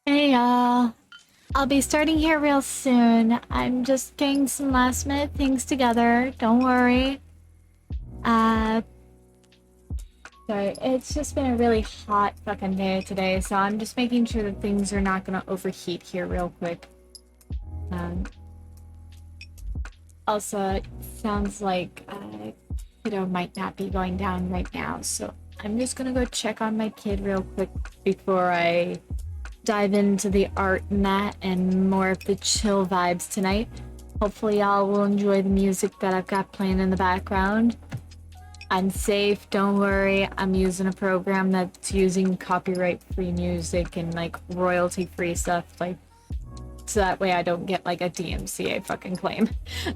Hey y'all. I'll be starting here real soon. I'm just getting some last minute things together. Don't worry. Uh, sorry, it's just been a really hot fucking day today, so I'm just making sure that things are not gonna overheat here real quick. Also, it sounds like kiddo might not be going down right now, so I'm just gonna go check on my kid real quick before I dive into the art and that and more of the chill vibes tonight. Hopefully y'all will enjoy the music that I've got playing in the background. I'm safe, don't worry. I'm using a program that's using copyright-free music and like royalty-free stuff, like so that way I don't get like a DMCA fucking claim.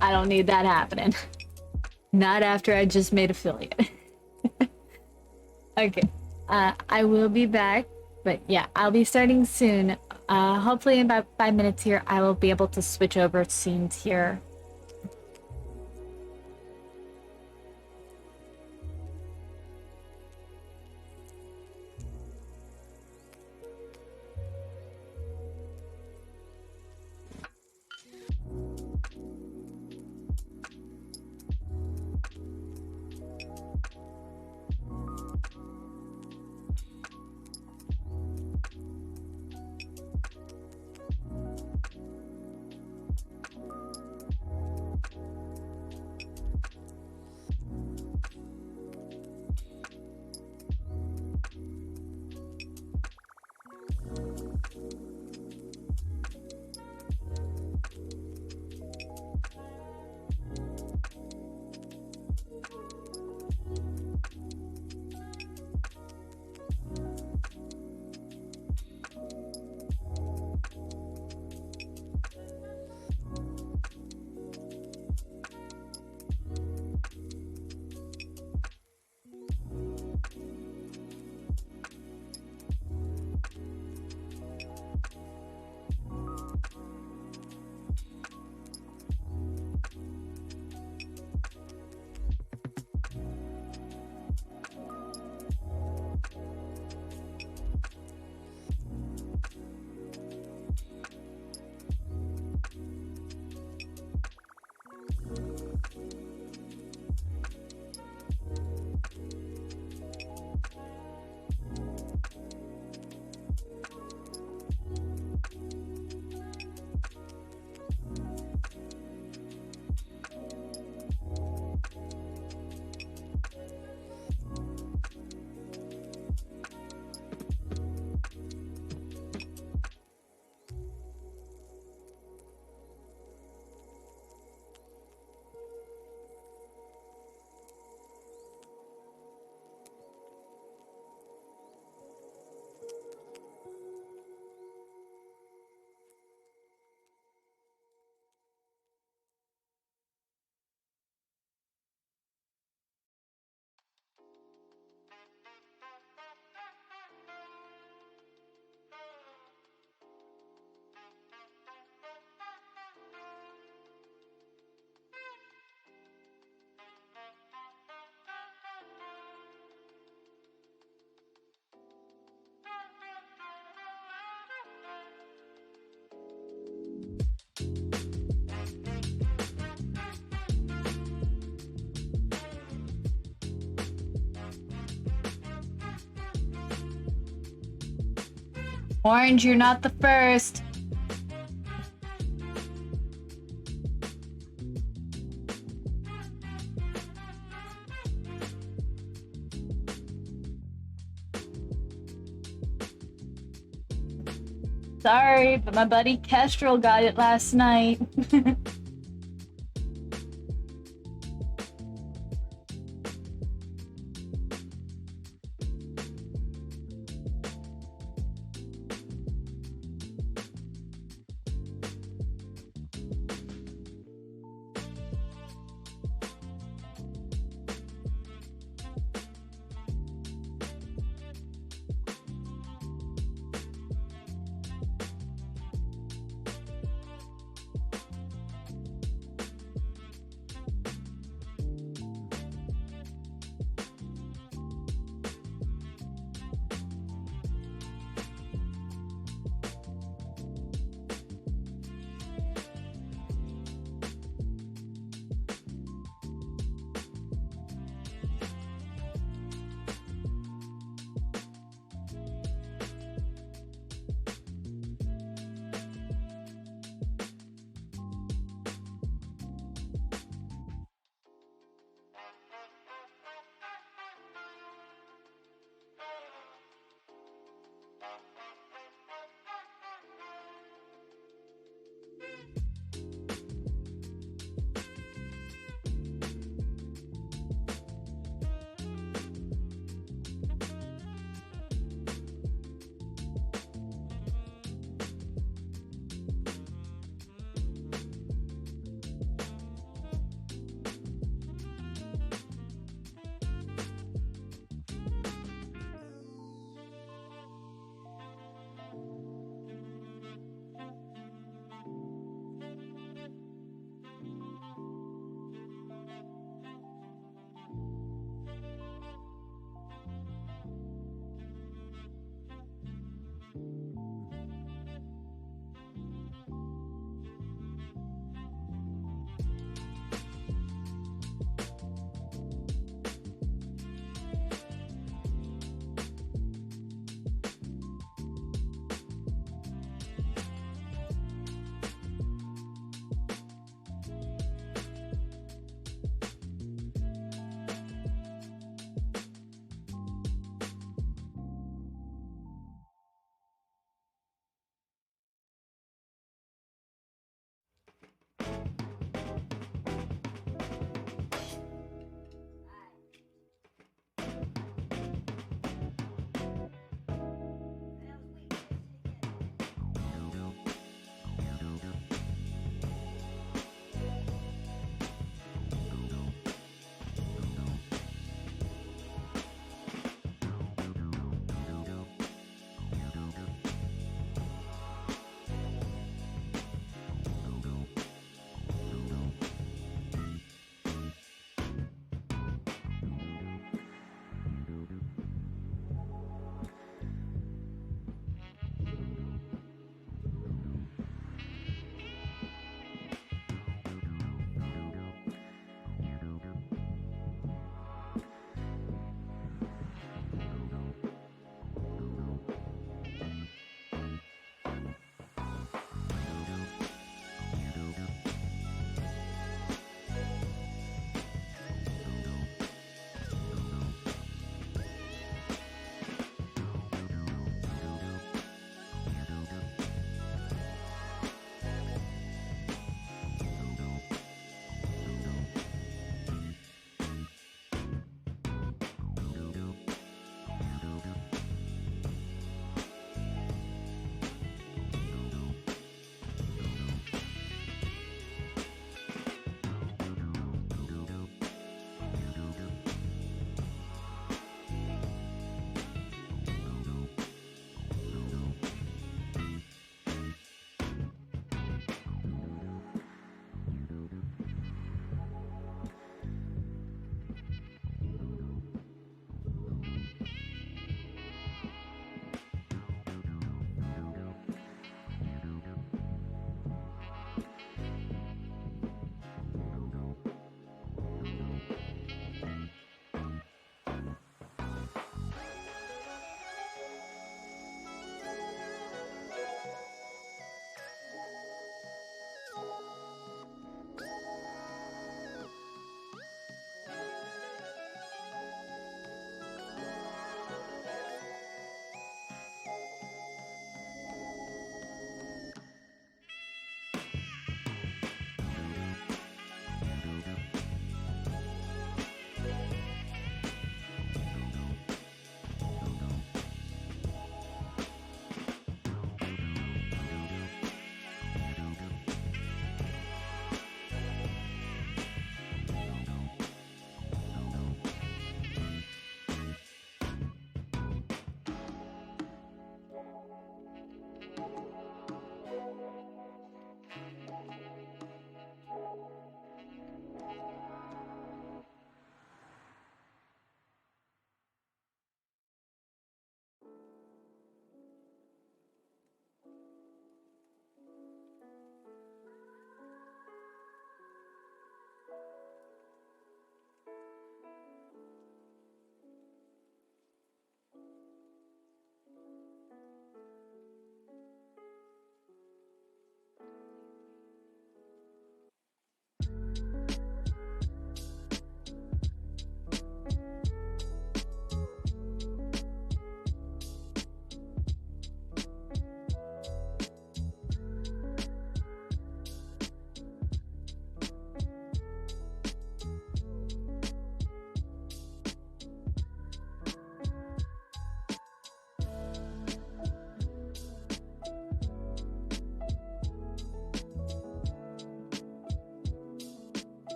I don't need that happening. Not after I just made affiliate. Okay. I will be back, but yeah, I'll be starting soon. Hopefully in about 5 minutes here, I will be able to switch over scenes here. Orange, you're not the first. Sorry, but my buddy Kestrel got it last night.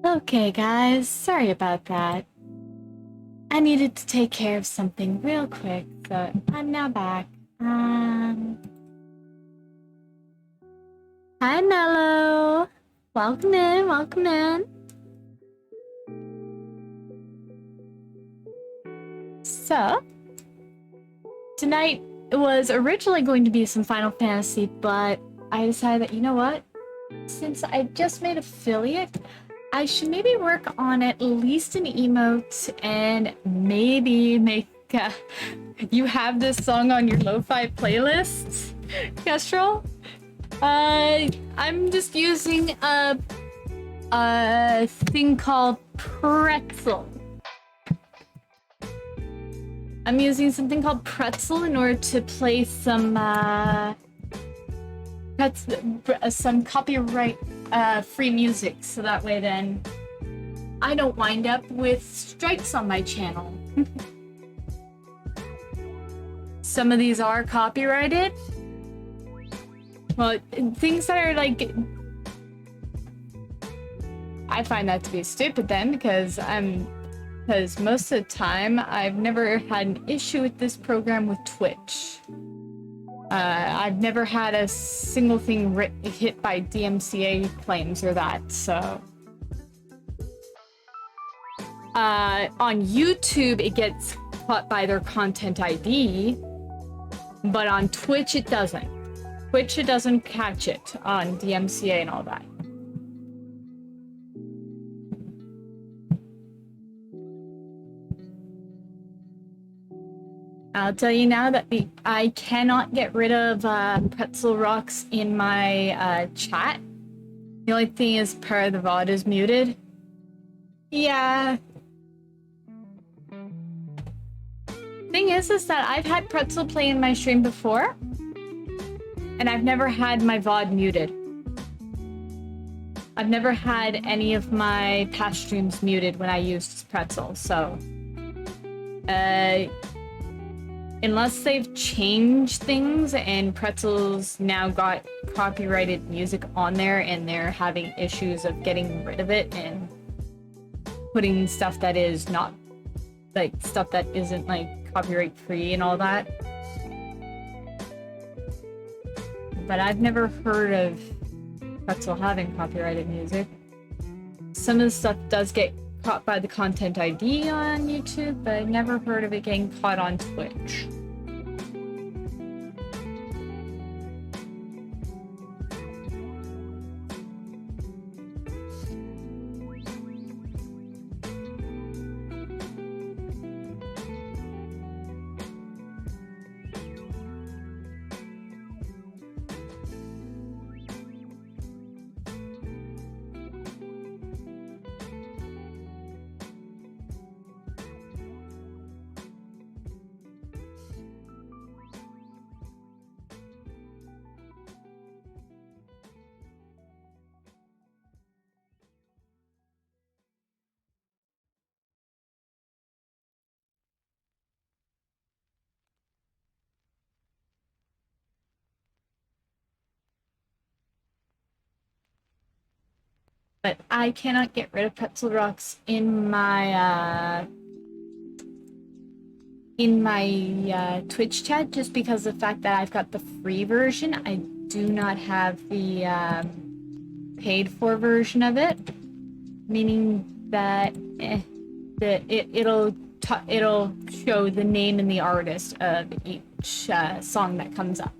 Okay, guys, sorry about that. I needed to take care of something real quick, so I'm now back. Hi, Mello. Welcome in, welcome in. So, tonight was originally going to be some Final Fantasy, but I decided that, you know what? Since I just made affiliate, I should maybe work on at least an emote and maybe make you have this song on your lo-fi playlist, Kestrel? I'm just using a thing called Pretzel. I'm using something called Pretzel in order to play some some copyright free music, so that way then I don't wind up with strikes on my channel. Some of these are copyrighted. Well, things that are like, I find that to be stupid then, because most of the time I've never had an issue with this program with Twitch. I've never had a single thing hit by DMCA claims or that, so. On YouTube, it gets caught by their content ID, but on Twitch, it doesn't. Twitch, it doesn't catch it on DMCA and all that. I'll tell you now that I cannot get rid of pretzel rocks in my chat. The only thing is part of the VOD is muted. Yeah. Thing is that I've had pretzel play in my stream before, and I've never had my VOD muted. I've never had any of my past streams muted when I used pretzel, so unless they've changed things and Pretzel's now got copyrighted music on there and they're having issues of getting rid of it and putting stuff that is not, like, stuff that isn't, like, copyright free and all that. But I've never heard of Pretzel having copyrighted music. Some of the stuff does get caught by the content ID on YouTube, but I've never heard of it getting caught on Twitch. But I cannot get rid of pretzel rocks in my Twitch chat just because of the fact that I've got the free version. I do not have the paid for version of it, meaning that it'll show the name and the artist of each song that comes up.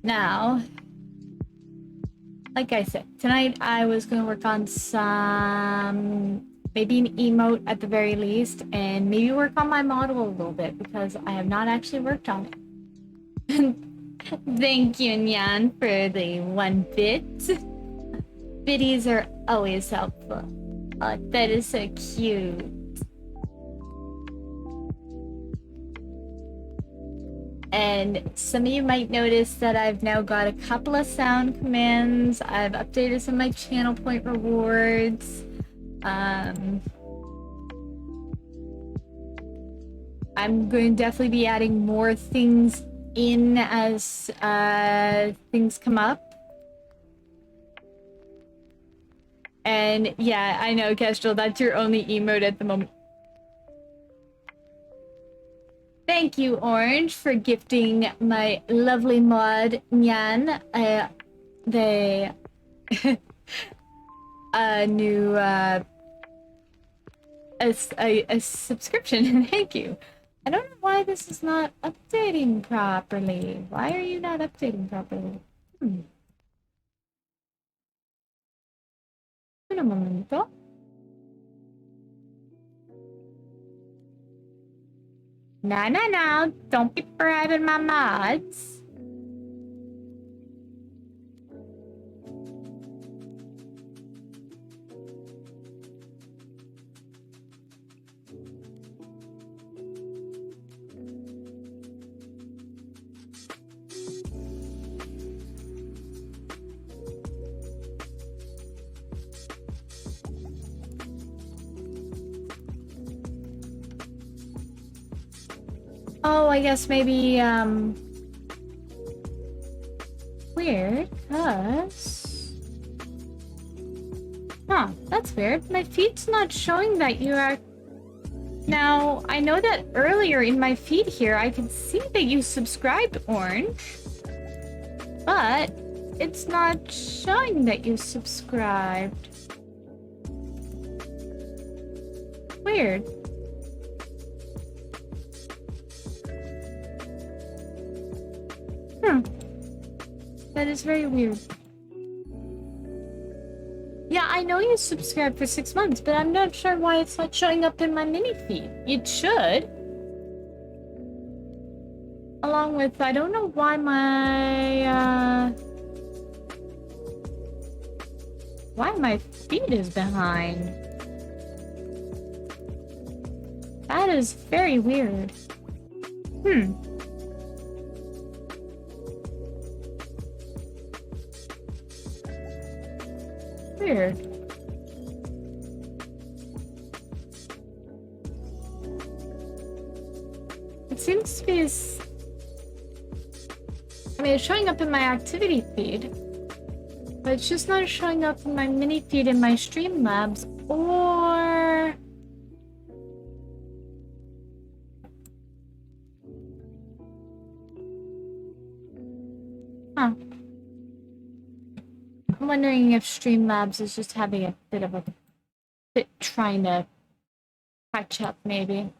Now, like I said, tonight I was going to work on some, maybe an emote at the very least, and maybe work on my model a little bit because I have not actually worked on it. Thank you, Nyan, for the 1 bit. Biddies are always helpful. Oh, that is so cute. And some of you might notice that I've now got a couple of sound commands. I've updated some of my channel point rewards. I'm going to definitely be adding more things in as things come up. And yeah, I know, Kestrel, that's your only emote at the moment. Thank you, Orange, for gifting my lovely mod, Nyan, the a new a subscription. Thank you. I don't know why this is not updating properly. Why are you not updating properly? Un momento. No, no, no. Don't be bribing my mods. Oh, I guess maybe, weird, cause... Huh, that's weird. My feed's not showing that you are... Now, I know that earlier in my feed here, I could see that you subscribed, Orange. But it's not showing that you subscribed. Weird. That is very weird. Yeah, I know you subscribed for 6 months, but I'm not sure why it's not showing up in my mini feed. It should. Along with, I don't know why my feed is behind. That is very weird. Weird. It seems to be... I mean, it's showing up in my activity feed, but it's just not showing up in my mini feed in my Streamlabs or... Huh. I'm wondering if Streamlabs is just having a bit of a bit trying to catch up, maybe.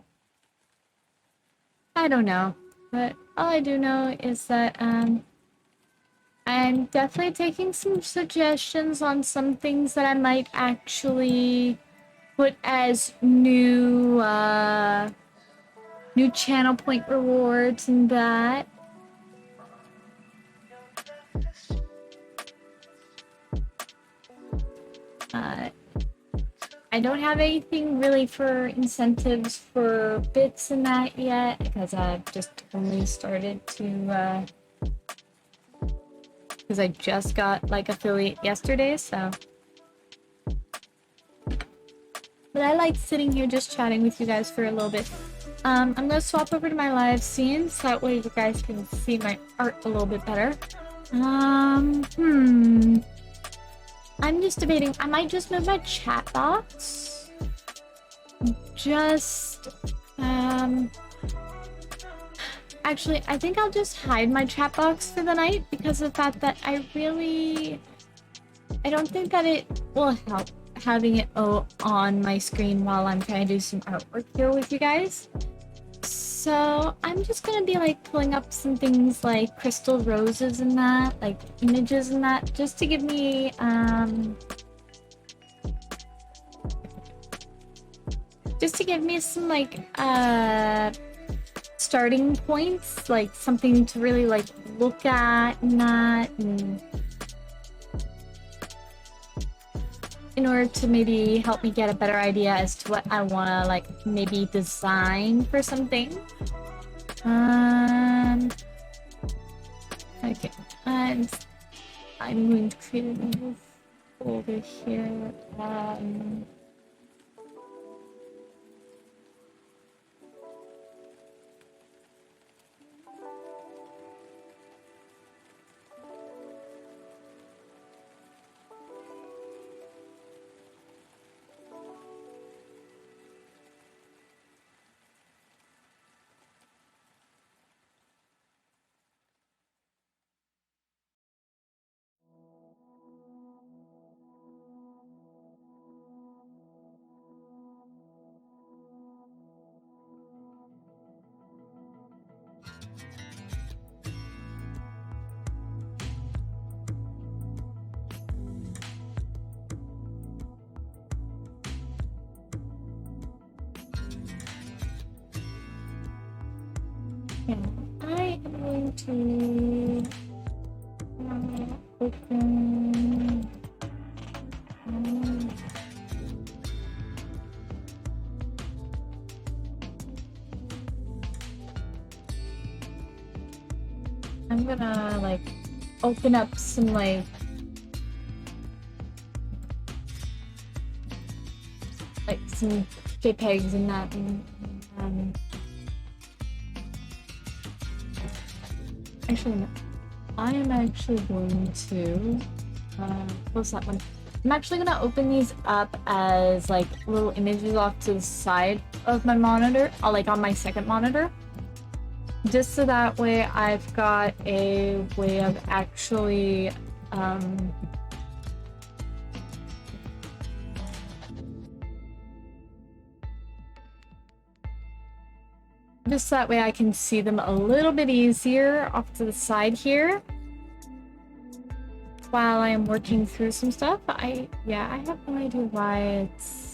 I don't know. But all I do know is that, I'm definitely taking some suggestions on some things that I might actually put as new channel point rewards and that. I don't have anything really for incentives for bits and that yet, because I've just only started to, because I just got, like, affiliate yesterday, so. But I like sitting here just chatting with you guys for a little bit. I'm gonna swap over to my live scenes, so that way you guys can see my art a little bit better. I'm just debating, I might just move my chat box. Actually, I think I'll just hide my chat box for the night because of the fact that I don't think that it will help having it on my screen while I'm trying to do some artwork here with you guys. So I'm just gonna be like pulling up some things like crystal roses and that, like images and that, just to give me some like starting points, like something to really like look at and that, and in order to maybe help me get a better idea as to what I want to like maybe design for something. Okay, and I'm going to create a new folder here. Yeah, I am going to open. um, I'm gonna like open up some like some JPEGs and that, and actually no. I am actually going to close that one. I'm actually gonna open these up as like little images off to the side of my monitor, or like on my second monitor. Just so that way I've got a way of actually just that way I can see them a little bit easier off to the side here while I am working through some stuff. I have no idea why it's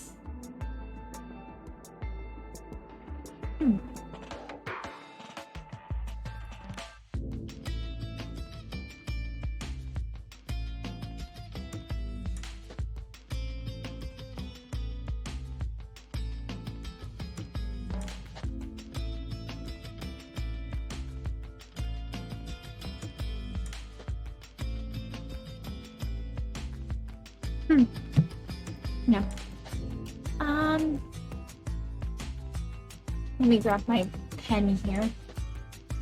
no. Let me grab my pen here.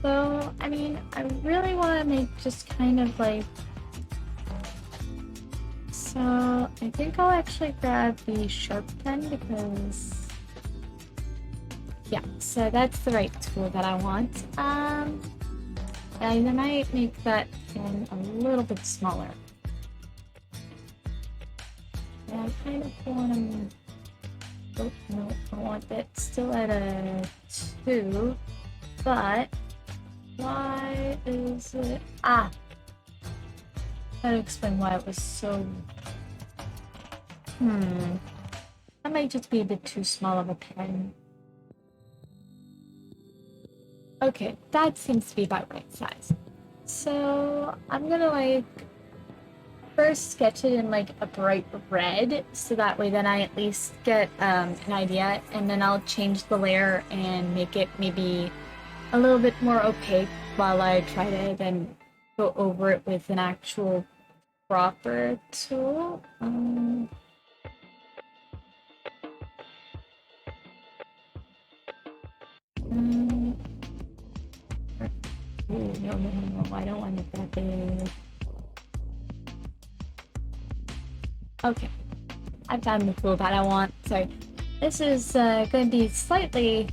So, I mean, I really want to make just kind of like... So, I think I'll actually grab the sharp pen because... Yeah, so that's the right tool that I want. And I might make that pen a little bit smaller. Yeah, I kind of want to... Oh, no, I want it still at a 2, but why is it... Ah! Gotta explain why it was so... That might just be a bit too small of a pen. Okay, that seems to be about right size. So, I'm gonna like... first sketch it in like a bright red, so that way then I at least get an idea, and then I'll change the layer and make it maybe a little bit more opaque while I try to then go over it with an actual proper tool. No, I don't want it that big. Okay, I've found the tool that I want. So this is going to be slightly...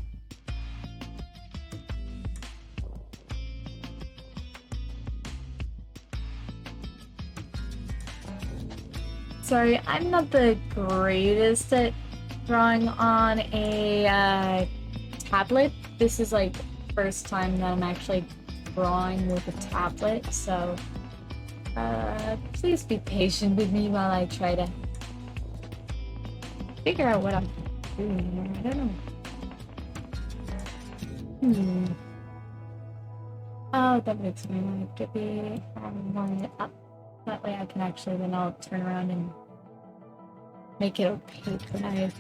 Sorry, I'm not the greatest at drawing on a tablet. This is like the first time that I'm actually drawing with a tablet, so please be patient with me while I try to figure out what I'm doing here. I don't know. Oh, that makes me want it to be one up. That way I can actually then I'll turn around and make it opaque when I...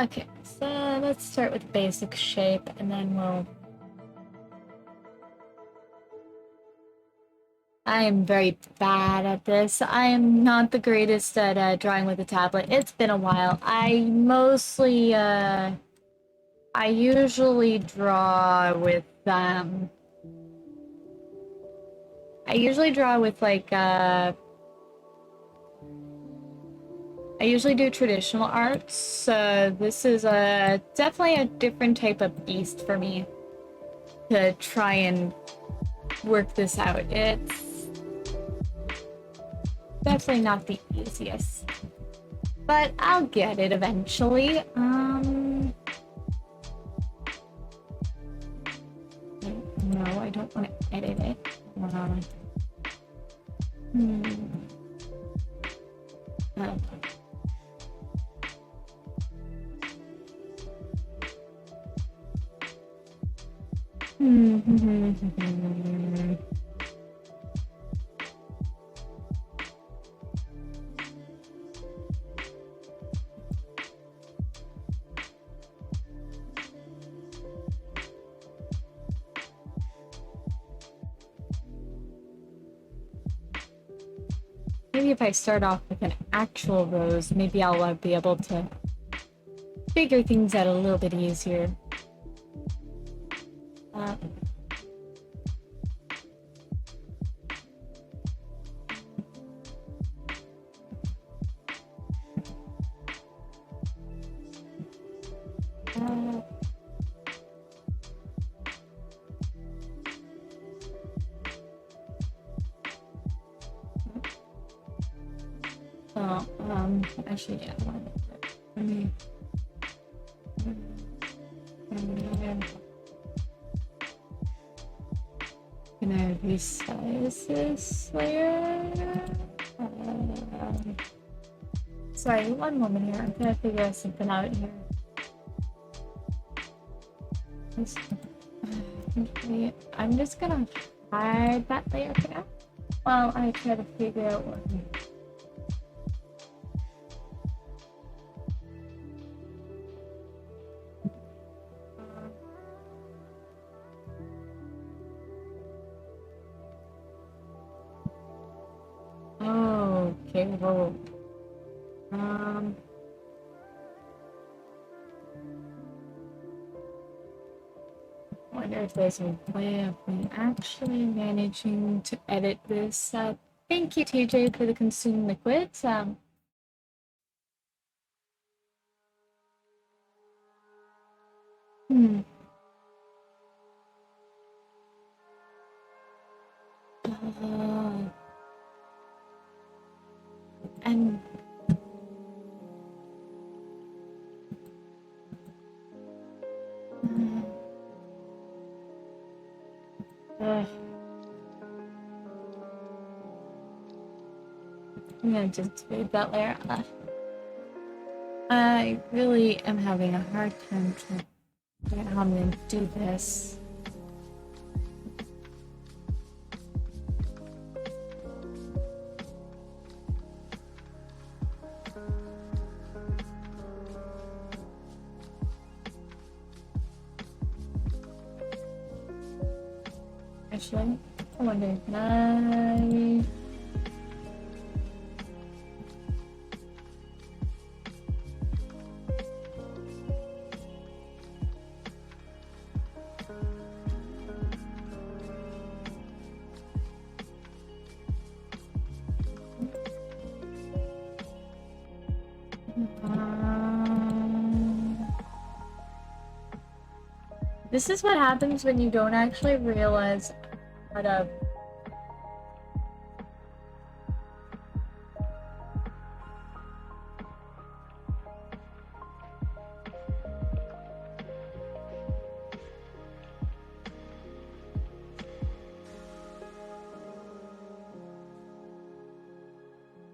Okay, so let's start with basic shape and then we'll... I am very bad at this. I am not the greatest at drawing with a tablet. It's been a while. I usually draw with like I usually do traditional arts, so this is definitely a different type of beast for me to try and work this out. It's definitely not the easiest, but I'll get it eventually. No, I don't want to edit it. Maybe if I start off with an actual rose, maybe I'll be able to figure things out a little bit easier. Uh, uh, oh, actually, yeah, let me can I resize this layer? Sorry, one moment here. I'm gonna figure something out here. I'm just gonna hide that layer for now while I try to figure out what. Oh, okay, well, wonder if there's a way of me actually managing to edit this. Thank you, TJ, for the consumed liquids. Hmm. Uh, and uh, I'm gonna just leave that layer. I really am having a hard time to figure out how I'm gonna do this. Actually, I wonder, can I? This is what happens when you don't actually realize how to.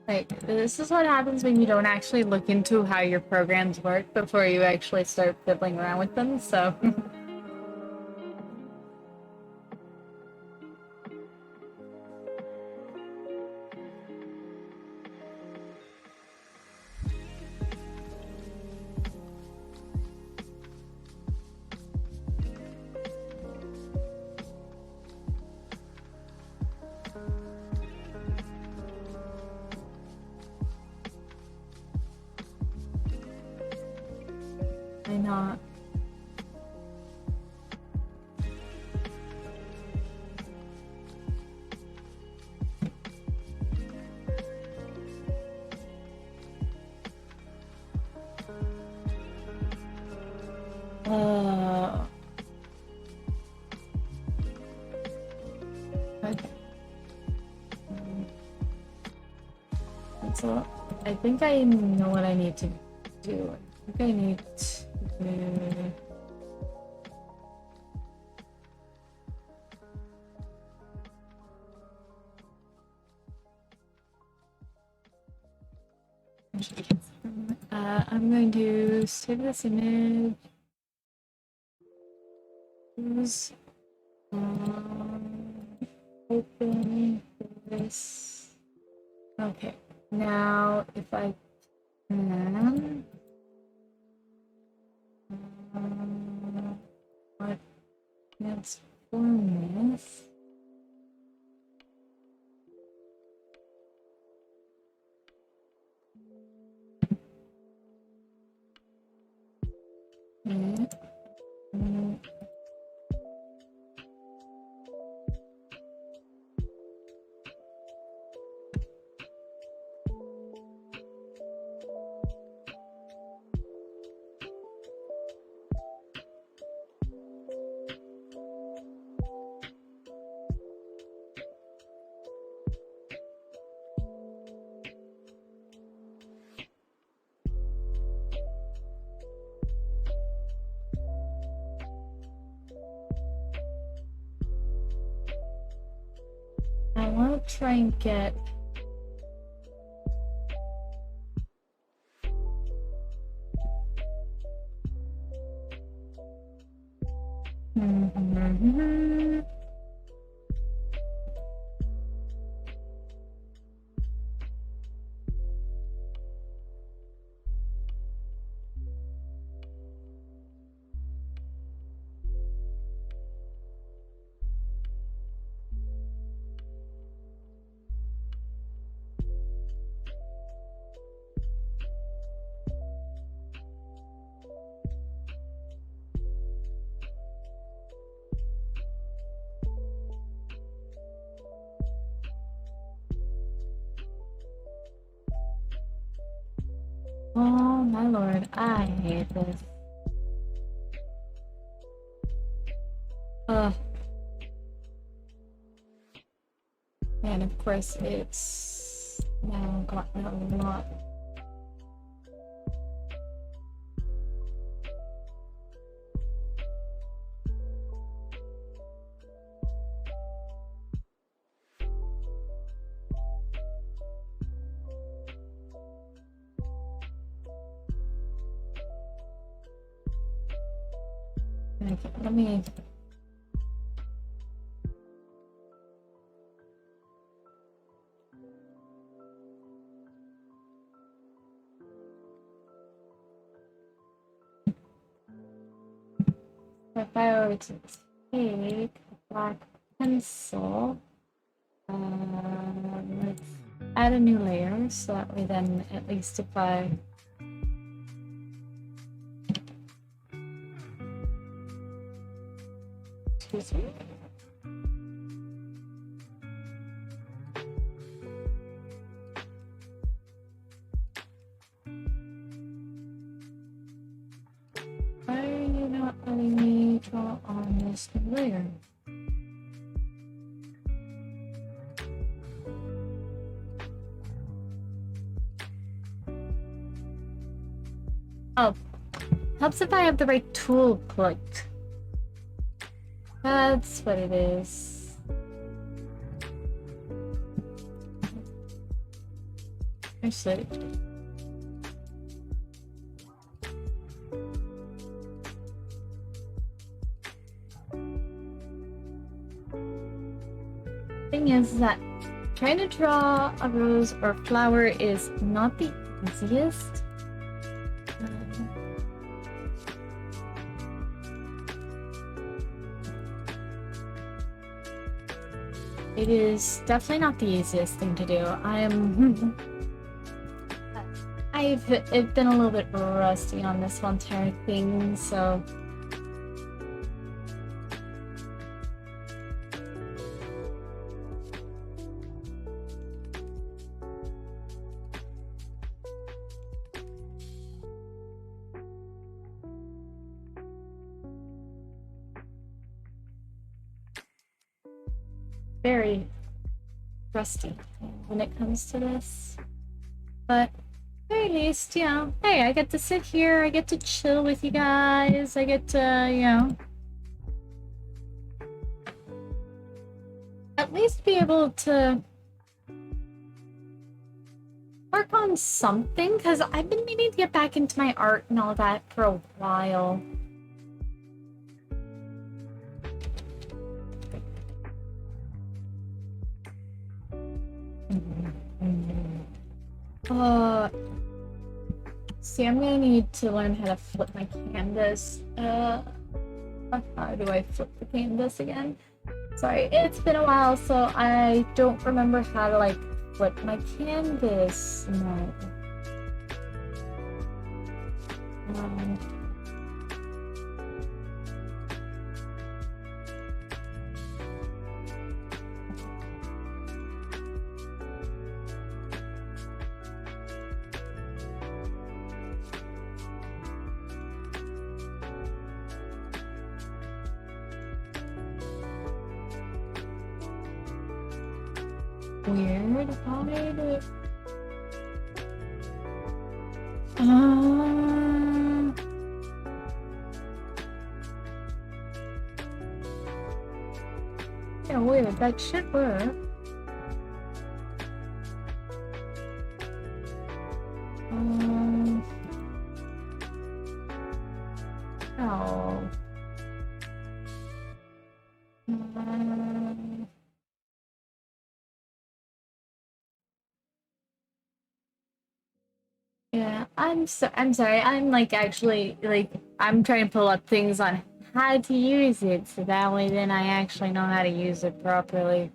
Like, this is what happens when you don't actually look into how your programs work before you actually start fiddling around with them, so. Why not? Okay. So, I think I know what I need to do. I think I need to. I'm going to save this image. Use open this. Okay, now if I can, what transform this? Mm, mm. I want to try and get. Oh my lord, I hate this. Ugh. And of course it's now gotten a lot. Okay, let me. If I were to take a black pencil, let's add a new layer so that way then at least if I excuse me. Why are you not letting me draw on this new layer? Oh, helps if I have the right tool clicked. That's what it is. Actually, thing is that trying to draw a rose or flower is not the easiest. It is definitely not the easiest thing to do. I've been a little bit rusty on this whole entire thing, so very rusty when it comes to this. But at the very least, you know, hey, I get to sit here, I get to chill with you guys, I get to, you know, at least be able to work on something, because I've been meaning to get back into my art and all that for a while. Uh, see, I'm gonna need to learn how to flip my canvas. How do I flip the canvas again? Sorry, it's been a while, so I don't remember how to like flip my canvas. No. Um, weird. How do I do it? Yeah, weird. That should work. Um, oh. Yeah, I'm sorry. I'm like actually like I'm trying to pull up things on how to use it so that way then I actually know how to use it properly.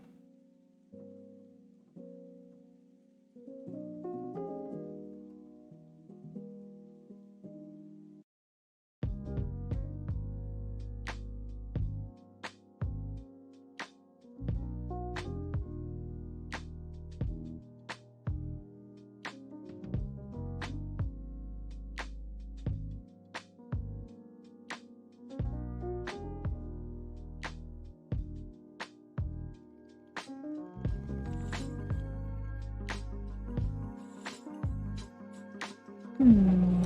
Hmm.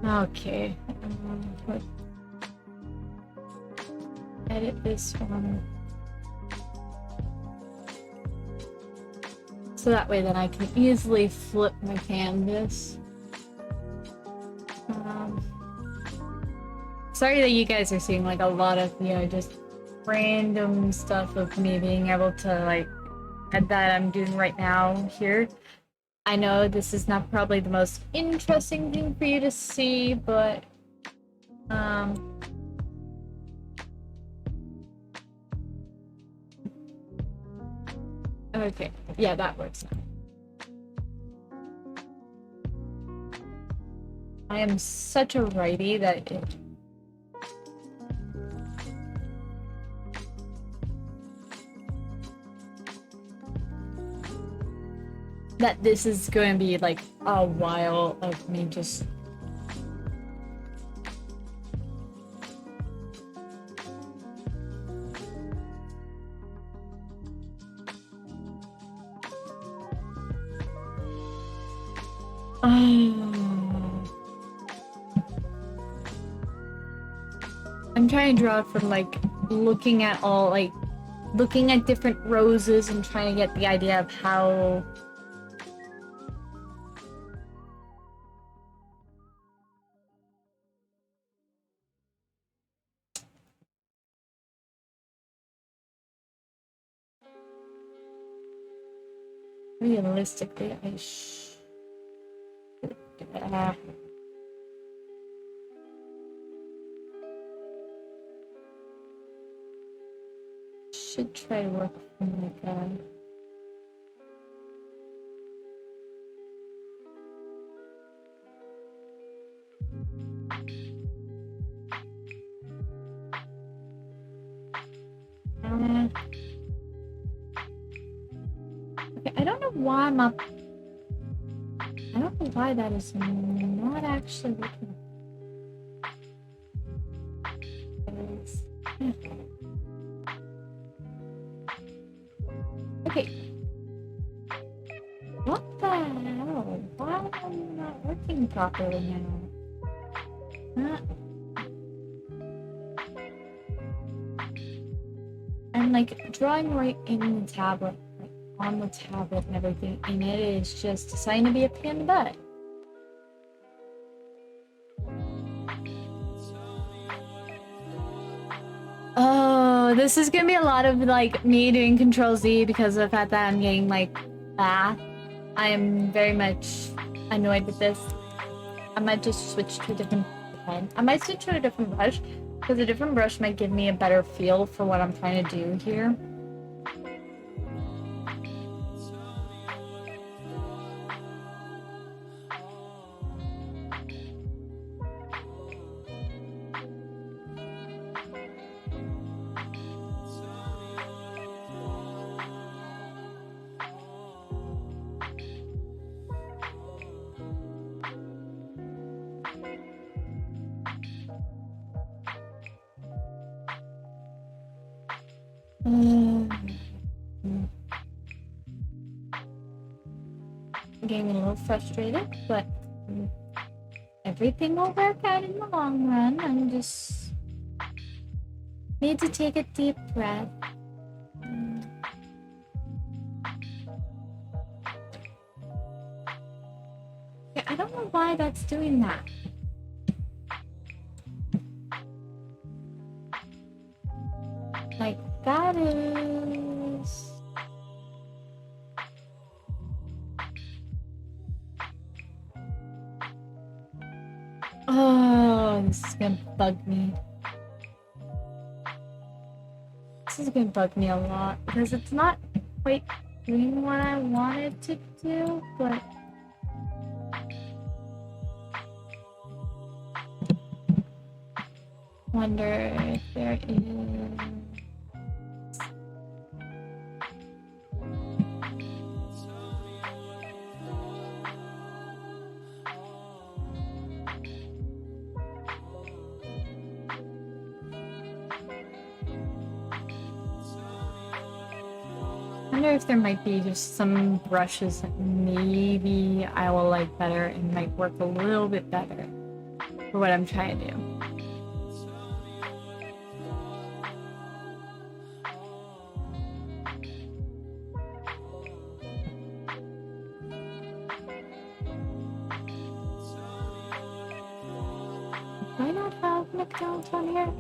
Okay. Let's edit this one. So that way then I can easily flip my canvas. Um, Sorry that you guys are seeing like a lot of, just random stuff of me being able to like that I'm doing right now here. I know this is not probably the most interesting thing for you to see, but um okay. Yeah, that works now. I am such a righty that this is going to be like a while of me just I'm trying to draw it from like looking at all like looking at different roses and trying to get the idea of how realistically I uh, should try to work from like okay, I don't know why I'm up. I don't know why that is not actually working. Okay. What the hell? Why am I not working properly now? I'm like drawing right in the tablet, like on the tablet and everything, and it is just deciding to be a pain in the butt. So this is gonna be a lot of like me doing Control Z because of the fact that I'm getting like bath. I am very much annoyed with this. I might just switch to a different pen. I might switch to a different brush because a different brush might give me a better feel for what I'm trying to do here. Getting a little frustrated, but everything will work out in the long run. I'm just need to take a deep breath. Yeah, I don't know why that's doing that. Like, that is... Oh, this is gonna bug me. This is gonna bug me a lot because it's not quite doing what I wanted to do, but... Wonder if there is... I wonder if there might be just some brushes that maybe I will like better and might work a little bit better for what I'm trying to do. Do I not have an account on here?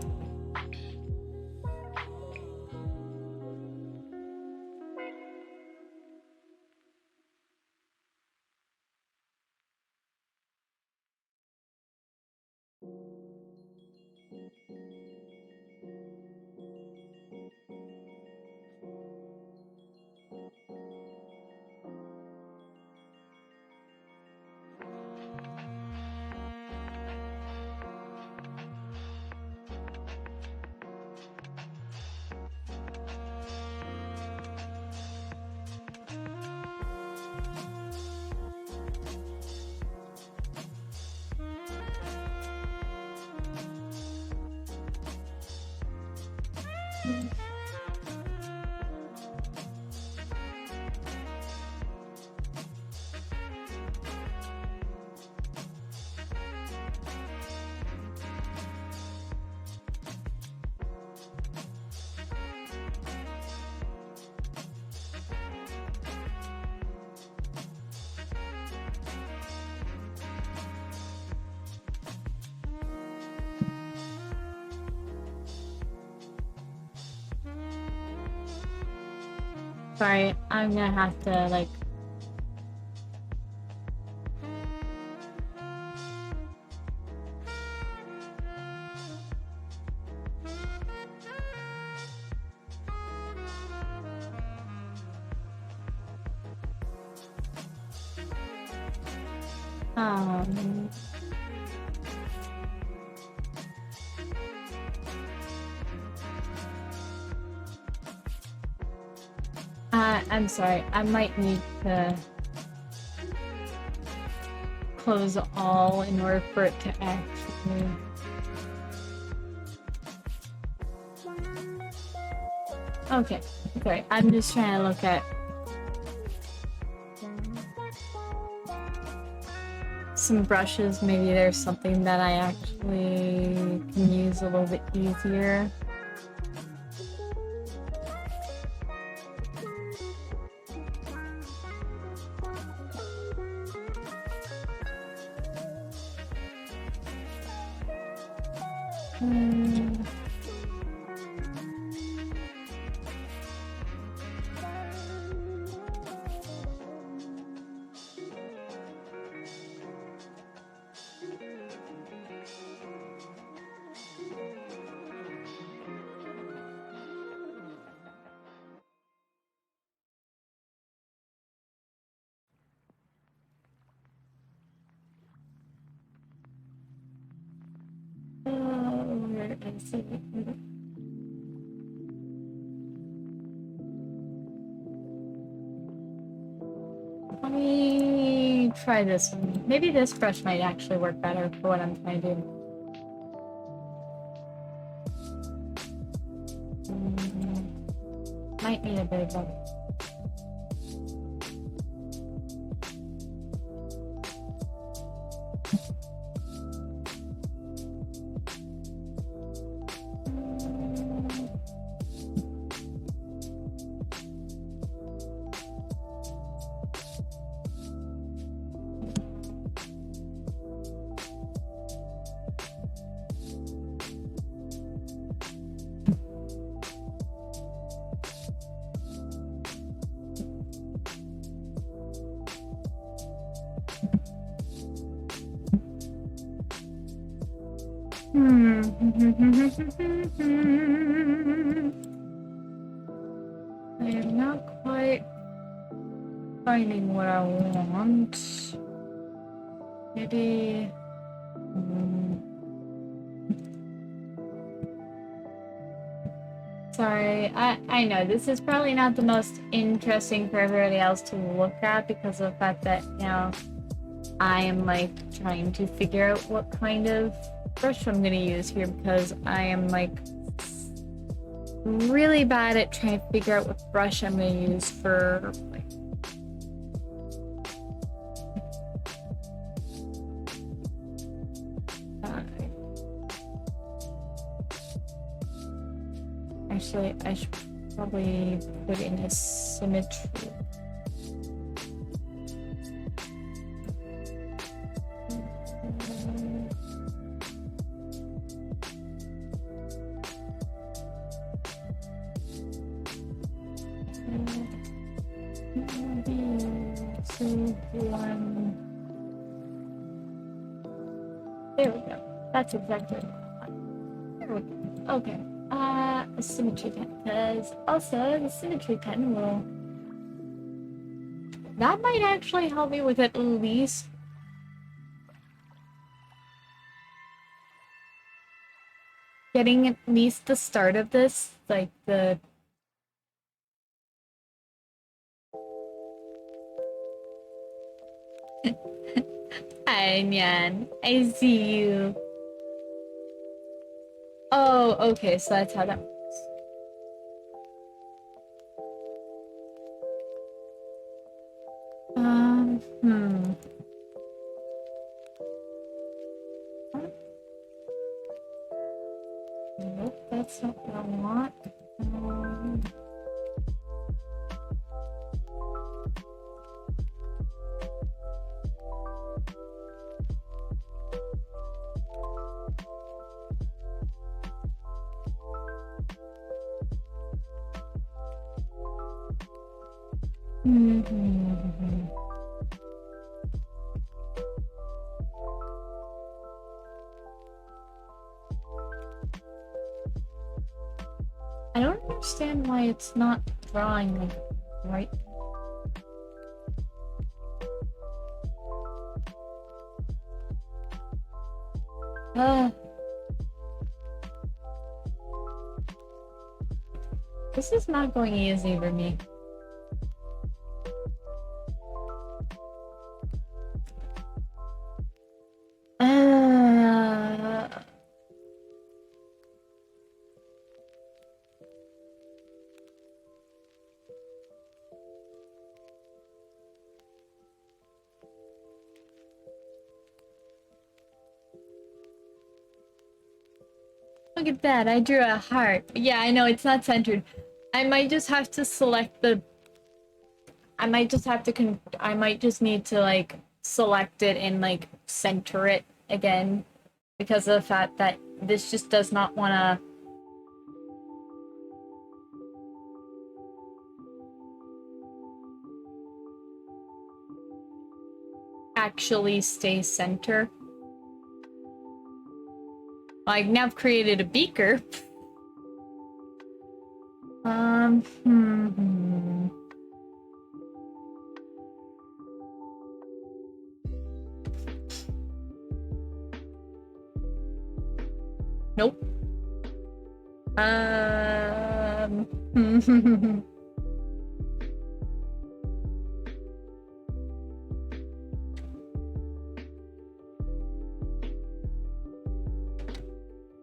Sorry, I'm gonna have to like... Um... I'm sorry, I might need to close all in order for it to actually... Okay, sorry, I'm just trying to look at some brushes. Maybe there's something that I actually can use a little bit easier. Let me try this one. Maybe this brush might actually work better for what I'm trying to do. Might need a bit of I am not quite finding what I want. Maybe... Sorry, I know this is probably not the most interesting for everybody else to look at because of the fact that, you know, I am like trying to figure out what kind of brush I'm gonna use here because I am like really bad at trying to figure out what brush I'm gonna use for like actually I should probably put in a symmetry. There we go. That's exactly what I want. There we go. Okay. A symmetry pen, because also the symmetry pen will... That might actually help me with at least... Getting at least the start of this, like the... Hi, Nyan. I see you. Oh, okay, so that's how that works. Nope, that's not what I want. I don't understand why it's not drawing like right. This is not going easy for me. Look at that, I drew a heart. Yeah, I know, it's not centered. I might just have to select the... I might just have to I might just need to, like, select it and, like, center it again. Because of the fact that this just does not want to... actually stay center. Like, now I've created a beaker. Nope.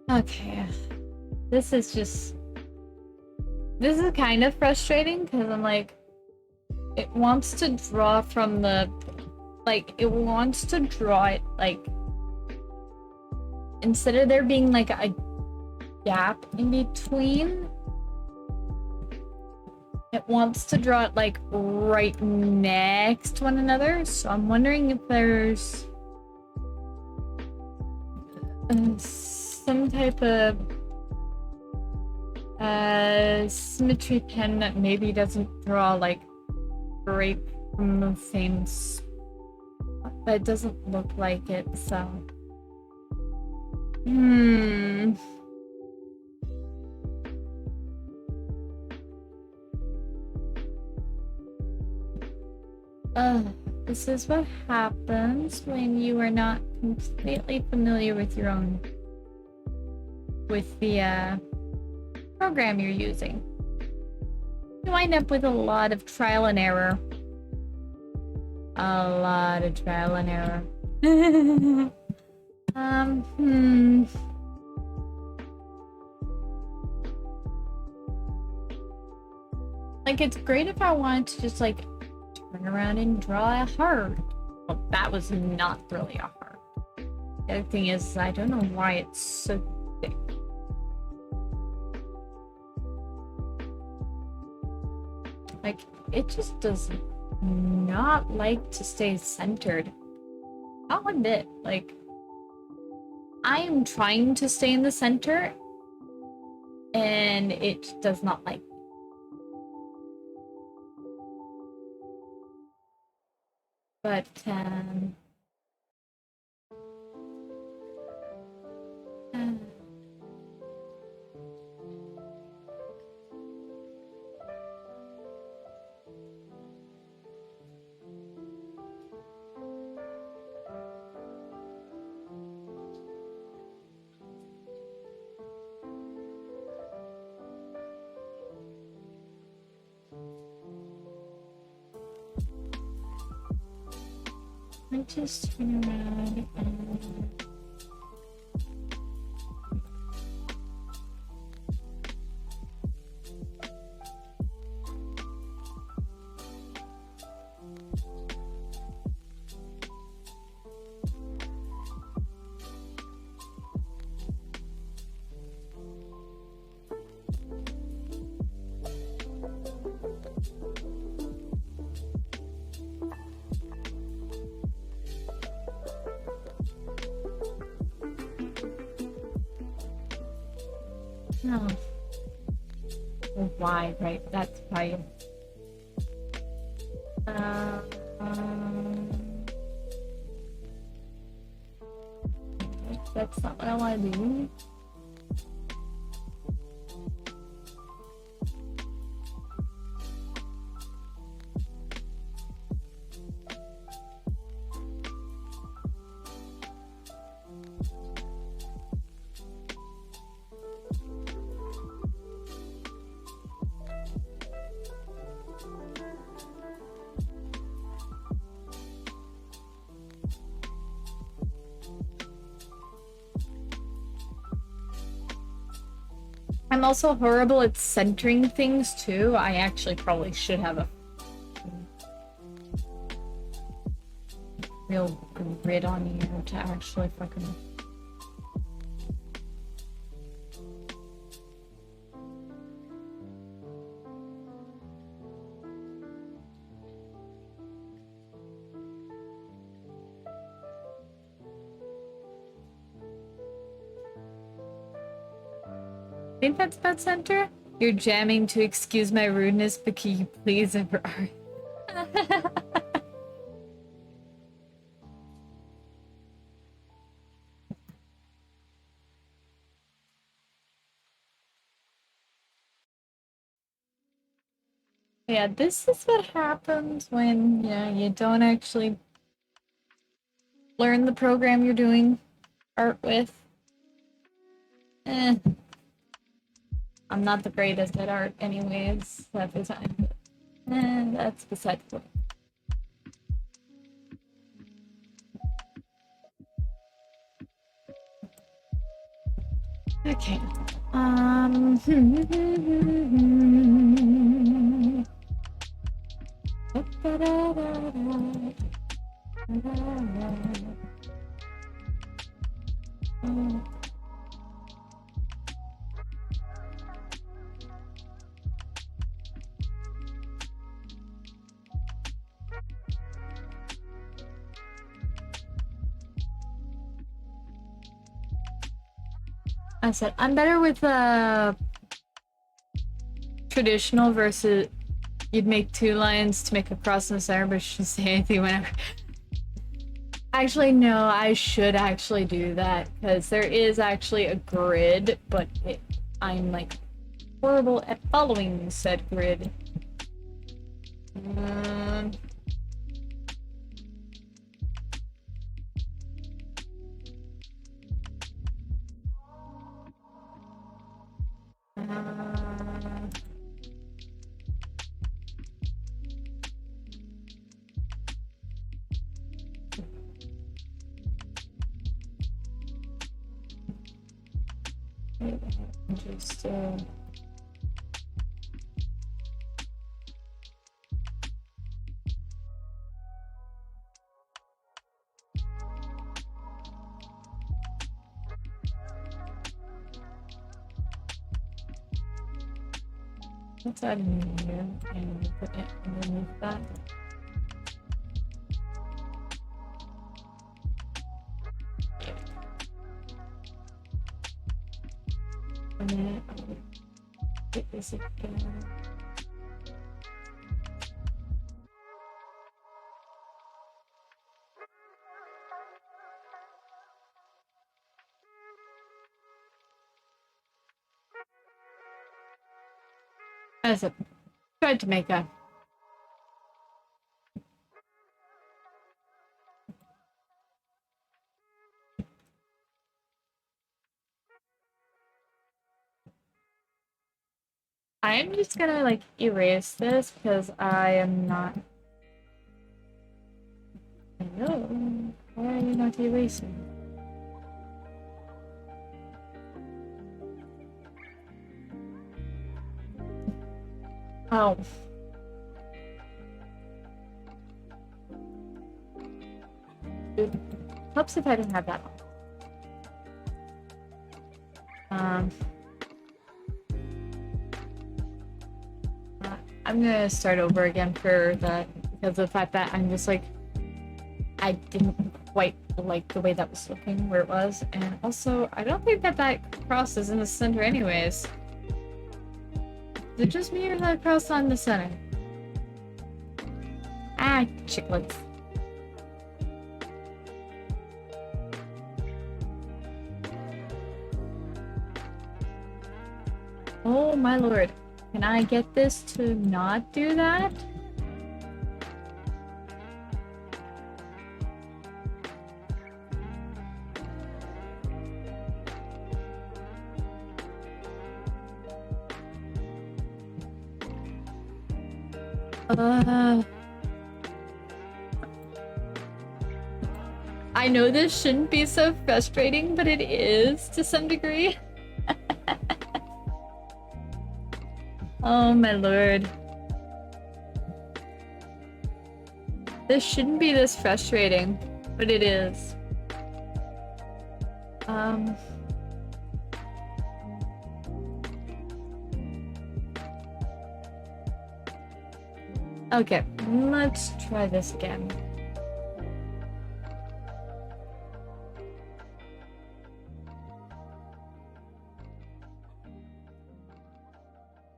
Okay. This is just... This is kind of frustrating because I'm like, it wants to draw from the... Like, it wants to draw it, like... Instead of there being, like, a gap in between, it wants to draw it, like, right next to one another. So I'm wondering if there's... some type of... symmetry pen that maybe doesn't draw, like, right from the same spot. But it doesn't look like it, so... This is what happens when you are not completely familiar with your own... with the, program you're using. You wind up with a lot of trial and error. A lot of trial and error. Like, it's great if I wanted to just, like, turn around and draw a heart. Well, that was not really a heart. The other thing is, I don't know why it's so thick. Like, it just does not like to stay centered. Not one bit. Like, I am trying to stay in the center, and it does not like. But, I just turn around and... No. Why, right? That's why. That's not what I want to do. I'm also horrible at centering things too. I actually probably should have a real grid on here to actually fucking... I think that's about center. You're jamming to excuse my rudeness, but can you please ever... Yeah, this is what happens when, yeah, you don't actually learn the program you're doing art with. I'm not the greatest at art anyways, half the time. And that's beside the point. Okay. I said I'm better with traditional versus you'd make 2 lines to make a cross in the center, but you should say anything whenever. Actually, no, I should actually do that because there is actually a grid, but I'm like horrible at following said grid. Just let's add a new here and put it underneath that. And then I'll get this again. As I tried to make a I'm just gonna like erase this because I am not. Hello, why are you not erasing? Oh. Dude. Helps if I didn't have that on. I'm gonna start over again for that because of the fact that I'm just like I didn't quite like the way that was looking where it was, and also I don't think that that cross is in the center anyways. Is it just me or that cross on the center? Ah, chicklets. Oh my lord. Can I get this to not do that? I know this shouldn't be so frustrating, but it is to some degree. Oh my lord. This shouldn't be this frustrating, but it is. Okay, let's try this again.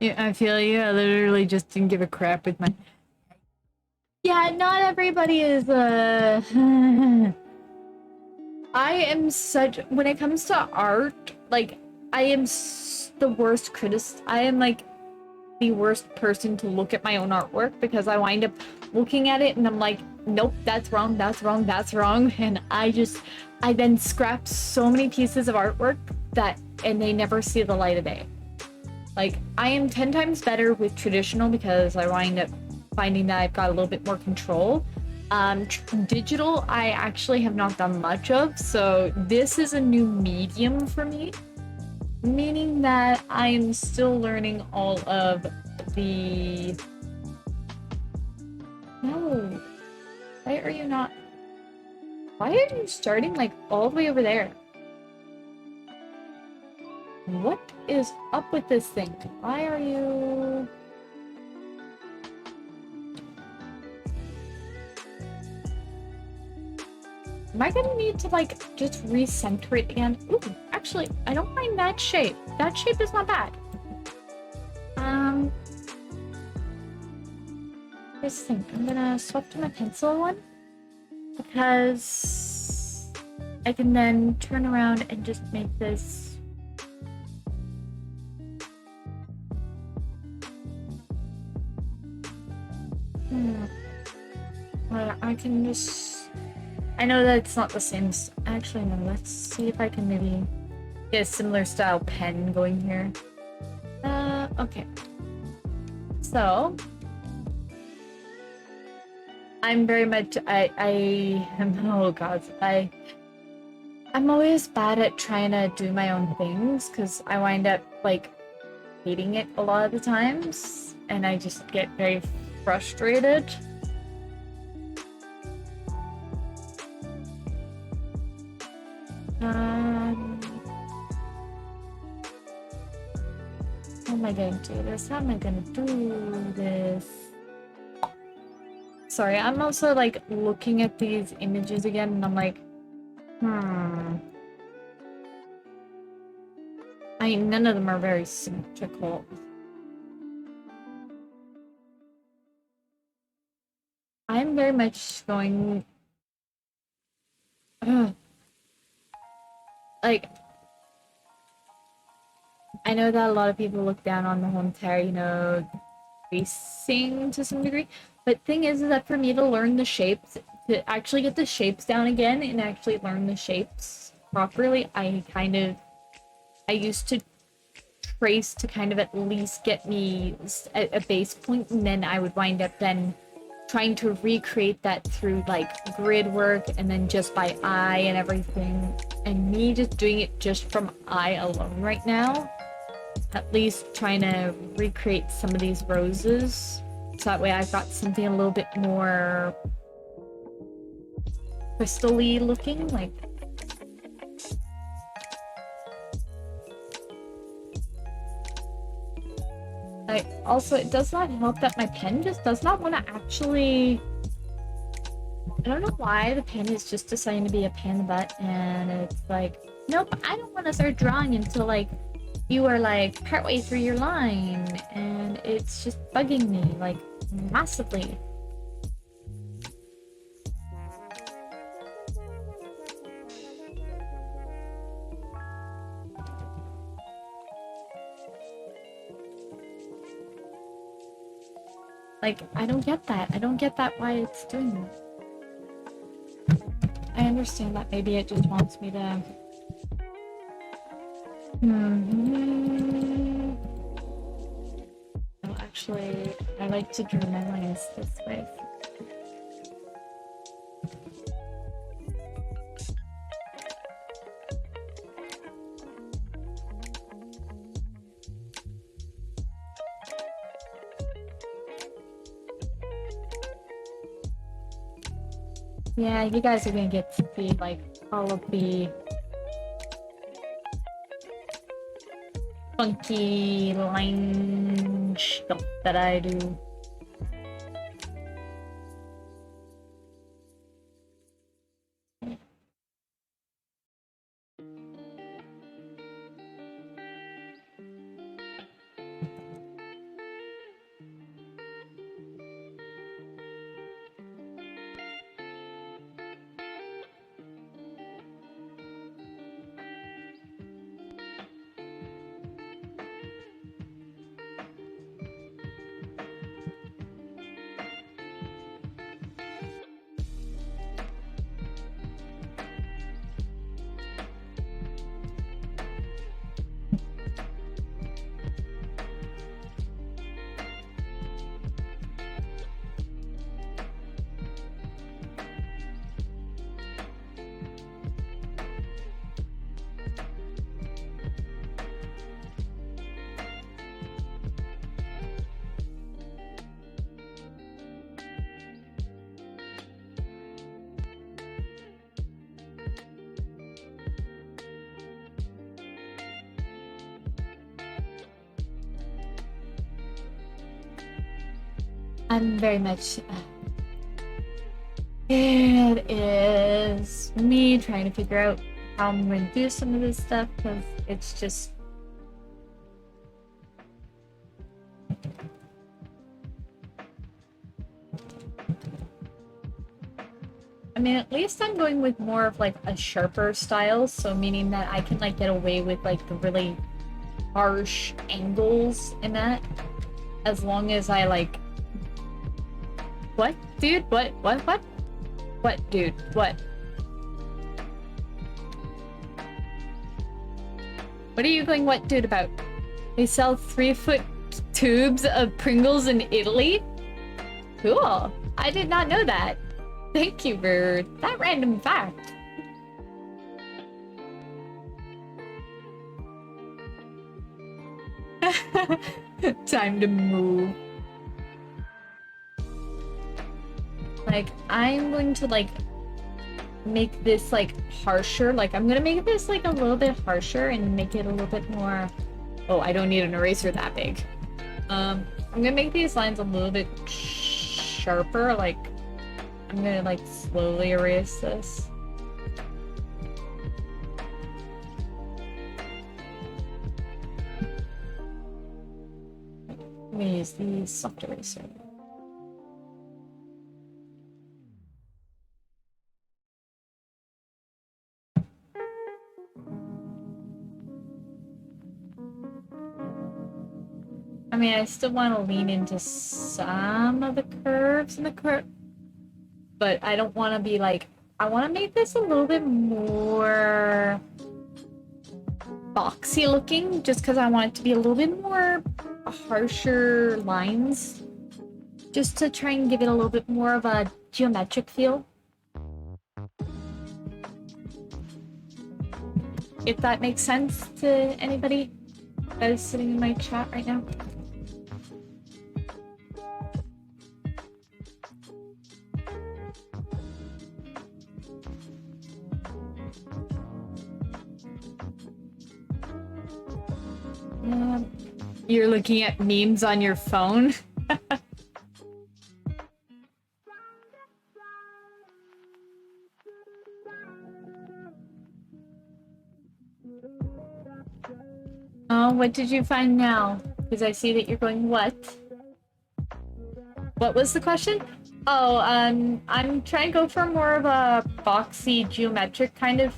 Yeah, I feel you. I literally just didn't give a crap with my... Yeah, not everybody is, I am such... When it comes to art, like, I am the worst critic. I am, like, the worst person to look at my own artwork because I wind up looking at it and I'm like, nope, that's wrong, that's wrong, that's wrong. And I then scrap so many pieces of artwork and they never see the light of day. Like, I am 10 times better with traditional because I wind up finding that I've got a little bit more control. Digital, I actually have not done much of, so this is a new medium for me, meaning that I am still learning all of the... No, why are you not... Why are you starting, like, all the way over there? What is up with this thing? Why are you... Am I gonna need to, like, just recenter it again? Ooh, actually, I don't mind that shape. That shape is not bad. Um, here's the thing. I'm gonna swap to my pencil one because I can then turn around and just make this. I can just... I know that it's not the same. Actually, no, let's see if I can maybe get a similar style pen going here. Okay. So, I'm very much, I am, oh god, I'm always bad at trying to do my own things, because I wind up, like, hating it a lot of the times, and I just get very frustrated. How am I going to do this? How am I going to do this? Sorry, I'm also, like, looking at these images again, and I'm like, I mean, none of them are very symmetrical. I'm very much going... like, I know that a lot of people look down on the whole entire, you know, tracing to some degree, but thing is that for me to learn the shapes, to actually get the shapes down again and actually learn the shapes properly, I used to trace to kind of at least get me a base point, and then I would wind up then trying to recreate that through like grid work and then just by eye and everything. And me just doing it just from eye alone right now, at least trying to recreate some of these roses. So that way I've got something a little bit more crystal-y looking, like... Also, it does not help that my pen just does not want to actually... I don't know why the pen is just deciding to be a pen butt, and it's like, nope, I don't want to start drawing until, like, you are, like, partway through your line, and it's just bugging me, like, massively. Like, I don't get that. I don't get that why it's doing that. I understand that maybe it just wants me to... No, actually, I like to draw my lines this way. Yeah, you guys are gonna get to see, like, all of the funky line stuff that I do. I'm very much. It is me trying to figure out how I'm going to do some of this stuff because it's just. I mean, at least I'm going with more of like a sharper style, so meaning that I can like get away with like the really harsh angles in that, as long as I like. What, dude? What? What? What? What, dude? What? What are you going what, dude, about? They sell 3-foot tubes of Pringles in Italy? Cool. I did not know that. Thank you for that random fact. Time to move. Like, I'm going to, like, make this, like, harsher. Like, I'm gonna make this, like, a little bit harsher and make it a little bit more... Oh, I don't need an eraser that big. I'm gonna make these lines a little bit sharper. Like, I'm gonna, like, slowly erase this. I'm gonna use the soft eraser. I mean, I still want to lean into some of the curves in the curve, but I don't want to be like, I want to make this a little bit more boxy looking, just because I want it to be a little bit more harsher lines, just to try and give it a little bit more of a geometric feel. If that makes sense to anybody that is sitting in my chat right now. You're looking at memes on your phone? Oh, what did you find now? Because I see that you're going, what? What was the question? Oh, I'm trying to go for more of a boxy, geometric kind of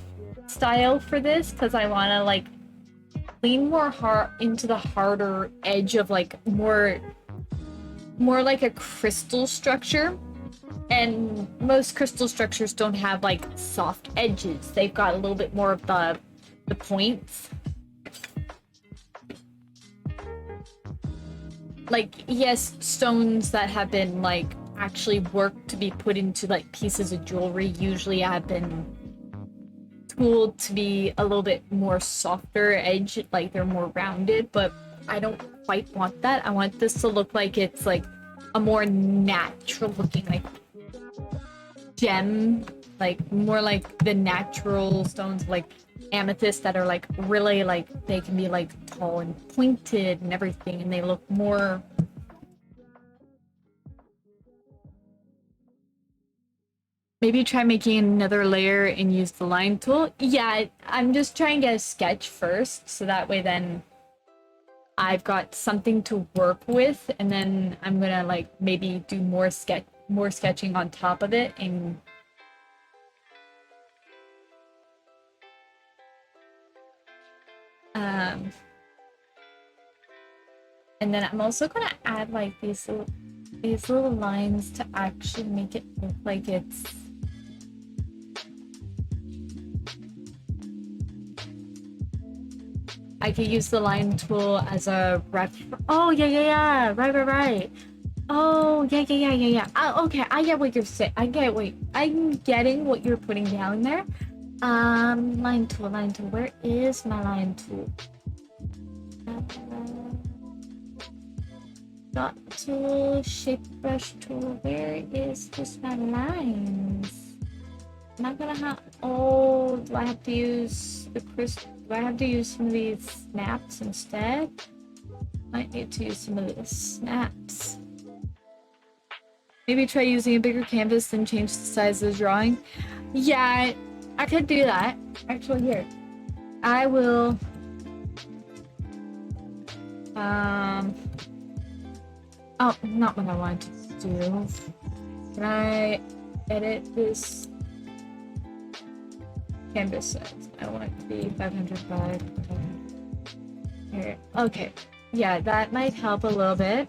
style for this, because I want to, like, lean more hard into the harder edge of, like, more like a crystal structure. And most crystal structures don't have, like, soft edges. They've got a little bit more of the points. Like, yes, stones that have been, like, actually worked to be put into, like, pieces of jewelry usually have been tooled to be a little bit more softer edge, like they're more rounded, but I don't quite want that. I want this to look like it's, like, a more natural looking, like, gem, like, more like the natural stones, like amethyst, that are, like, really, like, they can be, like, tall and pointed and everything, and they look more... Maybe try making another layer and use the line tool. Yeah, I'm just trying to get a sketch first, so that way then I've got something to work with, and then I'm gonna, like, maybe do more sketching on top of it, and and then I'm also gonna add, like, these little lines to actually make it look like it's... I could use the line tool as a ref. Oh, yeah. Right. Oh, yeah. Okay, I get what you're saying. I'm getting what you're putting down there. Line tool. Where is my line tool? Dot tool, shape brush tool. Where is just my lines? I'm not gonna have... Oh, do I have to use the crisp? Do I have to use some of these snaps instead? Might need to use some of the snaps. Maybe try using a bigger canvas and change the size of the drawing. Yeah, I could do that. Actually, here. I will... Oh, not what I wanted to do. Can I edit this canvas size? I want it to be 505. Here. Okay. Yeah, that might help a little bit.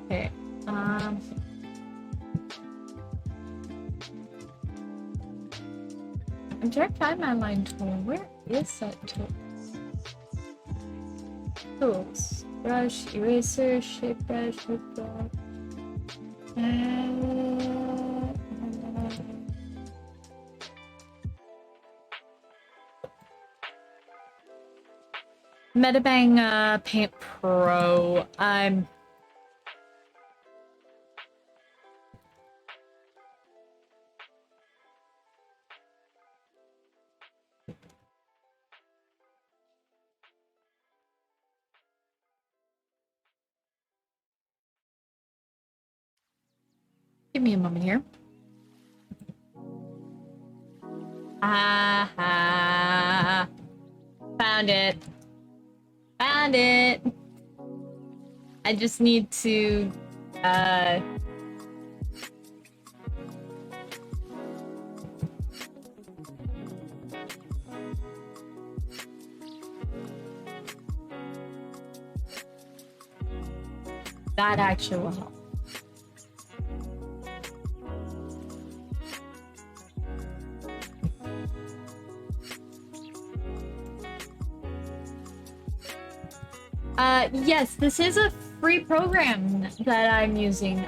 Okay. I'm trying to find my line tool. Where is that tool? Tools. Brush, eraser, shape brush, shape brush. Metabang Paint Pro. Give me a moment here. Aha! Found it. Found it. I just need to that actually will help. Yes, this is a free program that I'm using.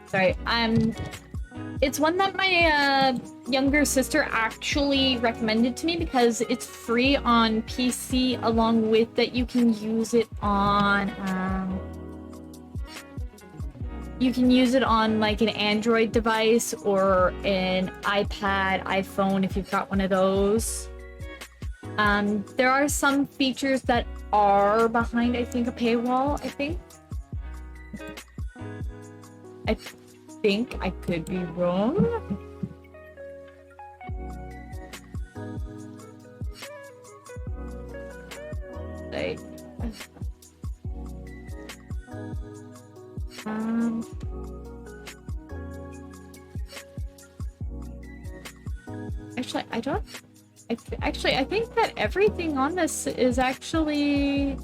Sorry, it's one that my younger sister actually recommended to me because it's free on PC, along with that you can use it on like an Android device or an iPad, iPhone if you've got one of those. There are some features that are behind, I think, a paywall, I think. I could be wrong. Like, actually, I don't. I think that everything on this is actually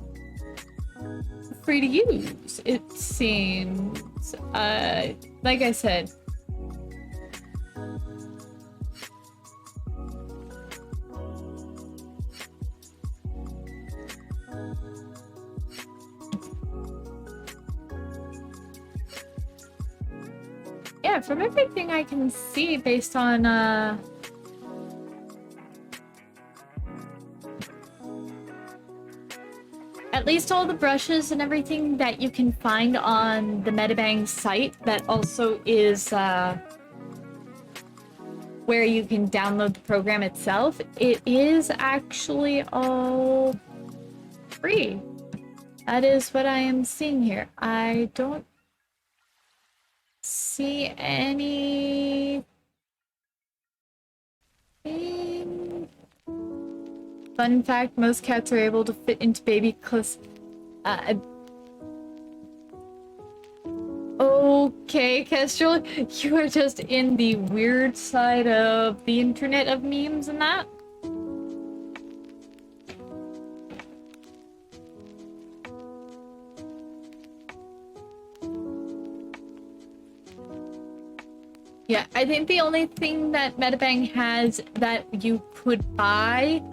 free to use, it seems. Like I said. Yeah, from everything I can see based on, at least all the brushes and everything that you can find on the Metabang site, that also is where you can download the program itself. It is actually all free. That is what I am seeing here. I don't see any... Fun fact, most cats are able to fit into baby clothes. Okay, Kestrel, you are just in the weird side of the internet of memes and that. Yeah, I think the only thing that Metabang has that you could buy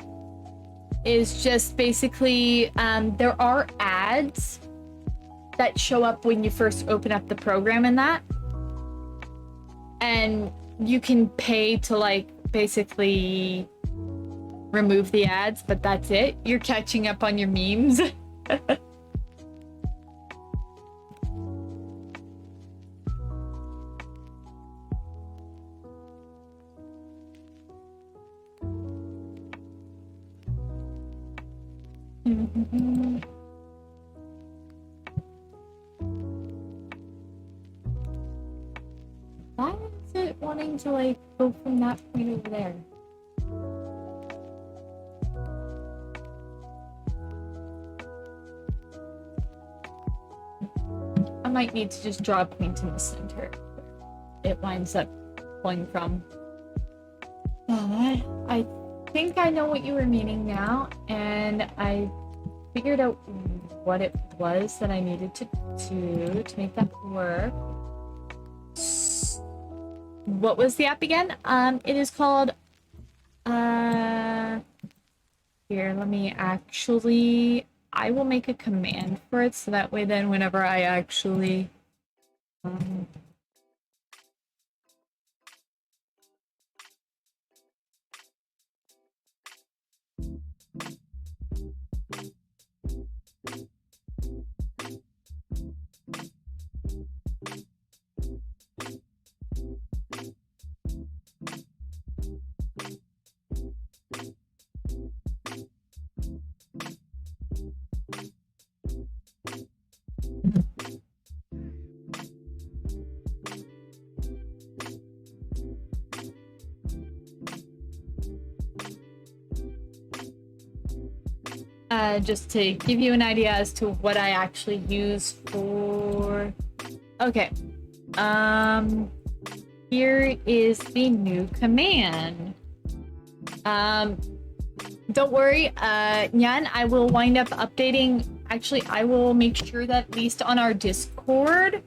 is just basically, there are ads that show up when you first open up the program and that. And you can pay to, like, basically remove the ads, but that's it. You're catching up on your memes. trying to like go from that point over there. I might need to just draw a point in the center. It winds up pulling from. I think I know what you were meaning now, and I figured out what it was that I needed to do to make that work. What was the app again? It is called, here, let me actually, I will make a command for it, so that way then whenever I actually, just to give you an idea as to what I actually use for... Okay. Here is the new command. Don't worry, Nyan, I will wind up updating... Actually, I will make sure that at least on our Discord,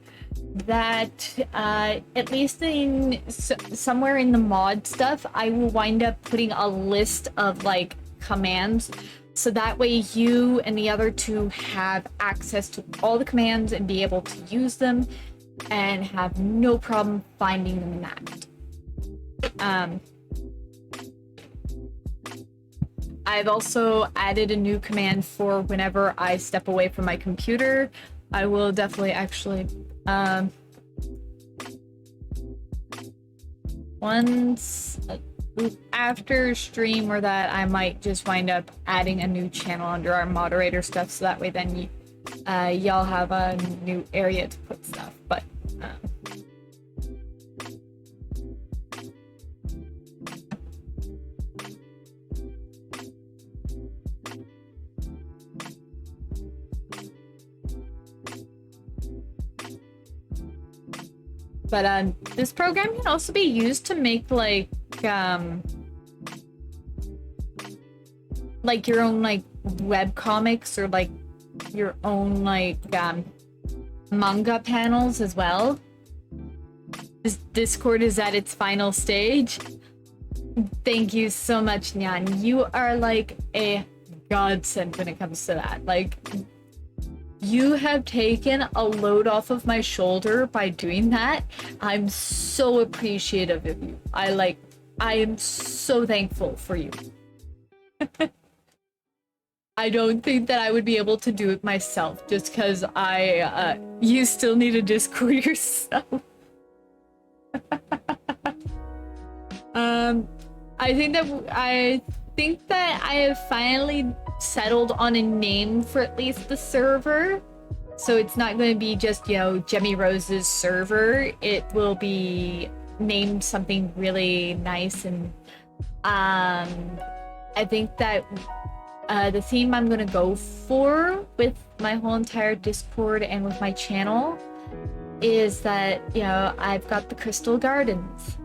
that at least in somewhere in the mod stuff, I will wind up putting a list of like commands, so that way you and the other two have access to all the commands and be able to use them and have no problem finding them in that. I've also added a new command for whenever I step away from my computer. I will definitely actually, once after stream or that, I might just wind up adding a new channel under our moderator stuff, so that way then y'all have a new area to put stuff. But this program can also be used to make like your own like web comics, or like your own like manga panels as well. This Discord is at its final stage. Thank you so much, Nyan. You are like a godsend when it comes to that. Like, you have taken a load off of my shoulder by doing that. I'm so appreciative of you. I am so thankful for you. I don't think that I would be able to do it myself, just because you still need a Discord yourself. I think that I have finally settled on a name for at least the server. So it's not going to be just, you know, Jemmy Rose's server. It will be named something really nice, and I think that the theme I'm going to go for with my whole entire Discord and with my channel is that, you know, I've got the Crystal Gardens.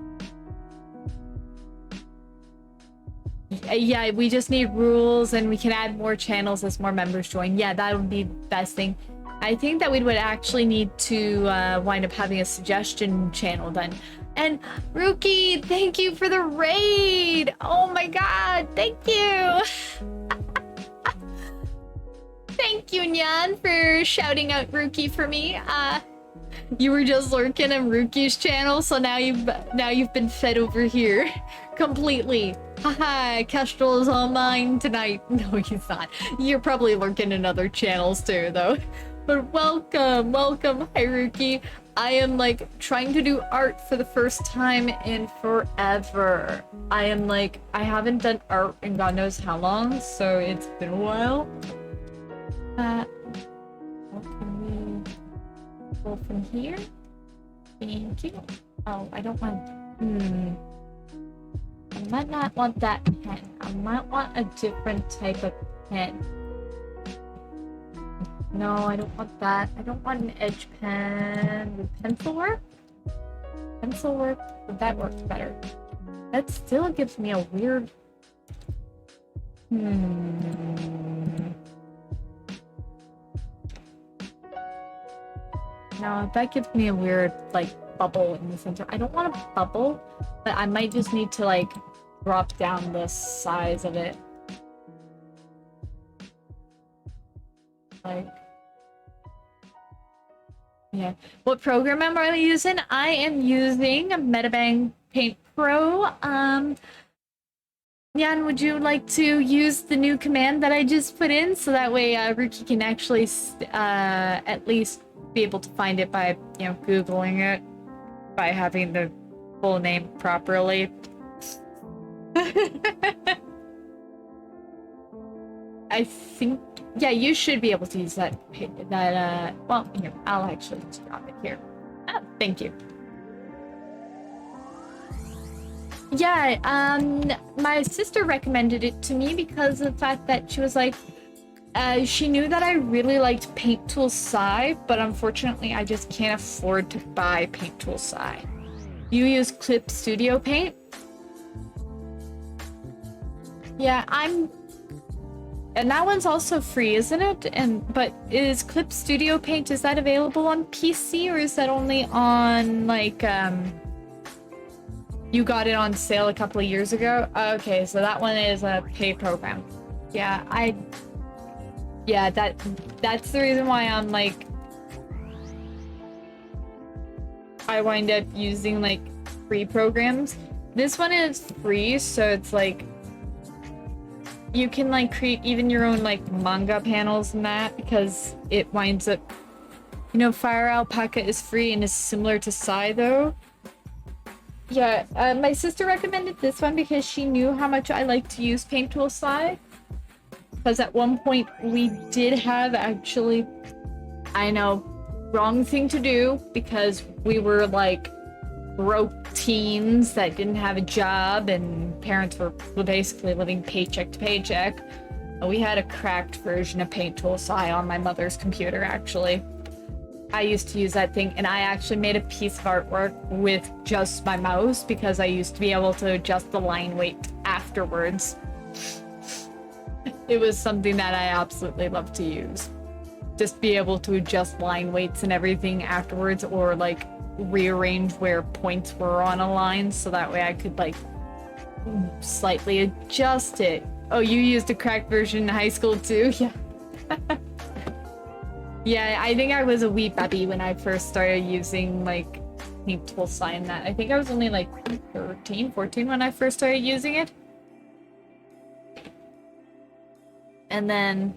Yeah, we just need rules, and we can add more channels as more members join. Yeah, that would be the best thing. I think that we would actually need to wind up having a suggestion channel done. And Rookie, thank you for the raid! Oh my god, thank you! Thank you, Nyan, for shouting out Rookie for me. You were just lurking in Rookie's channel, so now you've been fed over here completely. Haha, Kestrel is all mine tonight. No, he's not. You're probably lurking in other channels too, though. But welcome, welcome. Hi, Rookie. I am like trying to do art for the first time in forever. I haven't done art in God knows how long, so it's been a while. What can we pull from here? Thank you. Oh, I don't want Hmm. I might not want that pen. I might want a different type of pen. No, I don't want that. I don't want an edge pen. Would pencil work? Pencil work? Would that work better? That still gives me a weird... Hmm. No, that gives me a weird, like, bubble in the center. I don't want a bubble, but I might just need to, like, drop down the size of it. Like... Yeah. What program am I using? I am using Metabang Paint Pro. Jan, would you like to use the new command that I just put in so that way Ruki can actually at least be able to find it by, you know, Googling it, by having the full name properly? I think, yeah, you should be able to use that, well, here, I'll actually just drop it here. Oh, thank you. Yeah, my sister recommended it to me because of the fact that she was like, she knew that I really liked Paint Tool Sai, but unfortunately I just can't afford to buy Paint Tool Sai. You use Clip Studio Paint? Yeah, and that one's also free, isn't it? But is Clip Studio Paint, is that available on PC or is that only on like you got it on sale a couple of years ago? Okay, so that one is a pay program. Yeah, that's the reason why I'm like I wind up using like free programs. This one is free, so it's like you can like create even your own like manga panels and that because it winds up, you know, Fire Alpaca is free and is similar to Sai though. Yeah, my sister recommended this one because she knew how much I like to use Paint Tool Sai. Because at one point we did have actually, I know, wrong thing to do because we were like broke teens that didn't have a job and parents were basically living paycheck to paycheck. We had a cracked version of Paint Tool Sai on my mother's computer actually. I used to use that thing and I actually made a piece of artwork with just my mouse because I used to be able to adjust the line weight afterwards. It was something that I absolutely love to use. Just be able to adjust line weights and everything afterwards or like rearrange where points were on a line so that way I could like slightly adjust it. Oh, you used a cracked version in high school too? Yeah. Yeah, I think I was a wee baby when I first started using like Paint Tool Sai and that. I think I was only like 13, 14 when I first started using it. And then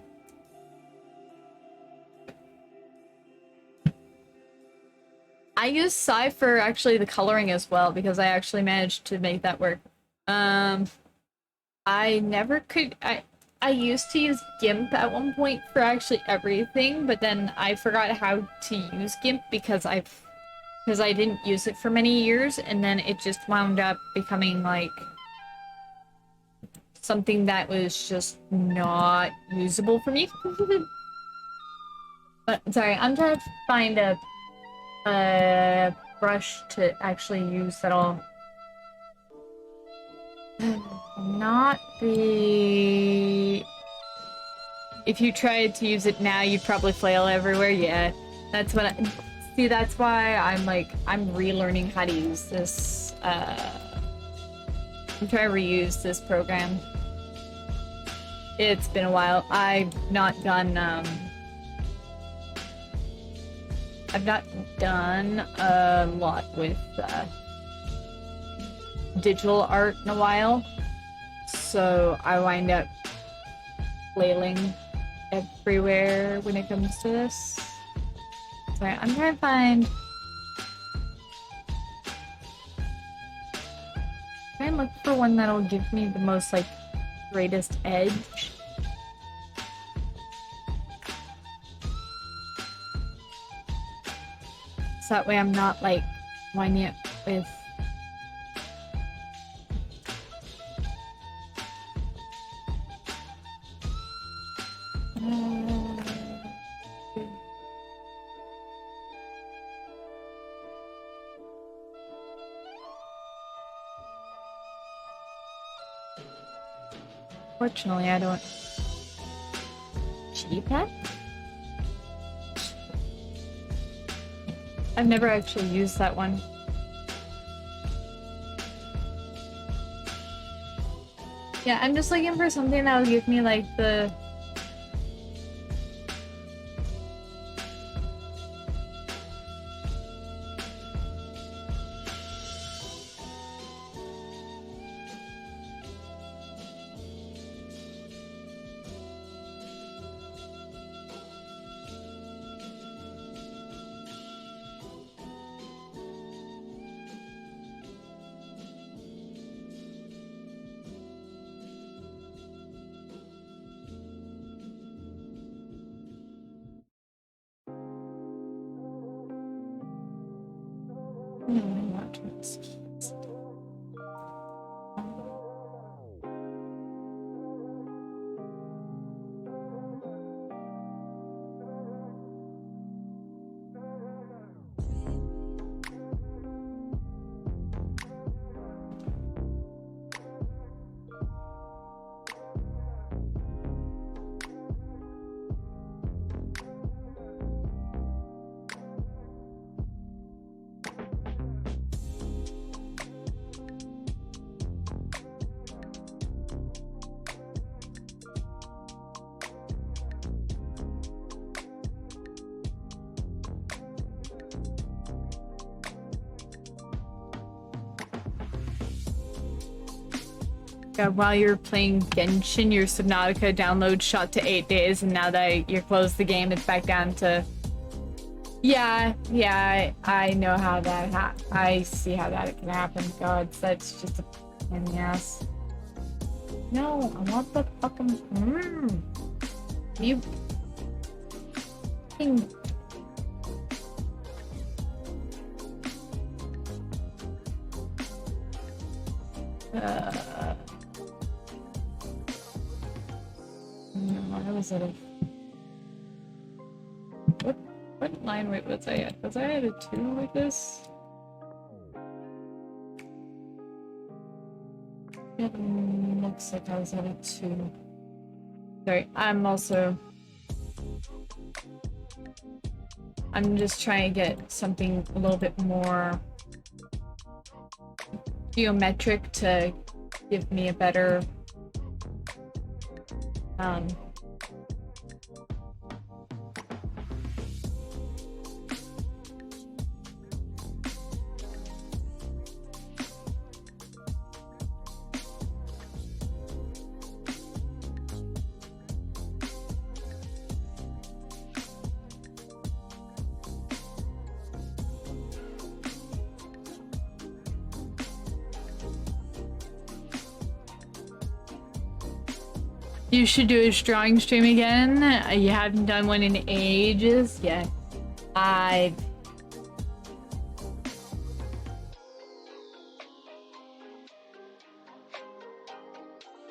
I use Sai for actually the coloring as well because I actually managed to make that work. I never could. I used to use GIMP at one point for actually everything, but then I forgot how to use GIMP because I didn't use it for many years, and then it just wound up becoming like something that was just not usable for me. But sorry, I'm trying to find a brush to actually use that'll not be... If you tried to use it now, you'd probably flail everywhere. Yeah, that's what I... See, that's why I'm like, I'm relearning how to use this, I'm trying to reuse this program. It's been a while. I've not done a lot with, digital art in a while, so I wind up flailing everywhere when it comes to this. Sorry, I'm trying to find... Try and look for one that'll give me the most, like, greatest edge. So that way I'm not, like, winding it with Fortunately, I don't. G-pad? I've never actually used that one. Yeah, I'm just looking for something that will give me like the no, I'm not trying to see. Yeah, while you're playing Genshin, your Subnautica download shot to 8 days, and now that you're closed the game, it's back down to... Yeah, I know how that I see how that can happen. God, that's just a pain in the ass. No, I want the fucking... You... fucking... Why was it a... What line rate was I at? Was I at a 2 like this? It looks like I was at a 2. Sorry, I'm just trying to get something a little bit more geometric to give me a better You should do a drawing stream again. You haven't done one in ages. Yeah. I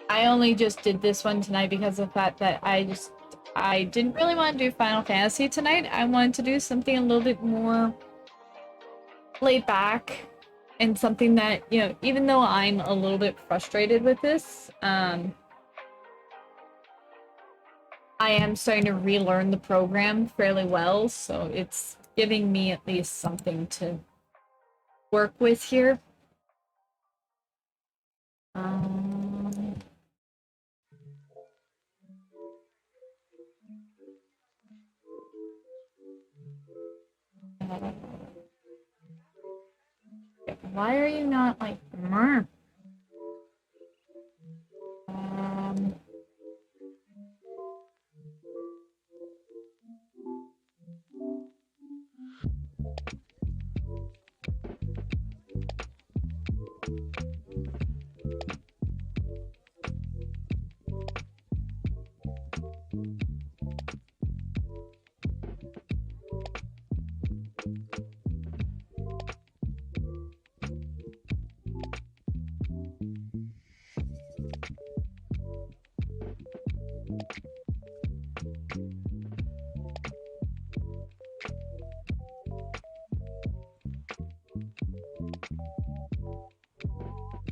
only just did this one tonight because of the fact that I didn't really want to do Final Fantasy tonight. I wanted to do something a little bit more laid back and something that, you know, even though I'm a little bit frustrated with this, I am starting to relearn the program fairly well, so it's giving me at least something to work with here. Why are you not like...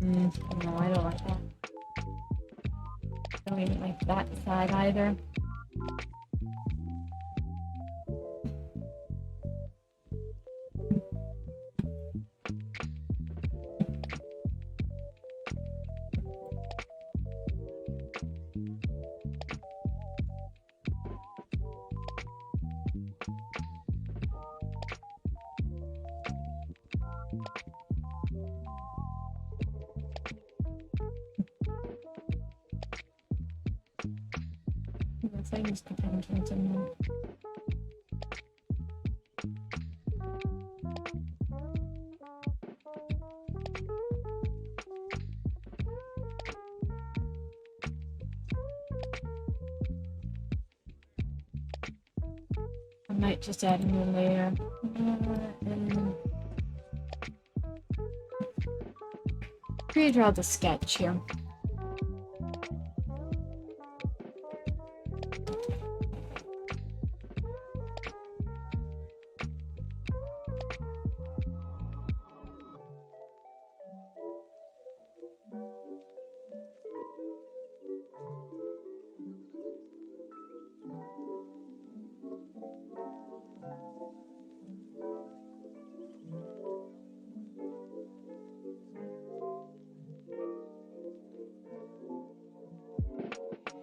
No, I don't like that. I don't even like that side either. Yes, I used to paint in them. I might just add a new layer. And redraw the sketch here.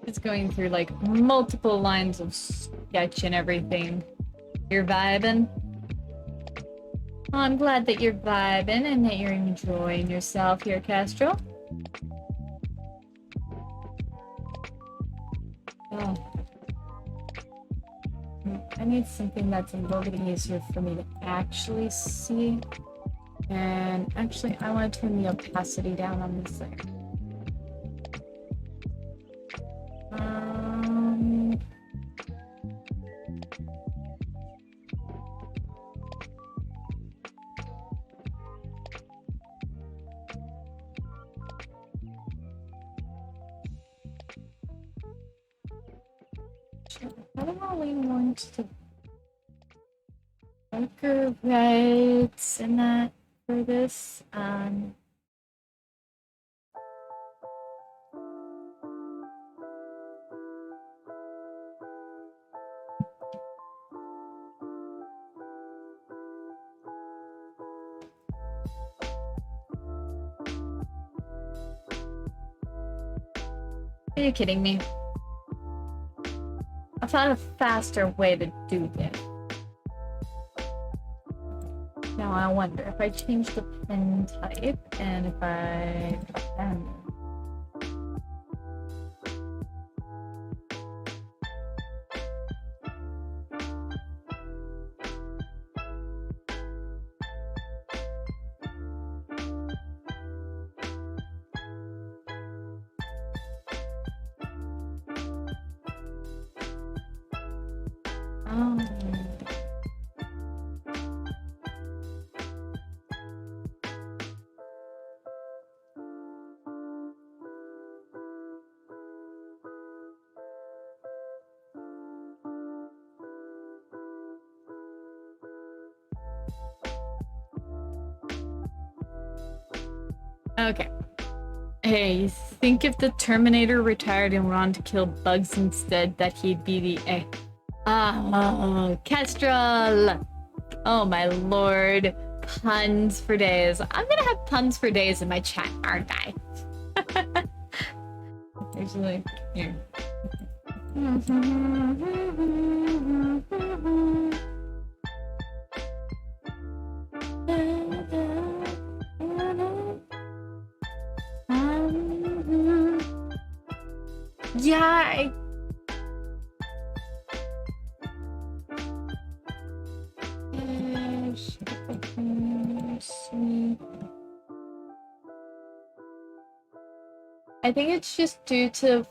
It's going through like multiple lines of sketch and everything. You're vibing? Oh, I'm glad that you're vibing and that you're enjoying yourself here, Castro. Oh. I need something that's a little bit easier for me to actually see. And actually, I want to turn the opacity down on this layer. I don't want to lean more into the darker reds and that for this. Are you kidding me? I found a faster way to do this. Now I wonder if I change the pen type and if I okay. Hey, think if the Terminator retired and went on to kill bugs instead, that he'd be the Kestrel! Oh my lord. Puns for days. I'm gonna have puns for days in my chat, aren't I? Usually, here. Yeah, I think it's just due to the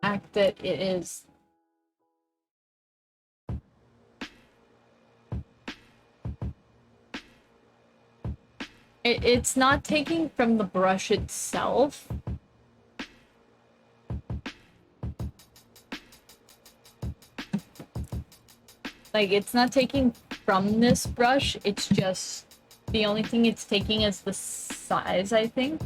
fact that it is it's not taking from the brush itself. Like, it's not taking from this brush, it's just the only thing it's taking is the size, I think.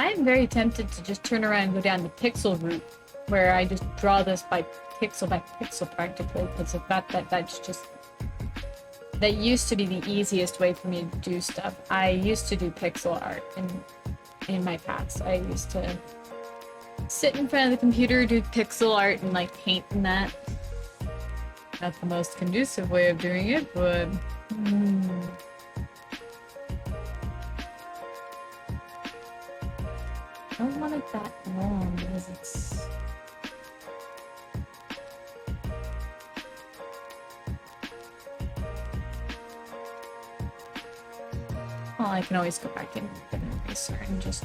I am very tempted to just turn around and go down the pixel route, where I just draw this by pixel practically, because of that's just that used to be the easiest way for me to do stuff. I used to do pixel art in my past. I used to sit in front of the computer, do pixel art, and like paint and that. Not the most conducive way of doing it, but I don't want it that long because it's. Well, I can always go back in with an eraser and just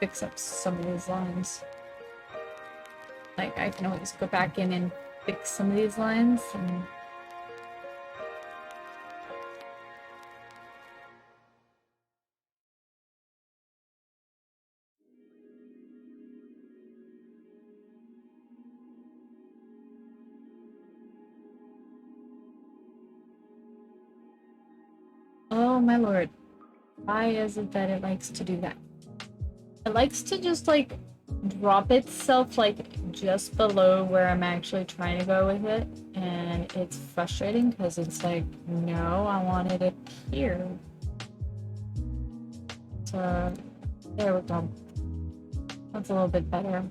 fix up some of these lines. Like, I can always go back in and fix some of these lines and. Oh my lord. Why is it that it likes to do that? It likes to just like drop itself like just below where I'm actually trying to go with it, and it's frustrating because it's like, no, I wanted it here. So there we go. That's a little bit better.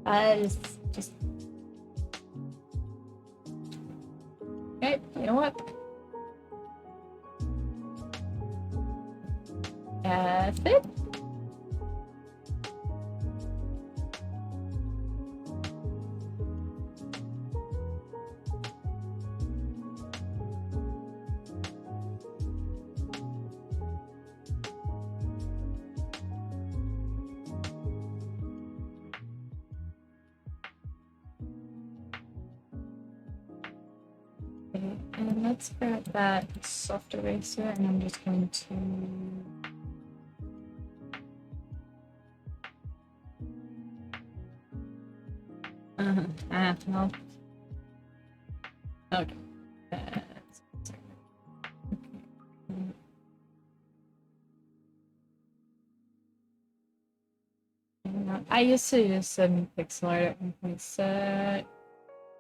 I just okay, you know what? F it. And let's grab that soft eraser, and I'm just going to no. Okay. I used to use some pixel art at one point, so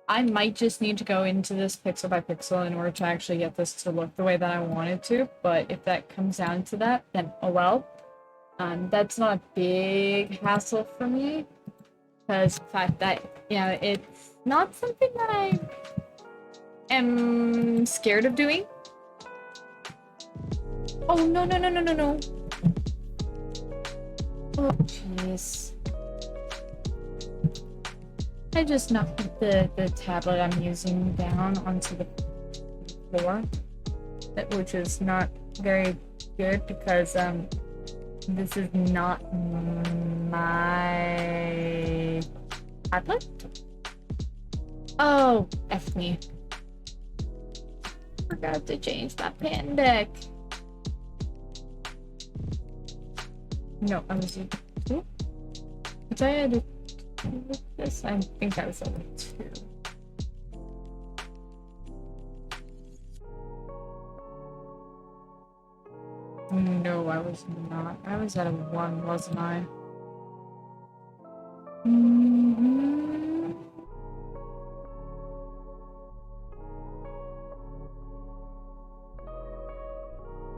I might just need to go into this pixel by pixel in order to actually get this to look the way that I want it to, but if that comes down to that, then oh well. That's not a big hassle for me, because the fact that, you know, it's not something that I am scared of doing. Oh, no, no, no, no, no, no. Oh, jeez. I just knocked the tablet I'm using down onto the floor, which is not very good because this is not my tablet. Oh, F me. Forgot to change that pan deck. No, I was at 2. Was I at 2 with this? I think I was at 2. No, I was not. I was at a 1, wasn't I?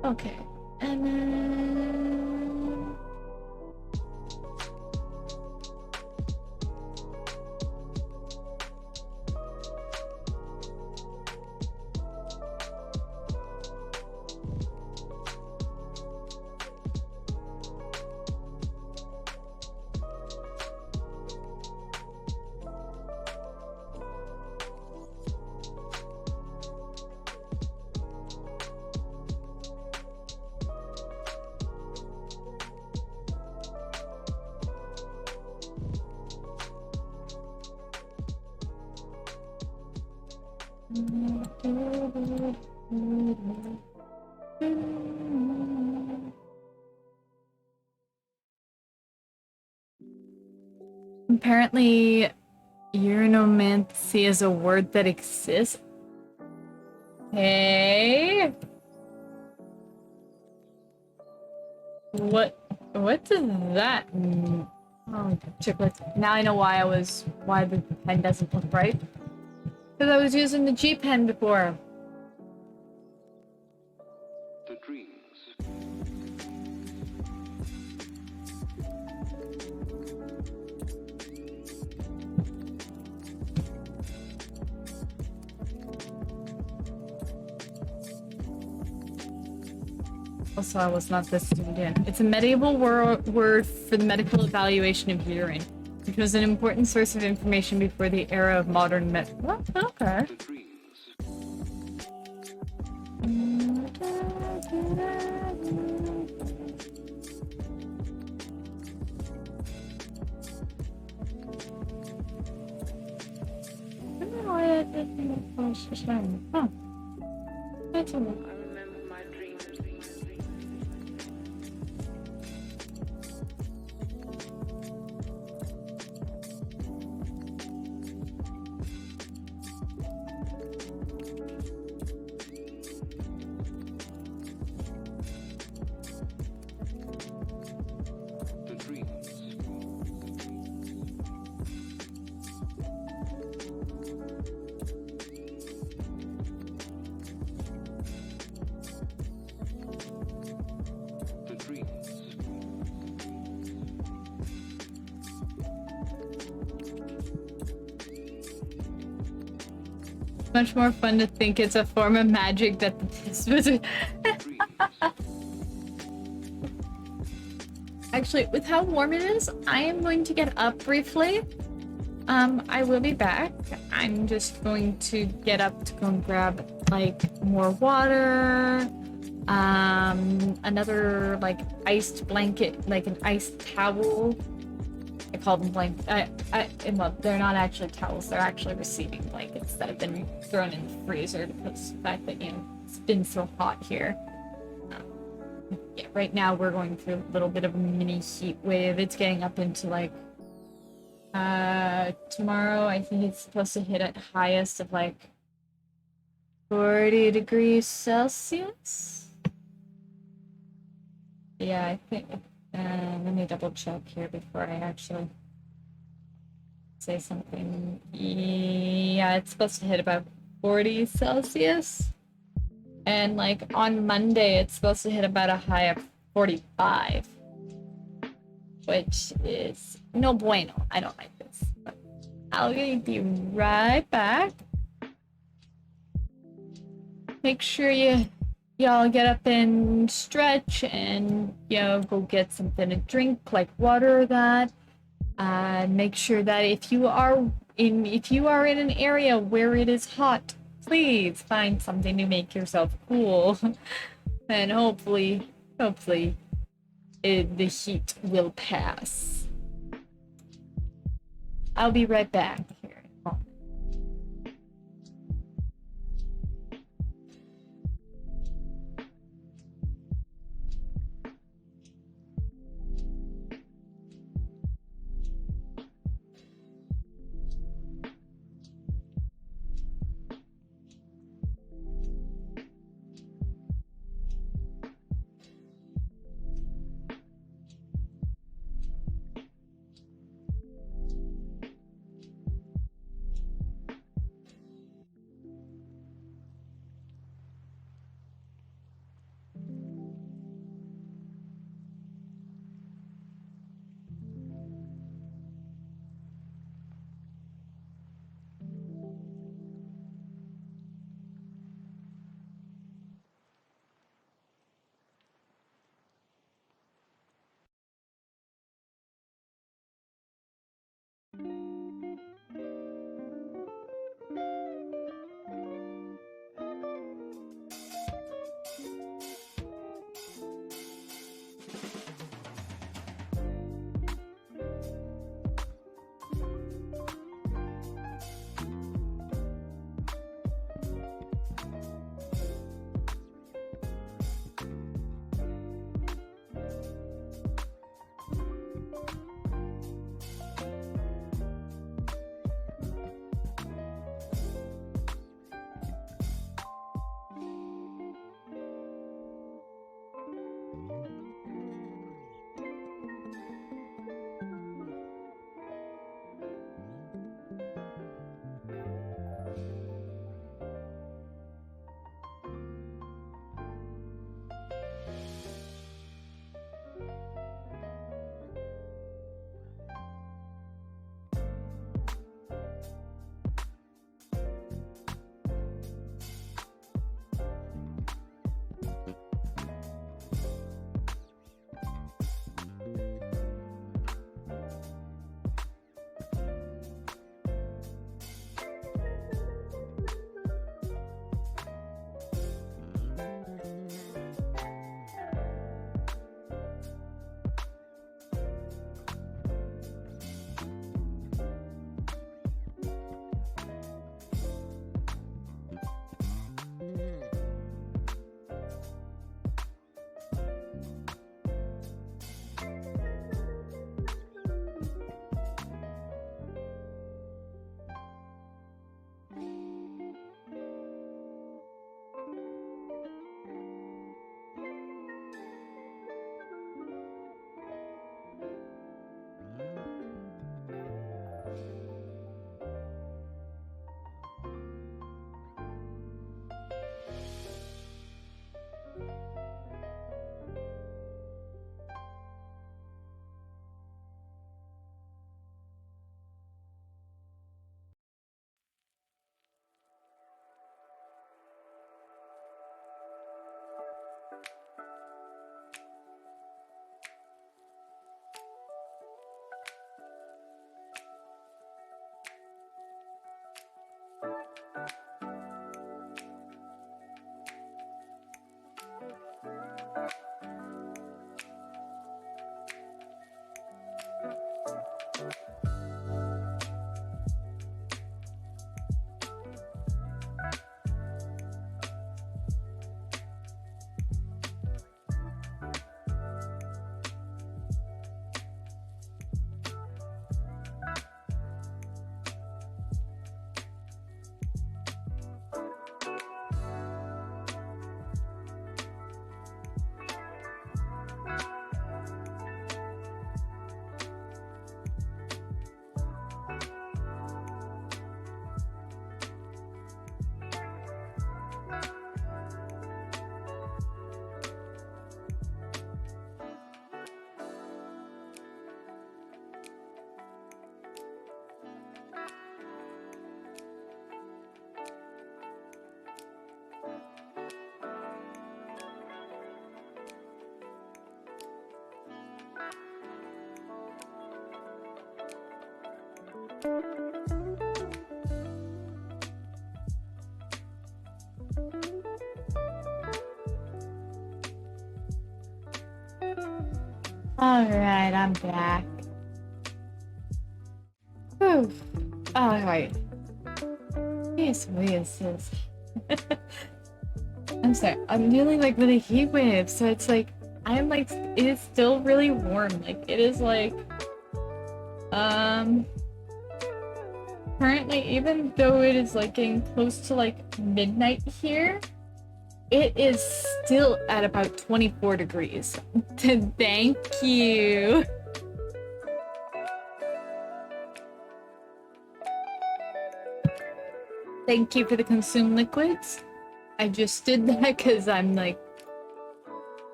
Okay, and then... Apparently, urinomancy is a word that exists. Hey? What does that mean? Oh, chicklets. Now I know why the pen doesn't look right. Because I was using the G pen before. The dreams. Also, I was not this tuned in. It's a medieval word for the medical evaluation of urine, which was an important source of information before the era of modern What? Okay. The dreams. I don't know why I didn't finish this one. Huh. That's a look. The dreams. The dreams. Much more fun to think it's a form of magic that this was. Actually, with how warm it is, I am going to get up briefly. I will be back. I'm just going to get up to go and grab like more water, another like iced blanket, like an iced towel. I call them well, they're not actually towels, they're actually receiving blankets that have been thrown in the freezer because of the fact that, it's been so hot here. Yeah, right now we're going through a little bit of a mini heat wave. It's getting up into like, tomorrow I think it's supposed to hit at highest of like 40 degrees Celsius. Yeah, I think, let me double check here before I actually say something. Yeah, it's supposed to hit about 40 Celsius. And like on Monday, it's supposed to hit about a high of 45. Which is no bueno. I don't like this. But I'll be right back. Make sure y'all get up and stretch and go get something to drink, like water or that. Make sure that if you are in an area where it is hot, please find something to make yourself cool. And hopefully the heat will pass. I'll be right back here. Alright, I'm back. Whew. Alright. Yes, this. I'm sorry. I'm dealing like with a heat wave, so it's like I'm like it is still really warm. Like it is like um currently, even though it is like getting close to like midnight here, it is still at about 24 degrees. Thank you. Thank you for the consume liquids. I just did that because I'm like,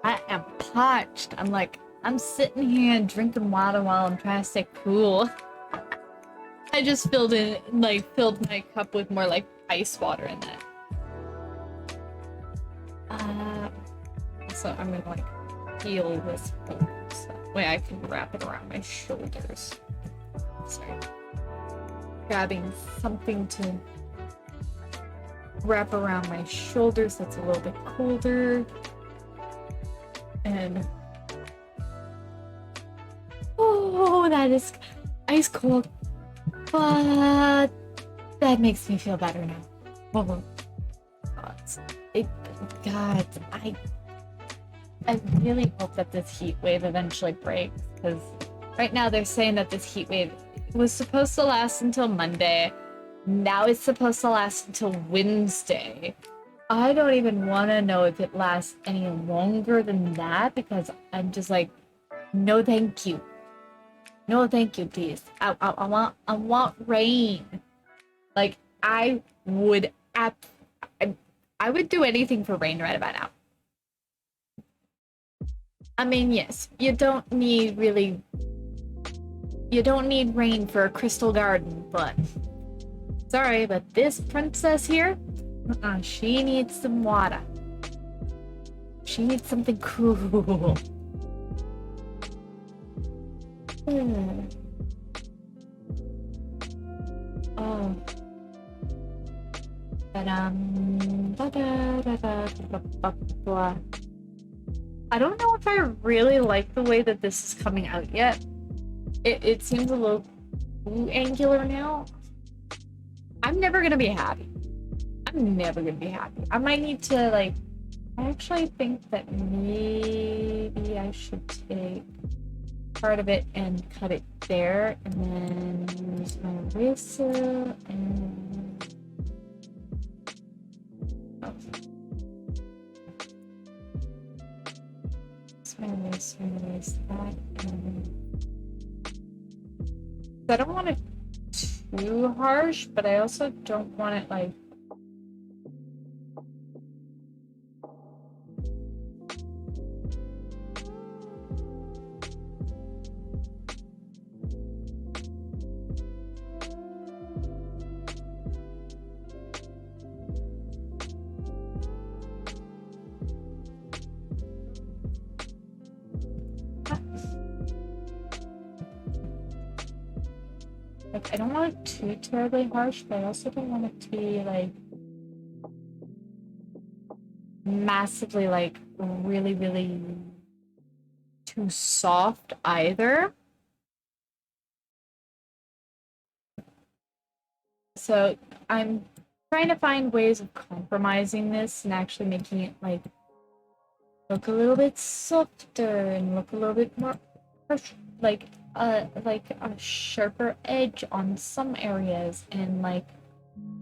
I am parched. I'm sitting here drinking water while I'm trying to stay cool. I just filled my cup with more like ice water in that. So I'm gonna like peel this foam so that way I can wrap it around my shoulders. Sorry. Grabbing something to wrap around my shoulders that's a little bit colder. And oh, that is ice cold, but that makes me feel better now. Oh, God, I really hope that this heat wave eventually breaks, because right now they're saying that this heat wave was supposed to last until Monday. Now it's supposed to last until Wednesday. I don't even want to know if it lasts any longer than that, because I'm just like, no thank you. No thank you, please. I want rain. Like, I would I would do anything for rain right about now. I mean, yes, you don't need rain for a crystal garden, but sorry, but this princess here, she needs some water. She needs something cool. Oh. I don't know if I really like the way that this is coming out yet. It seems a little too angular now. I'm never gonna be happy. I'm never gonna be happy. I might need to like. I actually think that maybe I should take part of it and cut it there, and then use my eraser and. Oh. Erase that. I don't want it too harsh, but I also don't want it like. Like, I don't want it too terribly harsh, but I also don't want it to be like massively like really too soft either. So I'm trying to find ways of compromising this and actually making it like look a little bit softer and look a little bit more like a sharper edge on some areas and like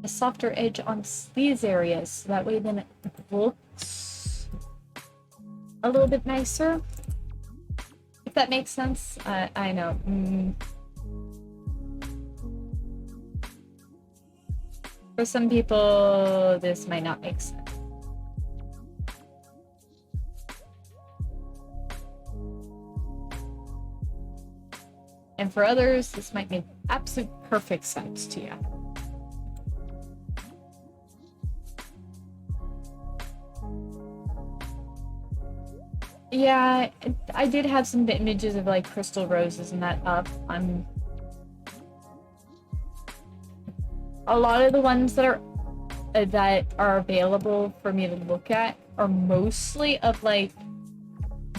a softer edge on these areas, so that way then it looks a little bit nicer, if that makes sense. I know. For some people this might not make sense. And for others, this might make absolute perfect sense to you. Yeah, I did have some images of like crystal roses and that up. a lot of the ones that are available for me to look at are mostly of like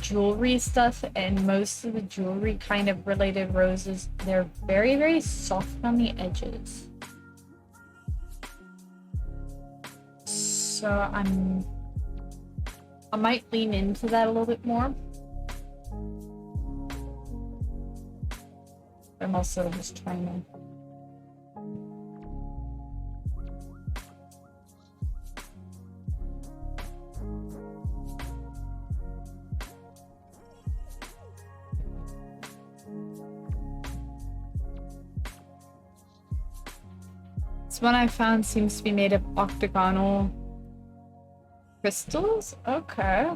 jewelry stuff, and most of the jewelry kind of related roses, they're very, very soft on the edges. So I might lean into that a little bit more. I'm also just trying to. This one I found seems to be made of octagonal crystals? Okay.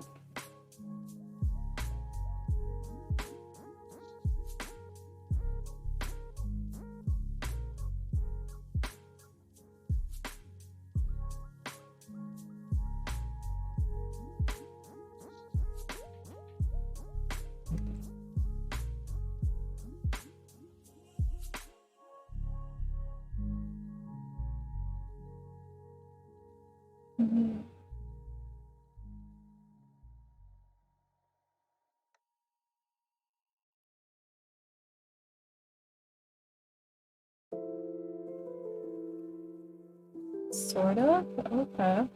Mhm. Sort of? Okay.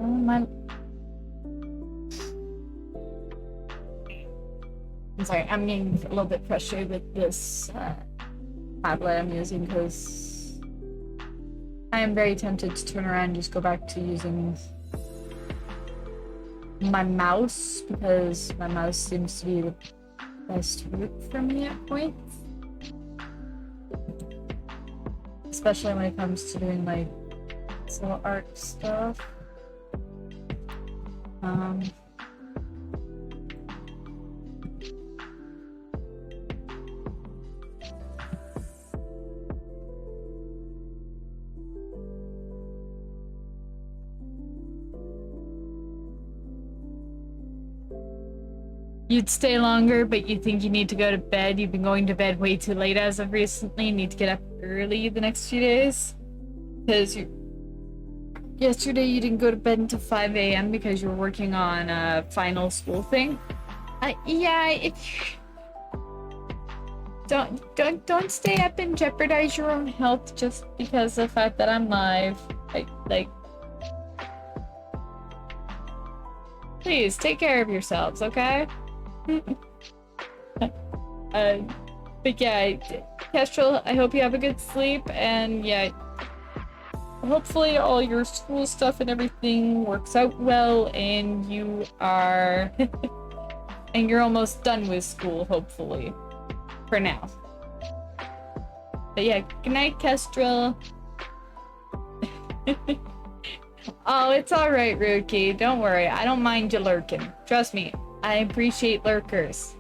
My... I'm sorry, I'm getting a little bit frustrated with this tablet I'm using because I am very tempted to turn around and just go back to using my mouse because my mouse seems to be the best route for me at points. Especially when it comes to doing like pixel art stuff. You'd stay longer, but you think you need to go to bed. You've been going to bed way too late as of recently. You need to get up early the next few days. Because yesterday you didn't go to bed until 5 a.m. because you were working on a final school thing. Yeah, don't stay up and jeopardize your own health just because of the fact that I'm live. Please take care of yourselves, okay? But yeah, Kestrel, I hope you have a good sleep, and yeah, hopefully all your school stuff and everything works out well, and you are, and you're almost done with school, hopefully, for now. But yeah, good night, Kestrel. Oh, it's alright, Ruki. Don't worry, I don't mind you lurking. Trust me, I appreciate lurkers.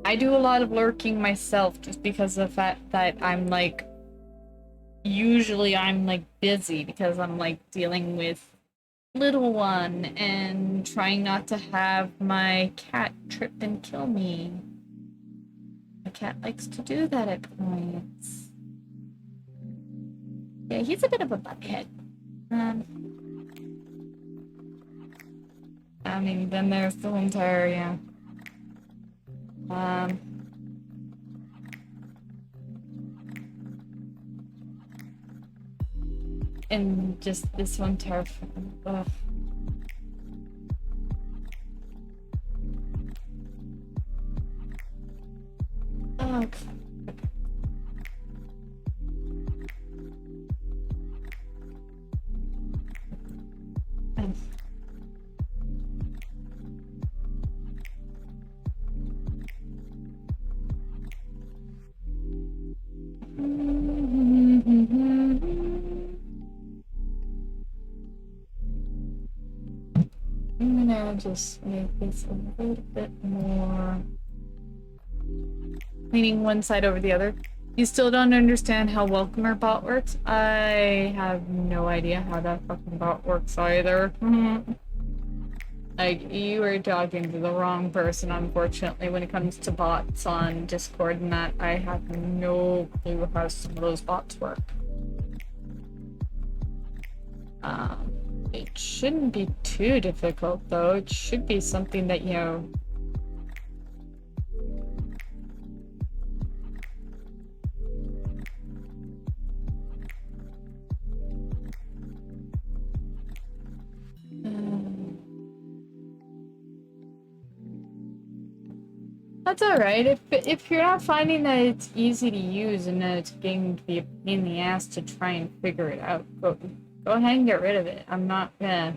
I do a lot of lurking myself just because of the fact that I'm like, usually I'm like busy because I'm like dealing with little one and trying not to have my cat trip and kill me. My cat likes to do that at points. Yeah, he's a bit of a butthead. I mean, then there's the entire, yeah. And just this one terrifying. Ugh. Oh, gonna just make this a little bit more leaning one side over the other. You still don't understand how Welcomer bot works? I have no idea how that fucking bot works either. Like, you are talking to the wrong person, unfortunately, when it comes to bots on Discord and that. I have no clue how some of those bots work. It shouldn't be too difficult, though. It should be something that, you know... That's alright. If you're not finding that it's easy to use and that it's getting to be a pain in the ass to try and figure it out, go ahead and get rid of it. I'm not gonna...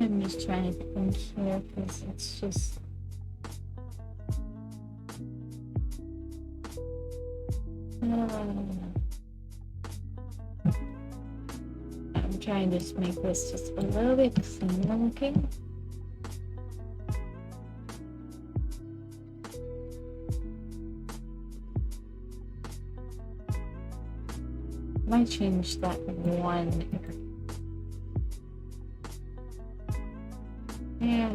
I'm just trying to think here, because it's just... I'm trying to just make this just a little bit cleaner looking. Might change that one. Yeah.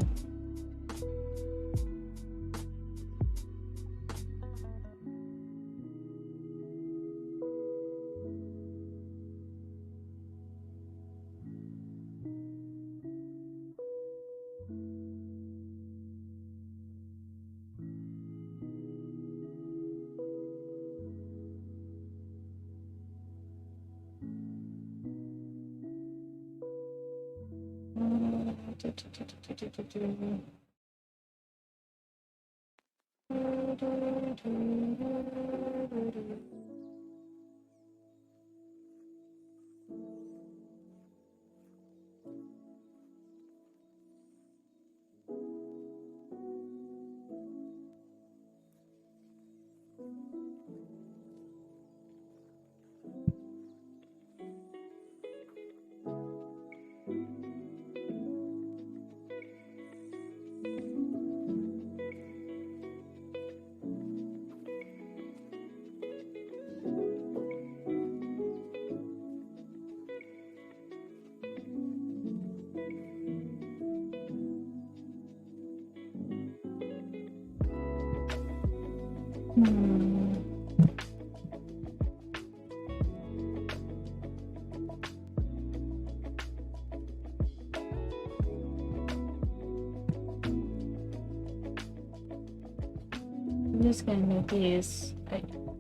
I'm just gonna make these.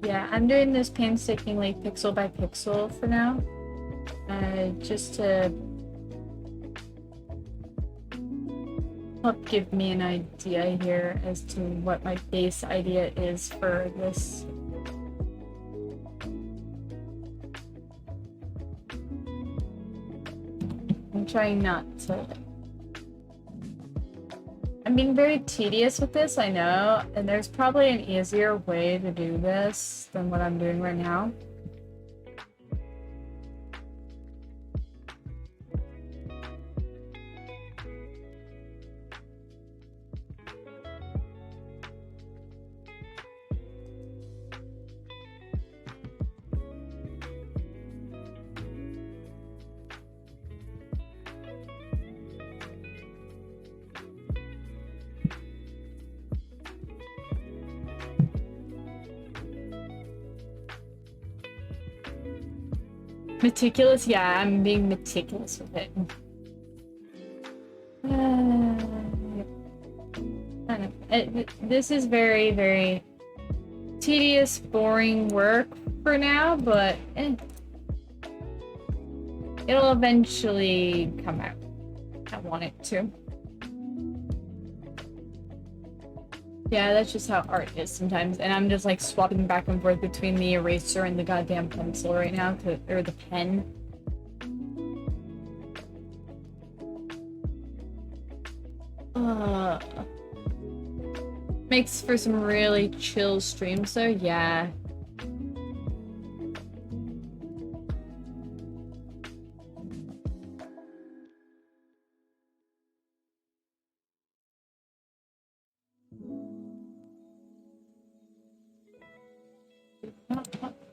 Yeah, I'm doing this painstakingly pixel by pixel for now. Just to help give me an idea here as to what my base idea is for this. trying not to. I'm being very tedious with this, I know, and there's probably an easier way to do this than what I'm doing right now. Meticulous? Yeah, I'm being meticulous with it. I don't know. This is very, very tedious, boring work for now, but it'll eventually come out. I want it to. Yeah, that's just how art is sometimes, and I'm just like swapping back and forth between the eraser and the goddamn pencil right now, or the pen. Makes for some really chill streams though, yeah.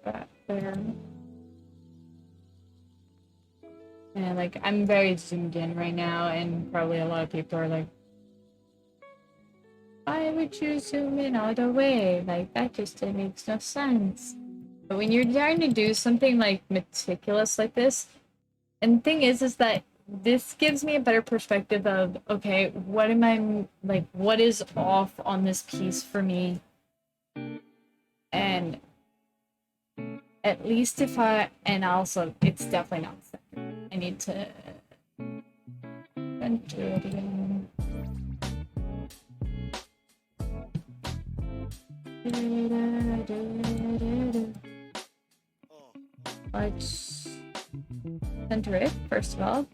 That there. Yeah, like I'm very zoomed in right now, and probably a lot of people are like, why would you zoom in all the way? Like, that just makes no sense. But when you're trying to do something like meticulous like this, and the thing is that this gives me a better perspective of, okay, what am I, like, what is off on this piece for me? And at least if and also, it's definitely not second. I need to enter it again. Let's center it, first of all.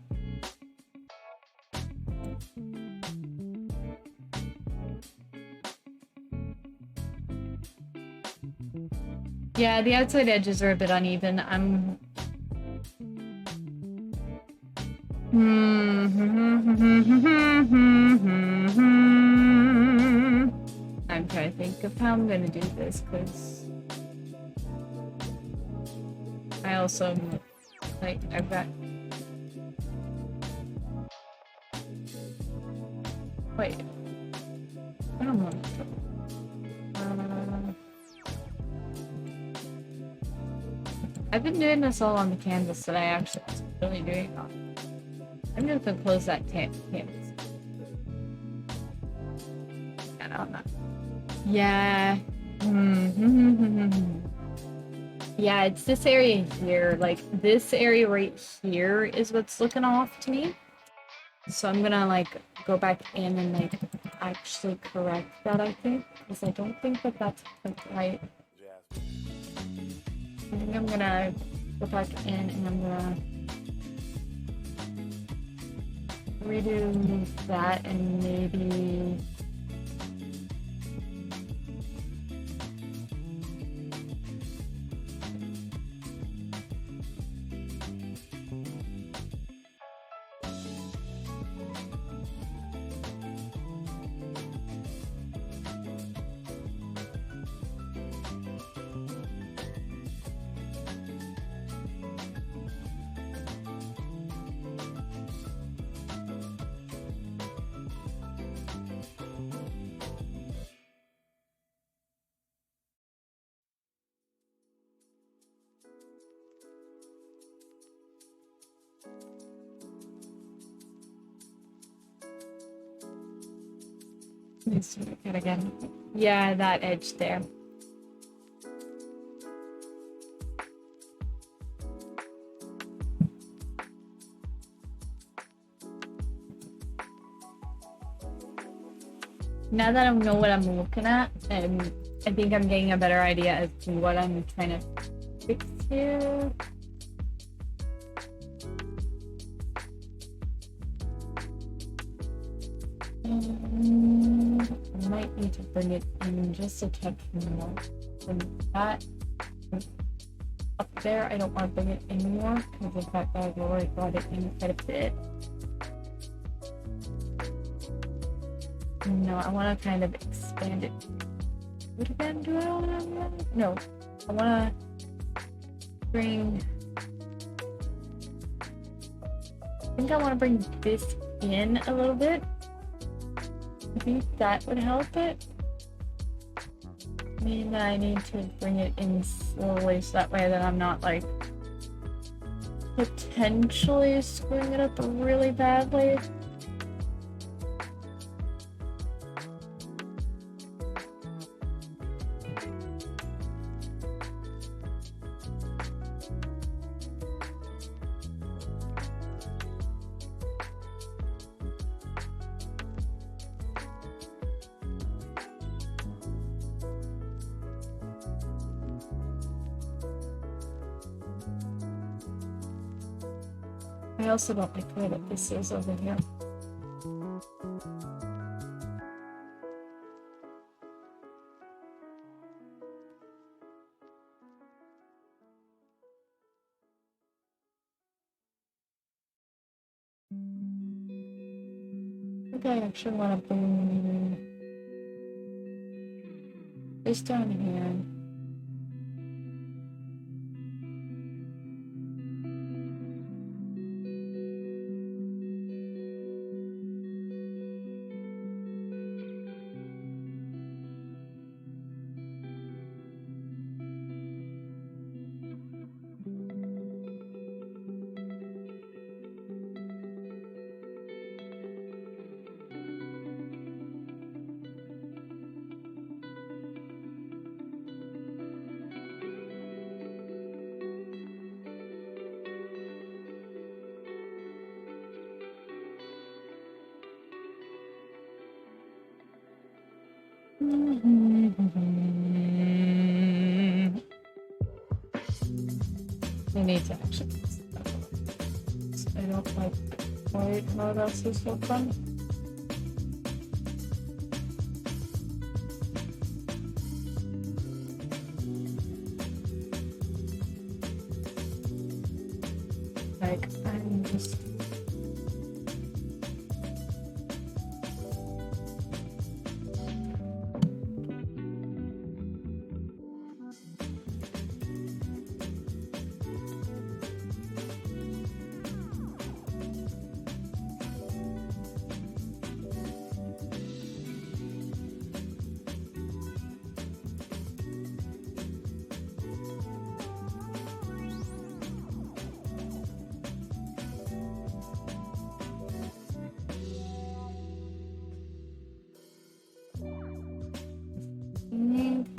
Yeah, the outside edges are a bit uneven. I'm trying to think of how I'm gonna do this, because I also, like, I've got... Wait. I don't know. I've been doing this all on the canvas that I actually was really doing it on. I'm just gonna close that canvas. I don't know. Yeah. Yeah, it's this area here. Like, this area right here is what's looking off to me. So I'm gonna, like, go back in and, like, actually correct that, I think. Because I don't think that that's right. I think I'm gonna go back in and I'm gonna redo that and maybe... Let's look at it again. Yeah, that edge there. Now that I know what I'm looking at, and I think I'm getting a better idea as to what I'm trying to fix here. I might need to bring it in just a touch more. And that up there, I don't want to bring it anymore because of the fact that I've already brought it in quite a bit. No, I want to kind of expand it. What again do I want to? No, I want to bring. I think I want to bring this in a little bit. I think that would help it. I mean, I need to bring it in slowly so that way that I'm not like potentially screwing it up really badly. I also don't like the way that this is over here. I think I actually want to bring this down here. I need to actually. I don't like quite how that's this look fun. Like, I'm just.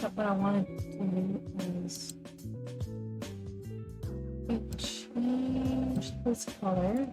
But what I wanted to do is change this color.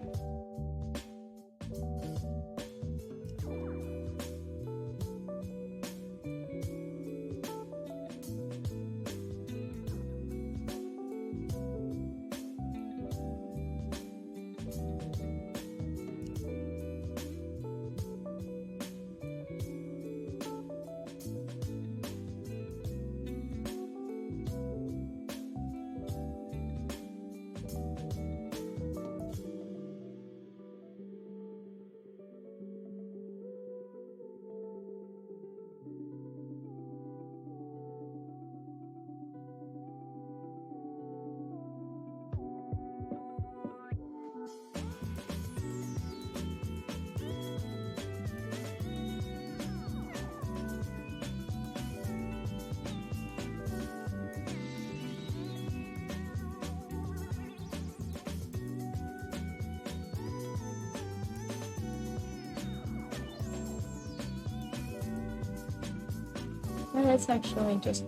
Let's actually just.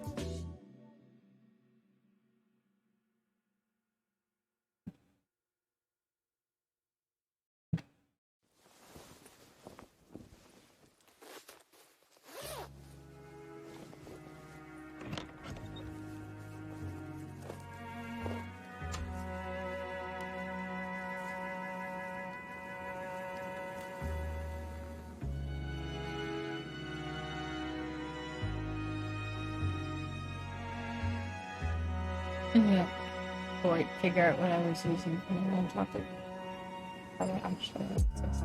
Yeah. Or figure out what I was using on topic. How to actually access.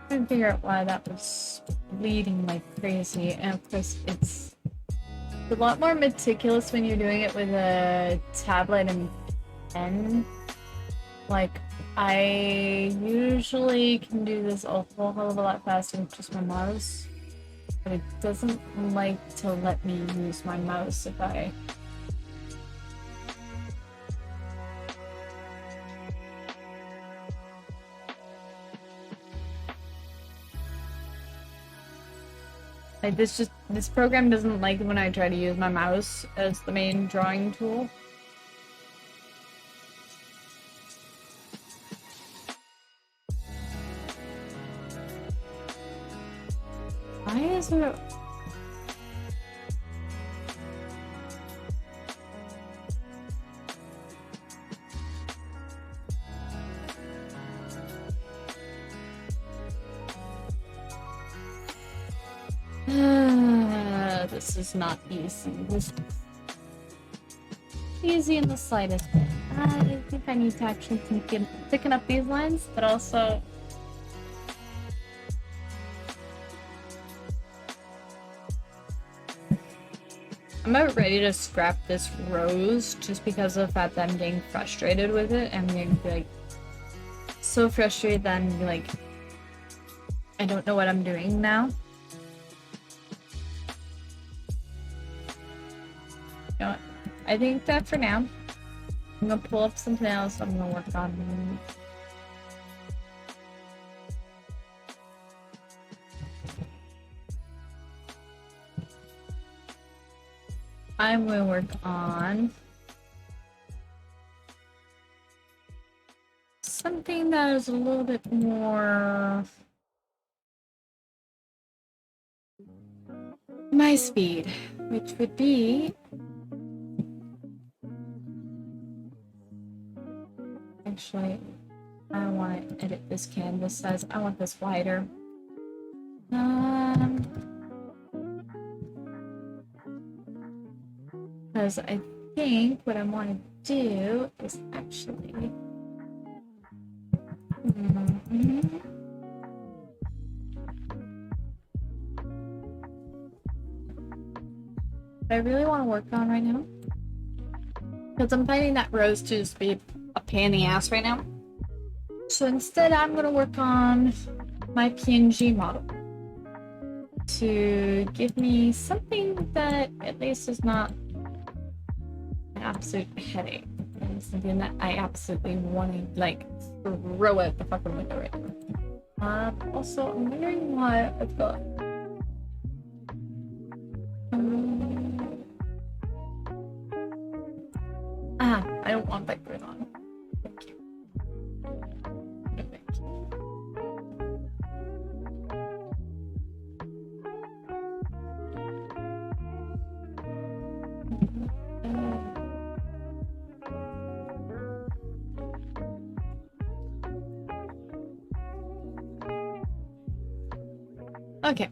Trying to figure out why that was bleeding like crazy, and of course it's a lot more meticulous when you're doing it with a tablet and pen. Like, I usually can do this a whole hell of a lot faster with just my mouse, but it doesn't like to let me use my mouse if I... Like, this program doesn't like when I try to use my mouse as the main drawing tool. Why is it... This is not easy. This is easy in the slightest bit. I think I need to actually thicken up these lines, but also... I'm about ready to scrap this rose just because of the fact that I'm getting frustrated with it. I'm going to be like so frustrated that I'm like, I don't know what I'm doing now. You know what? I think that for now, I'm gonna pull up something else I'm gonna work on. I'm gonna work on something that is a little bit more my speed, which would be actually I want to edit this canvas size. I want this wider. Because I think what I want to do is actually what I really want to work on right now, because I'm finding that rose to just be a pain in the ass right now. So instead, I'm going to work on my PNG model to give me something that at least is not an absolute headache and something that I absolutely want to like throw out the fucking window right now. Also, I'm wondering why I've got I don't want that going on. Thank you. No, thank you. Okay.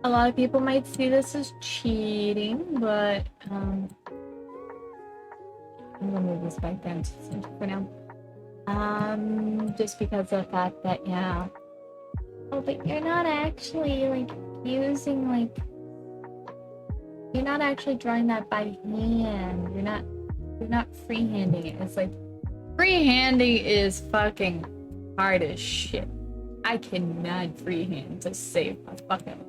A lot of people might see this as cheating, but I'm gonna move this back down to the center for now. Just because of the fact that, yeah. Oh, but you're not actually like using like you're not actually drawing that by hand. You're not freehanding it. It's like freehanding is fucking hard as shit. I cannot freehand to save my fucking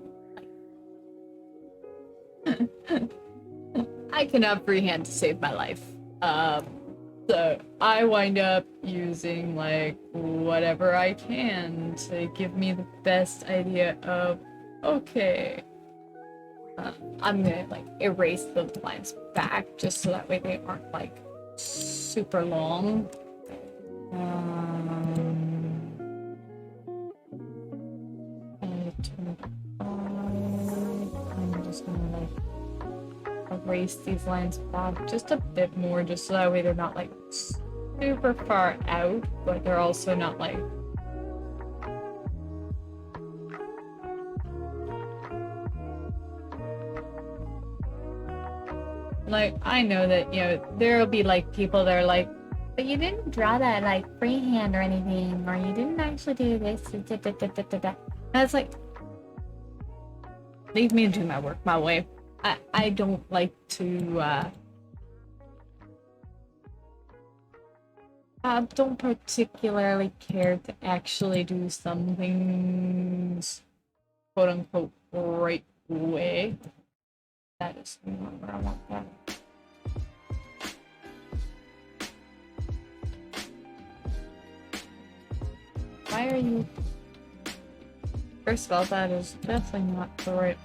life. I cannot freehand to save my life. Um, so I wind up using like whatever I can to give me the best idea of, okay, I'm gonna like erase the lines back just so that way they aren't like super long. I'm just gonna like erase these lines back just a bit more, just so that way they're not like super far out, but they're also not like I know that, you know, there'll be like people that are like, but you didn't draw that like freehand or anything, or you didn't actually do this. Da, da, da, da, da, da. And it's like, leave me do my work my way. I don't like to don't particularly care to actually do some things quote unquote right way. That is not where I want that. Why are you? First of all, that is definitely not the right.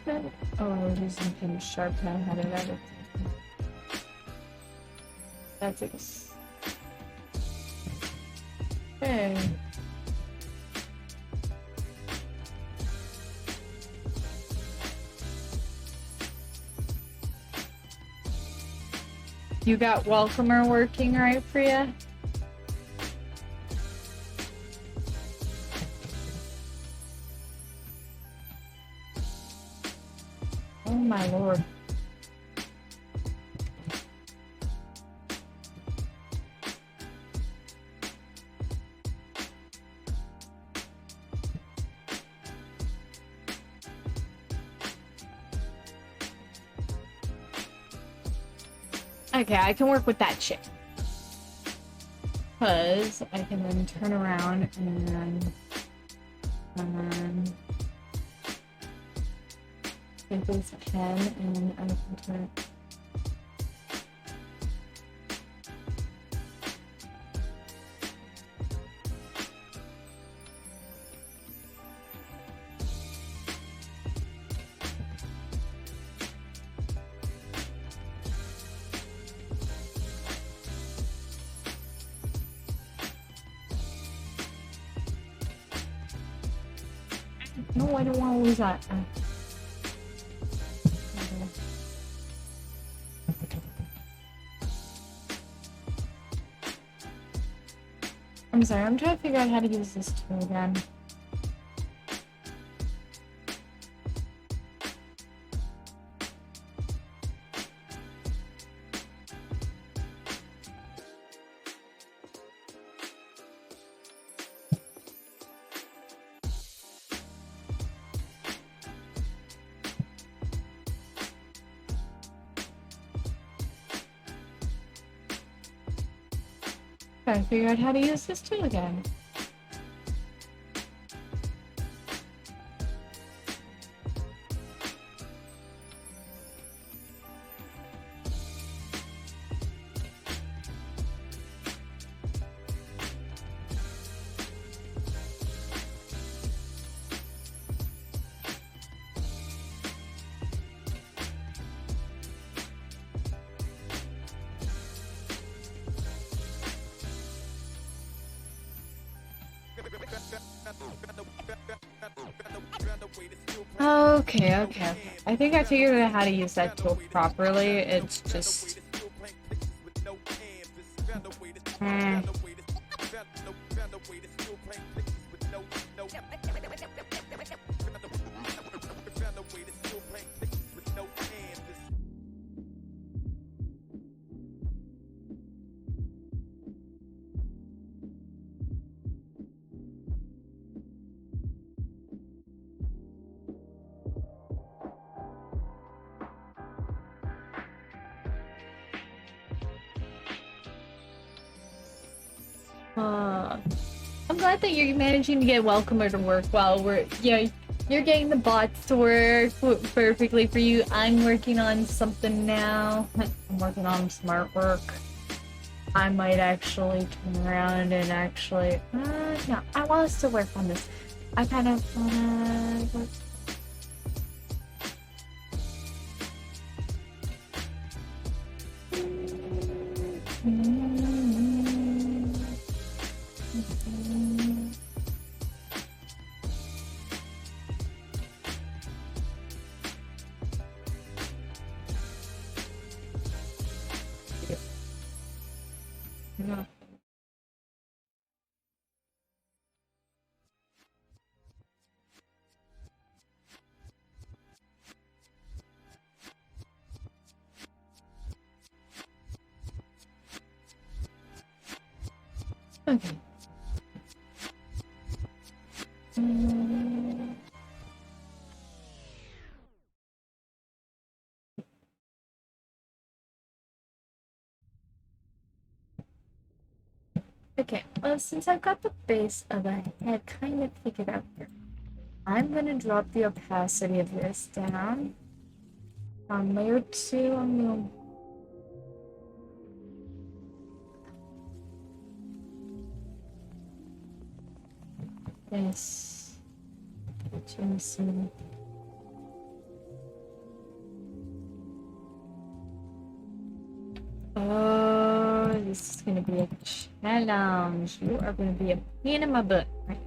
Oh, I was using pin sharp and I had it out of. That's it. Hey. You got Welcomer working right for you? Oh my lord. Okay, I can work with that shit. Because I can then turn around and take this pen and I can turn it. No, I don't want to lose that. I'm sorry, I'm trying to figure out how to use this tool again. Trying to figure out how to use this tool again. Okay. I think I figured out how to use that tool properly. It's just... I'm glad that you're managing to get Welcomer to work while you're getting the bots to work perfectly for you. I'm working on something now. I'm working on smart work. I might actually turn around and actually, no, I want us to work on this. I kind of wanna work. No. Okay. Okay, well, since I've got the base of a head kind of figured out here, I'm gonna drop the opacity of this down. On layer 2, I'm gonna this Jameson. Oh, this is gonna be a challenge. You are gonna be a pain in my butt. Right.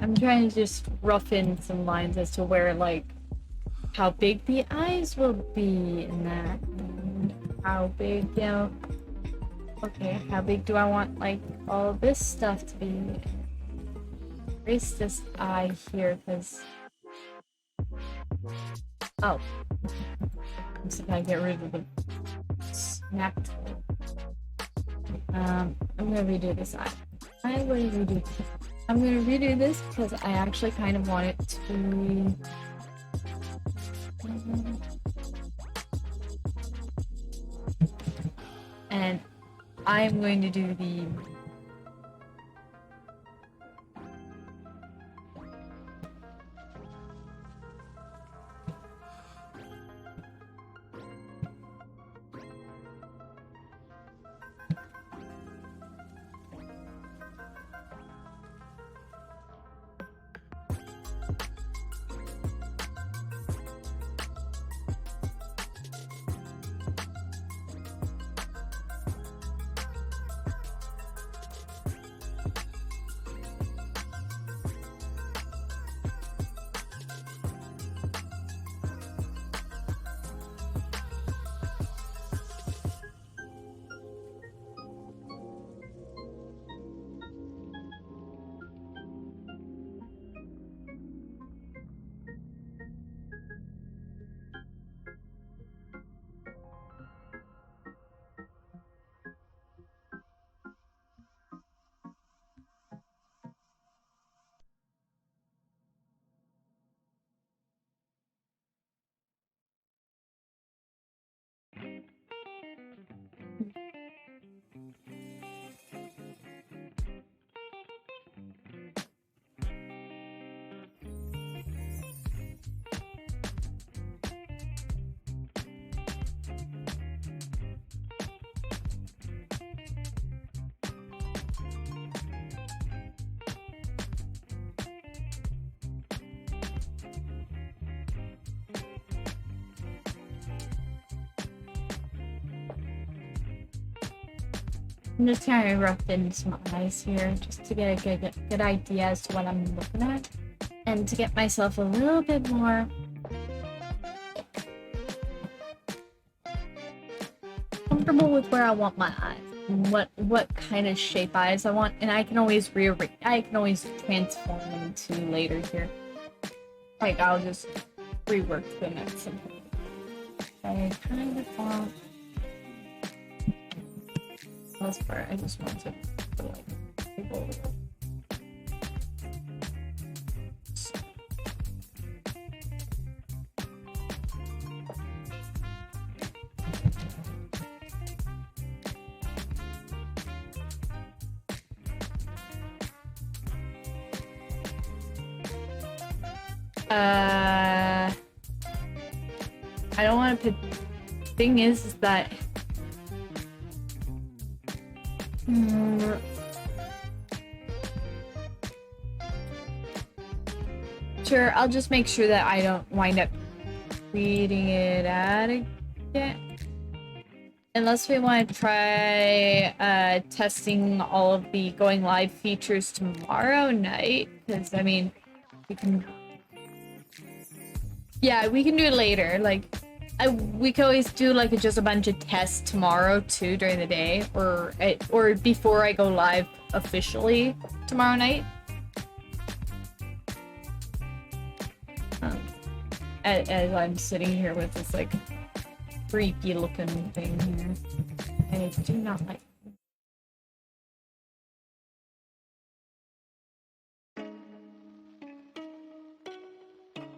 I'm trying to just rough in some lines as to where, like, how big the eyes will be in that. And how big, okay, how big do I want, like, all this stuff to be? Erase this eye here, because... Oh. I'm just gonna get rid of the snap tool. I'm gonna redo this eye. I'm gonna redo this because I actually kind of want it to... And I'm going to do the... I'm just kind of rough in some eyes here just to get a good idea as to what I'm looking at and to get myself a little bit more comfortable with where I want my eyes and what kind of shape eyes I want, and I can always rearrange. I can always transform them to later here. Like I'll just rework them at some point. I kind of want this part. I just want to put like people. I don't want to put. Thing is that. Sure, I'll just make sure that I don't wind up reading it out again. Unless we want to try testing all of the going live features tomorrow night, because I mean, we can. Yeah, we can do it later. Like, we can always do like just a bunch of tests tomorrow too during the day, or before I go live officially tomorrow night. As I'm sitting here with this like creepy looking thing here. I do not like.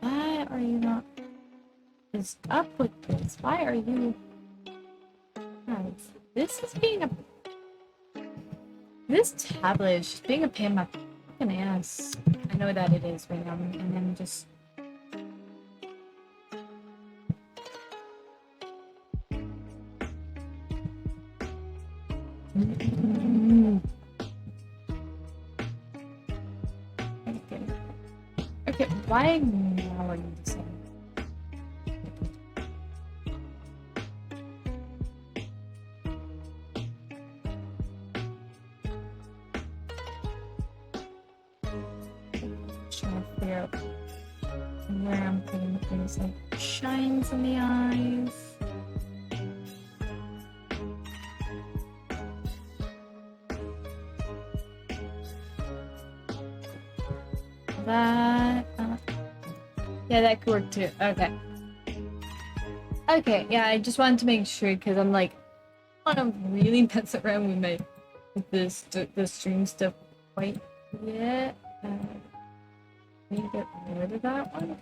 Why are you not? Is up with this? Why are you? Guys, this is being a. This tablet is just being a pain in my fucking ass. I know that it is right now, and then just. Okay, why now are you deciding? Trying to figure out where I'm putting things like shines in the eyes. That. Yeah, that could work too. Okay. Okay, yeah, I just wanted to make sure because I'm like, I don't want to really mess around with my the stream stuff quite yet. Need to get rid of that one.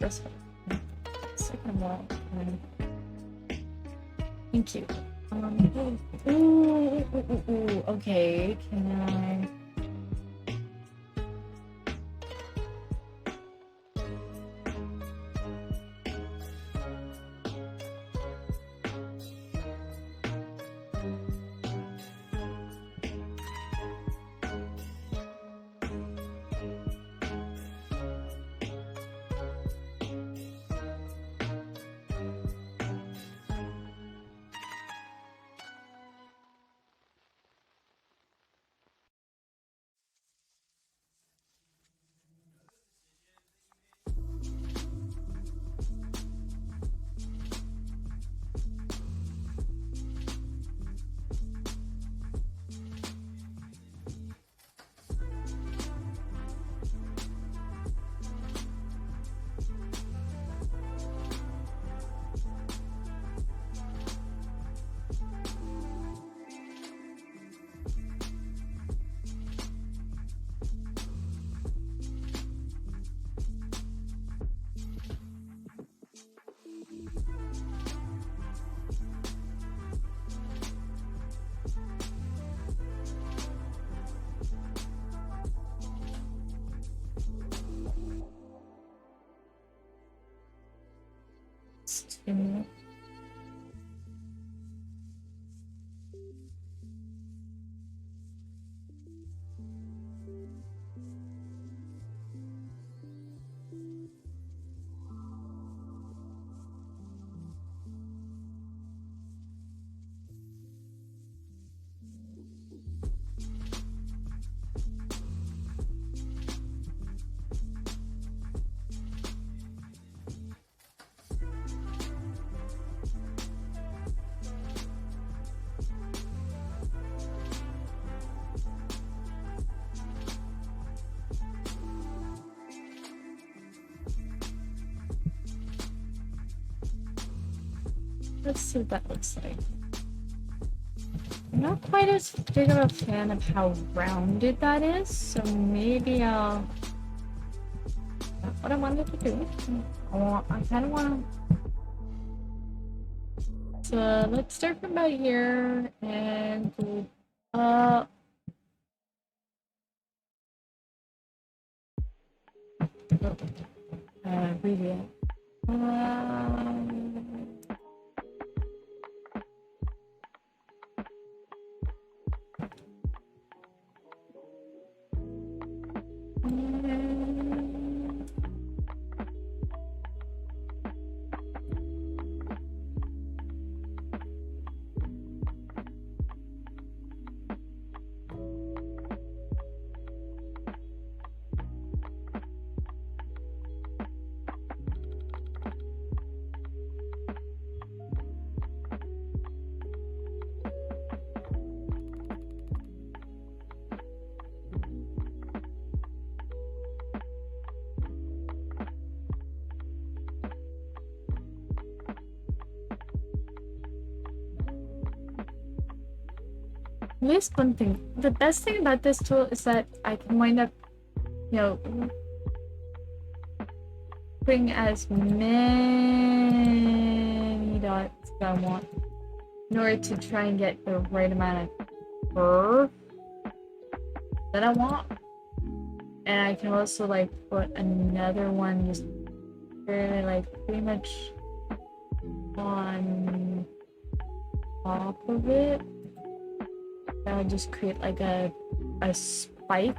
First one. Second one. Thank you. Ooh, okay. Can I? Let's see what that looks like. I'm not quite as big of a fan of how rounded that is, so maybe I'll... Not what I wanted to do. I kind of want to... So let's start from about here and do... Really. This one thing. The best thing about this tool is that I can wind up, you know, putting as many dots as I want in order to try and get the right amount of curve that I want. And I can also like put another one just really like pretty much on top of it. That would just create like a spike.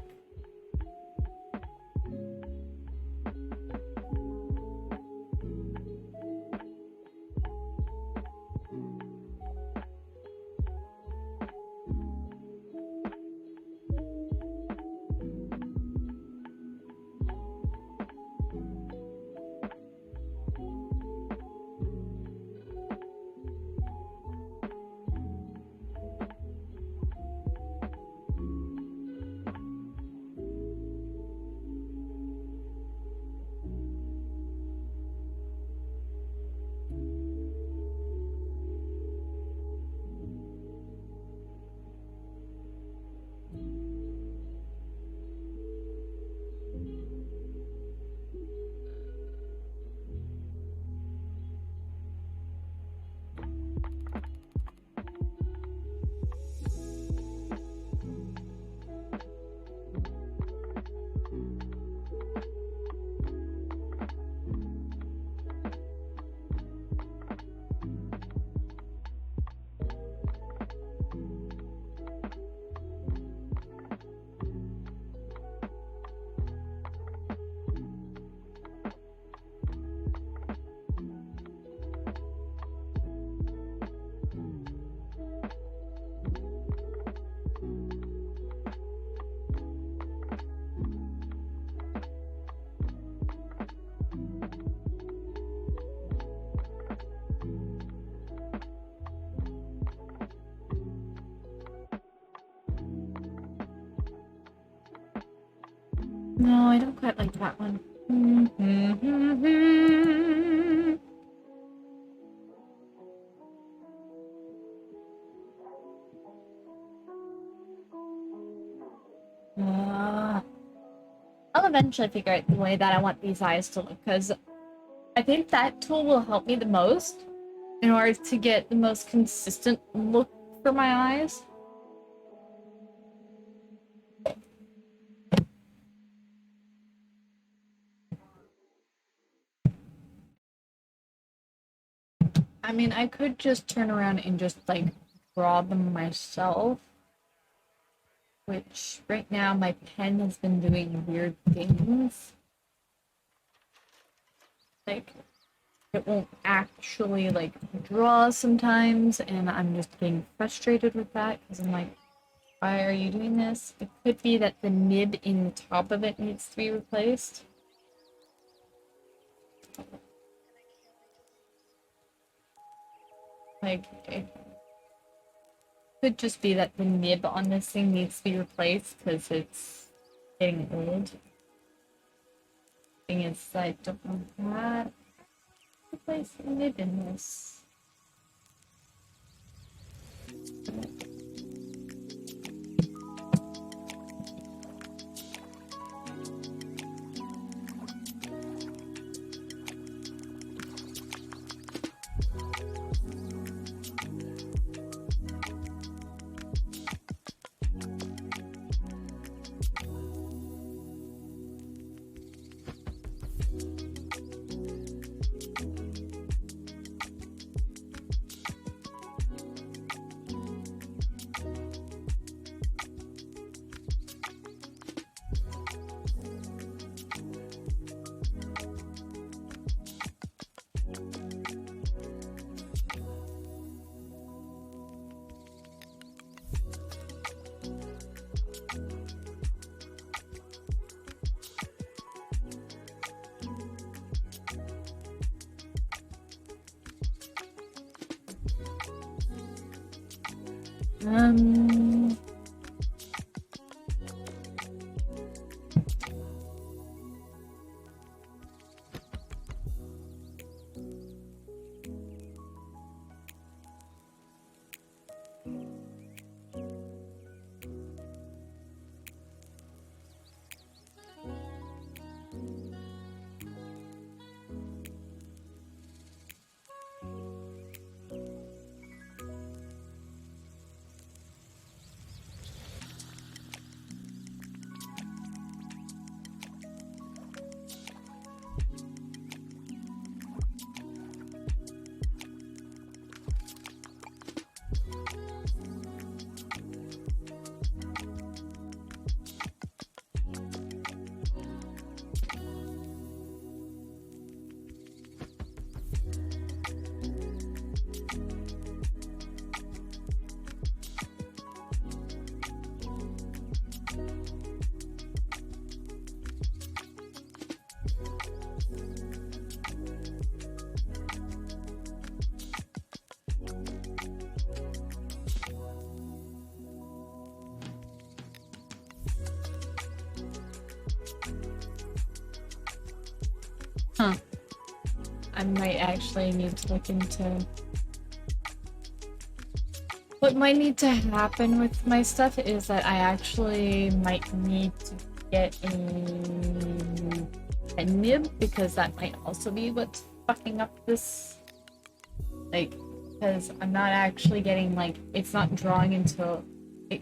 No, I don't quite like that one. I'll eventually figure out the way that I want these eyes to look, because I think that tool will help me the most in order to get the most consistent look for my eyes. I mean, I could just turn around and just, like, draw them myself. Which, right now, my pen has been doing weird things. Like, it won't actually, like, draw sometimes, and I'm just getting frustrated with that, because I'm like, why are you doing this? It could be that the nib in the top of it needs to be replaced. Like, it could just be that the nib on this thing needs to be replaced because it's getting old. Thing is, I don't know how to replace the nib in this. Um, huh. I might actually need to look into what might need to happen with my stuff is that I actually might need to get a nib because that might also be what's fucking up this. Like, because I'm not actually getting, like, it's not drawing until.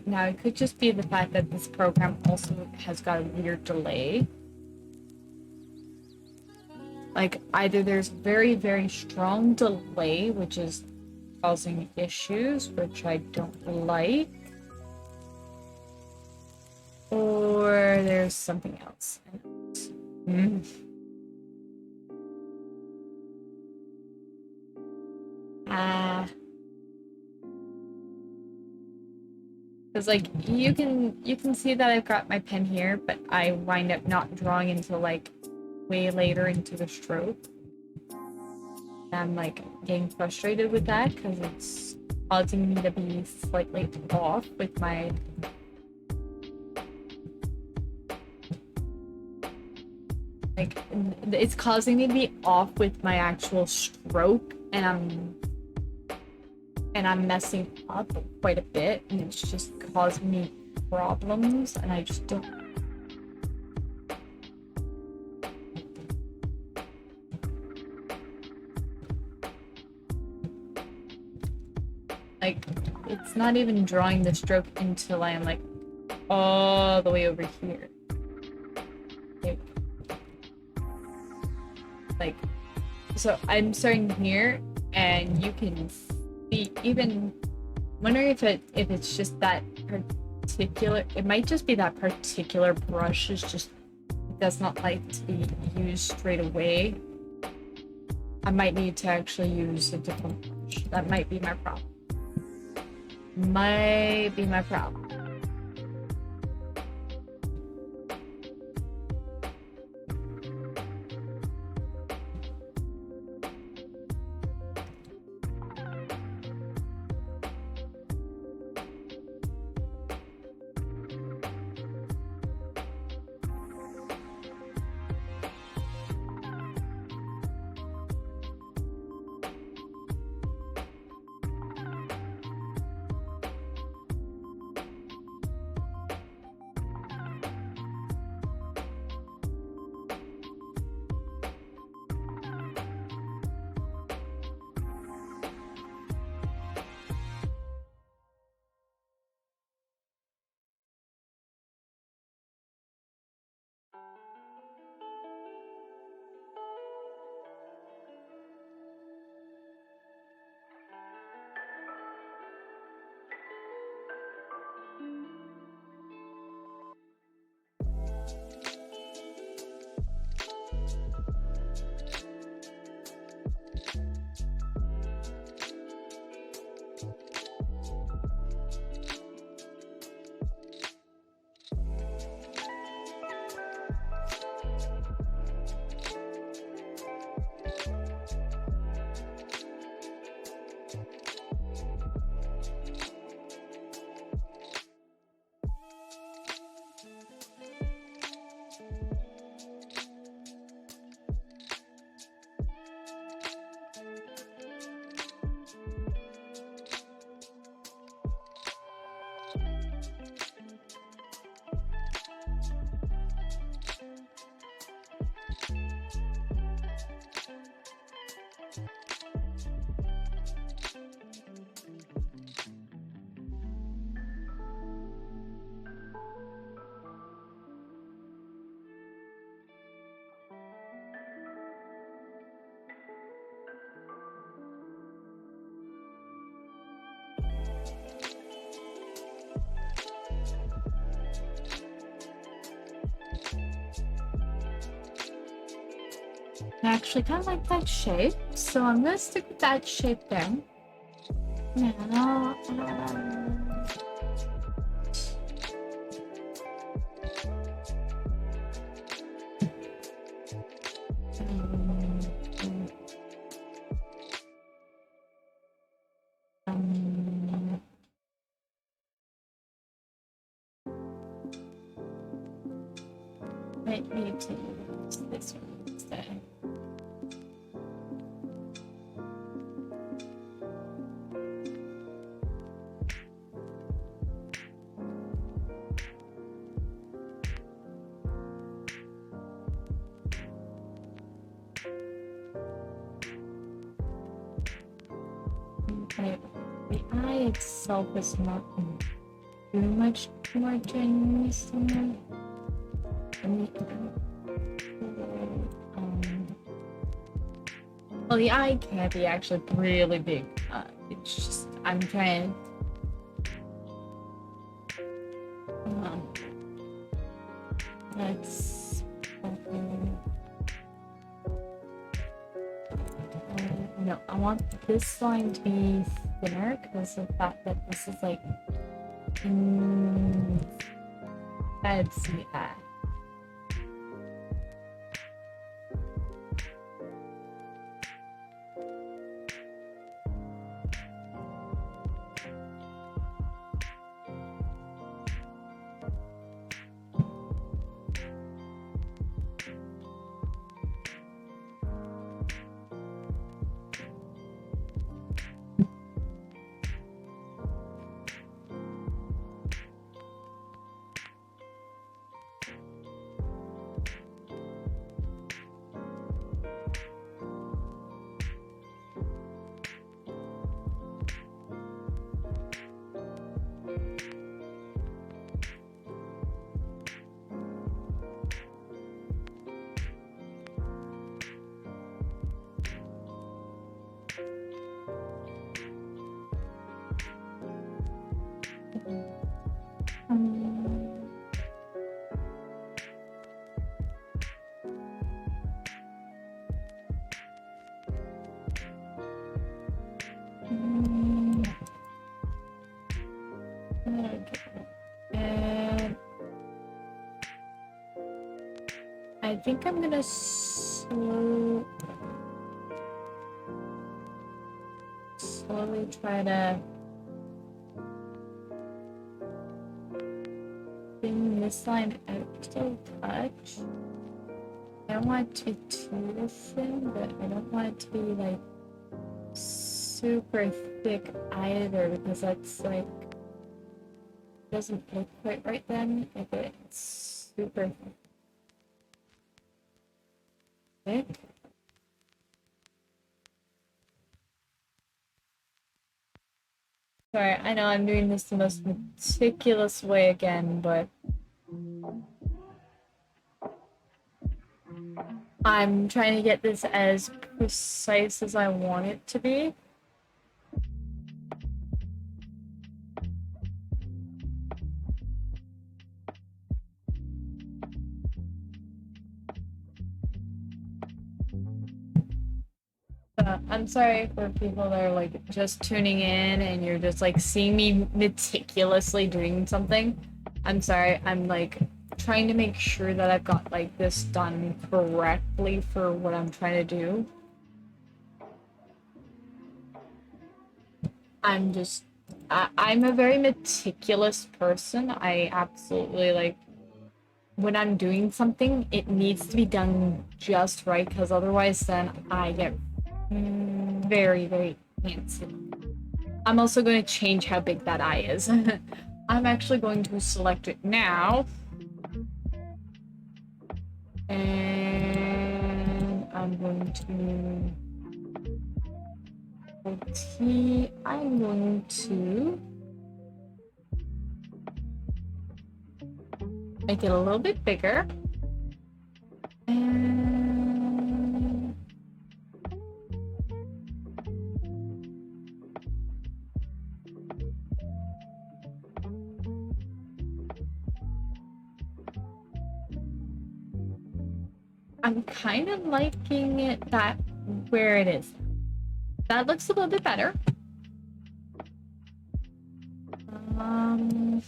Now, it could just be the fact that this program also has got a weird delay. Like, either there's very, very strong delay, which is causing issues, which I don't like, or there's something else. Mm. Ah. Because like you can see that I've got my pen here, but I wind up not drawing until like way later into the stroke. I'm like getting frustrated with that because it's causing me to be slightly off with my like it's causing me to be off with my actual stroke and I'm messing up quite a bit and it's just causing me problems and I just don't like it's not even drawing the stroke until I am like all the way over here. Like so I'm starting here and you can see even wondering if it's just that particular it might just be that particular brush is just does not like to be used straight away. I might need to actually use a different brush. That might be my problem. Might be my problem. I actually kind of like that shape, so I'm gonna stick with that shape there. Now, um, might need to use this one instead. Okay, the eye itself is not too much more generous than that. Um, well, the eye can be actually really big. It's just I'm trying. Um, let's. No, I want this line to be thinner because of the fact that this is like. I'd see that. Um, mm, okay. And I think I'm gonna slowly try to bring this line out just a touch. I don't want it to be too thin, but I don't want it to be like super thick either because that's like doesn't look quite right then if it's super thick. Sorry, I know I'm doing this the most meticulous way again, but I'm trying to get this as precise as I want it to be. I'm sorry for people that are like just tuning in and you're just like seeing me meticulously doing something. I'm sorry, I'm like trying to make sure that I've got like this done correctly for what I'm trying to do. I'm just, I'm a very meticulous person. I absolutely like when I'm doing something, it needs to be done just right because otherwise, then I get very, very antsy. I'm also going to change how big that eye is. I'm actually going to select it now. And I'm going to I'm going to make it a little bit bigger. And I'm kind of liking it that where it is. That looks a little bit better. Um,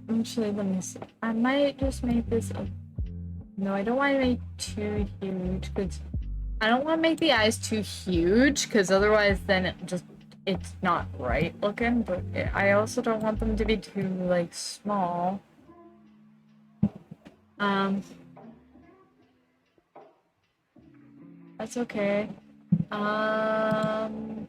Actually, let me see. I might just make this a... No, I don't want to make too huge because I don't want to make the eyes too huge because otherwise then it's not right looking, but I also don't want them to be too like small. Um, that's okay. Um,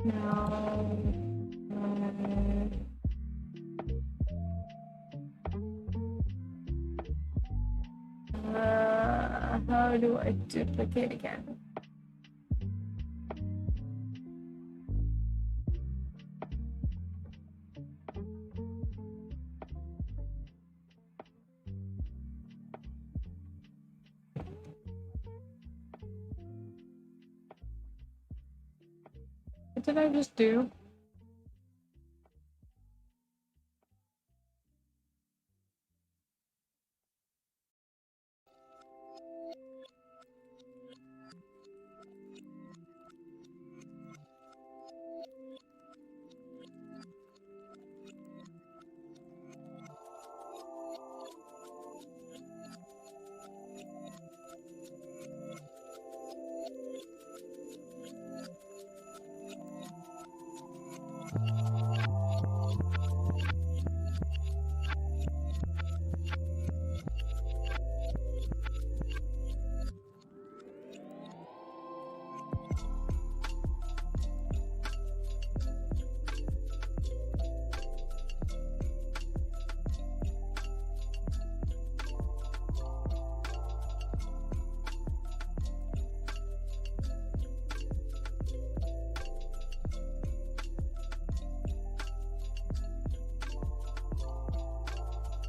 Now, how do I duplicate again? What did I just do?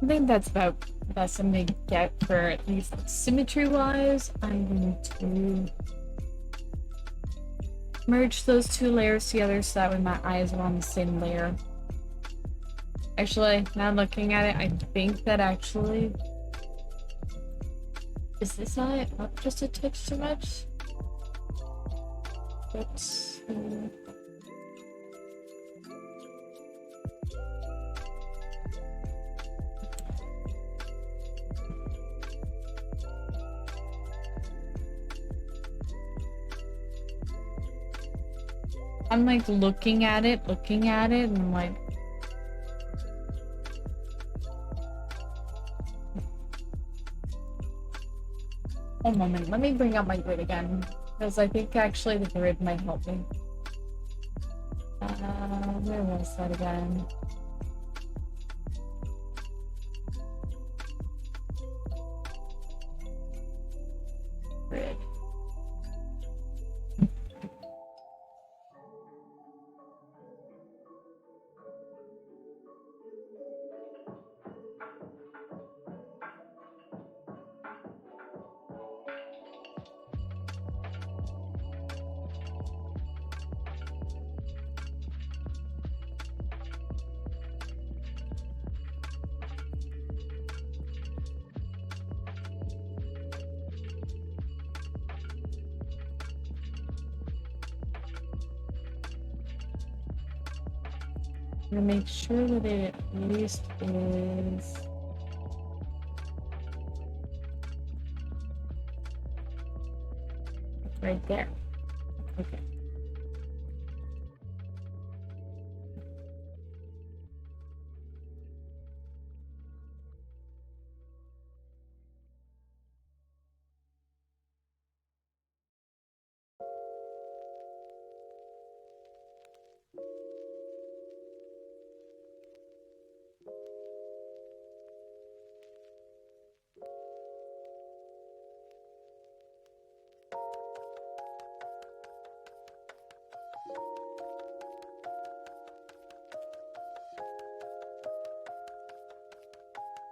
I think that's about the best I'm gonna get for at least symmetry-wise. I'm going to merge those two layers together so that way my eyes are on the same layer. Actually, now looking at it, I think that actually... Is this eye up just a touch too much? Let's... I'm like looking at it, and I'm like... One moment, let me bring up my grid again. Because I think actually the grid might help me. Where was that again? Grid. I'm gonna make sure that it at least is... right there. Okay.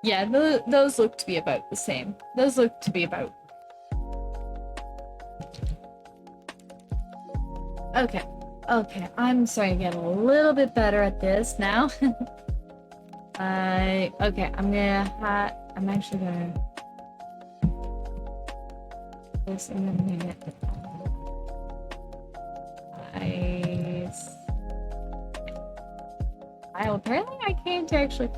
Yeah, those look to be about the same. Those look to be about. Okay. Okay, I'm starting to get a little bit better at this now. Okay, I'm actually gonna this and then get ice. Apparently I came to actually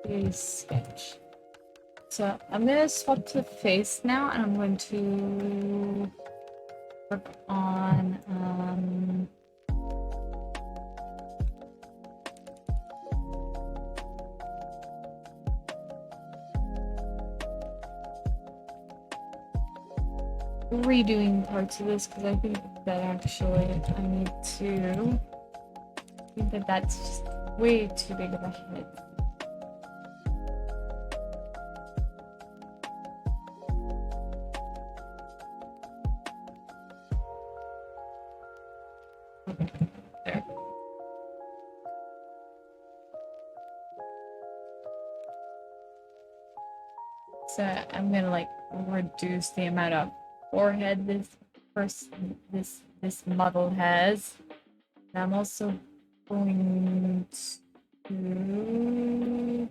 do sketch. So I'm gonna swap to face now and I'm going to work on redoing parts of this because I think that actually I need to. I think that that's just way too big of a hit. Okay, there. So I'm gonna like reduce the amount of forehead this model has. And I'm also going to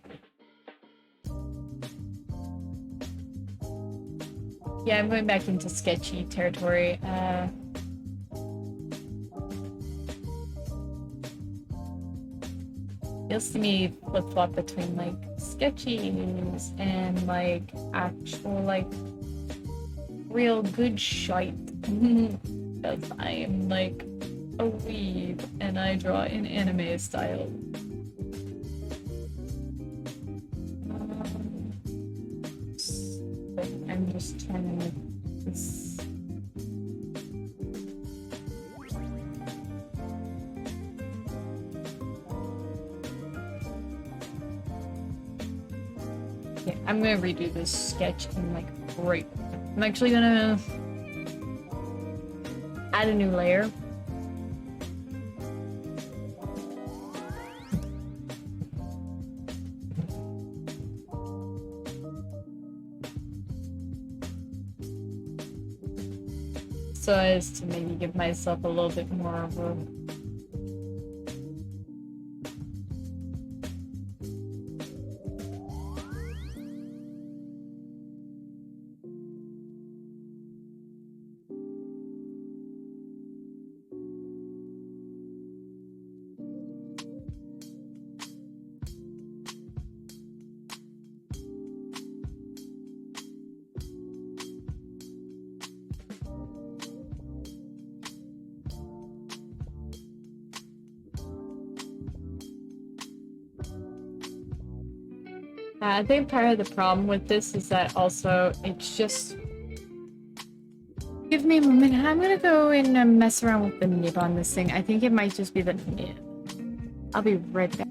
yeah, I'm going back into sketchy territory. You'll see me flip-flop between like sketchies and like actual like real good shite. Because I am like a weeb and I draw in anime style. I'm just trying to make this. Yeah, I'm gonna redo this sketch in like right. I'm actually gonna add a new layer. So as to maybe give myself a little bit more of a I think part of the problem with this is that also it's just. Give me a moment. I'm gonna go and mess around with the nib on this thing. I think it might just be the nib. I'll be right back.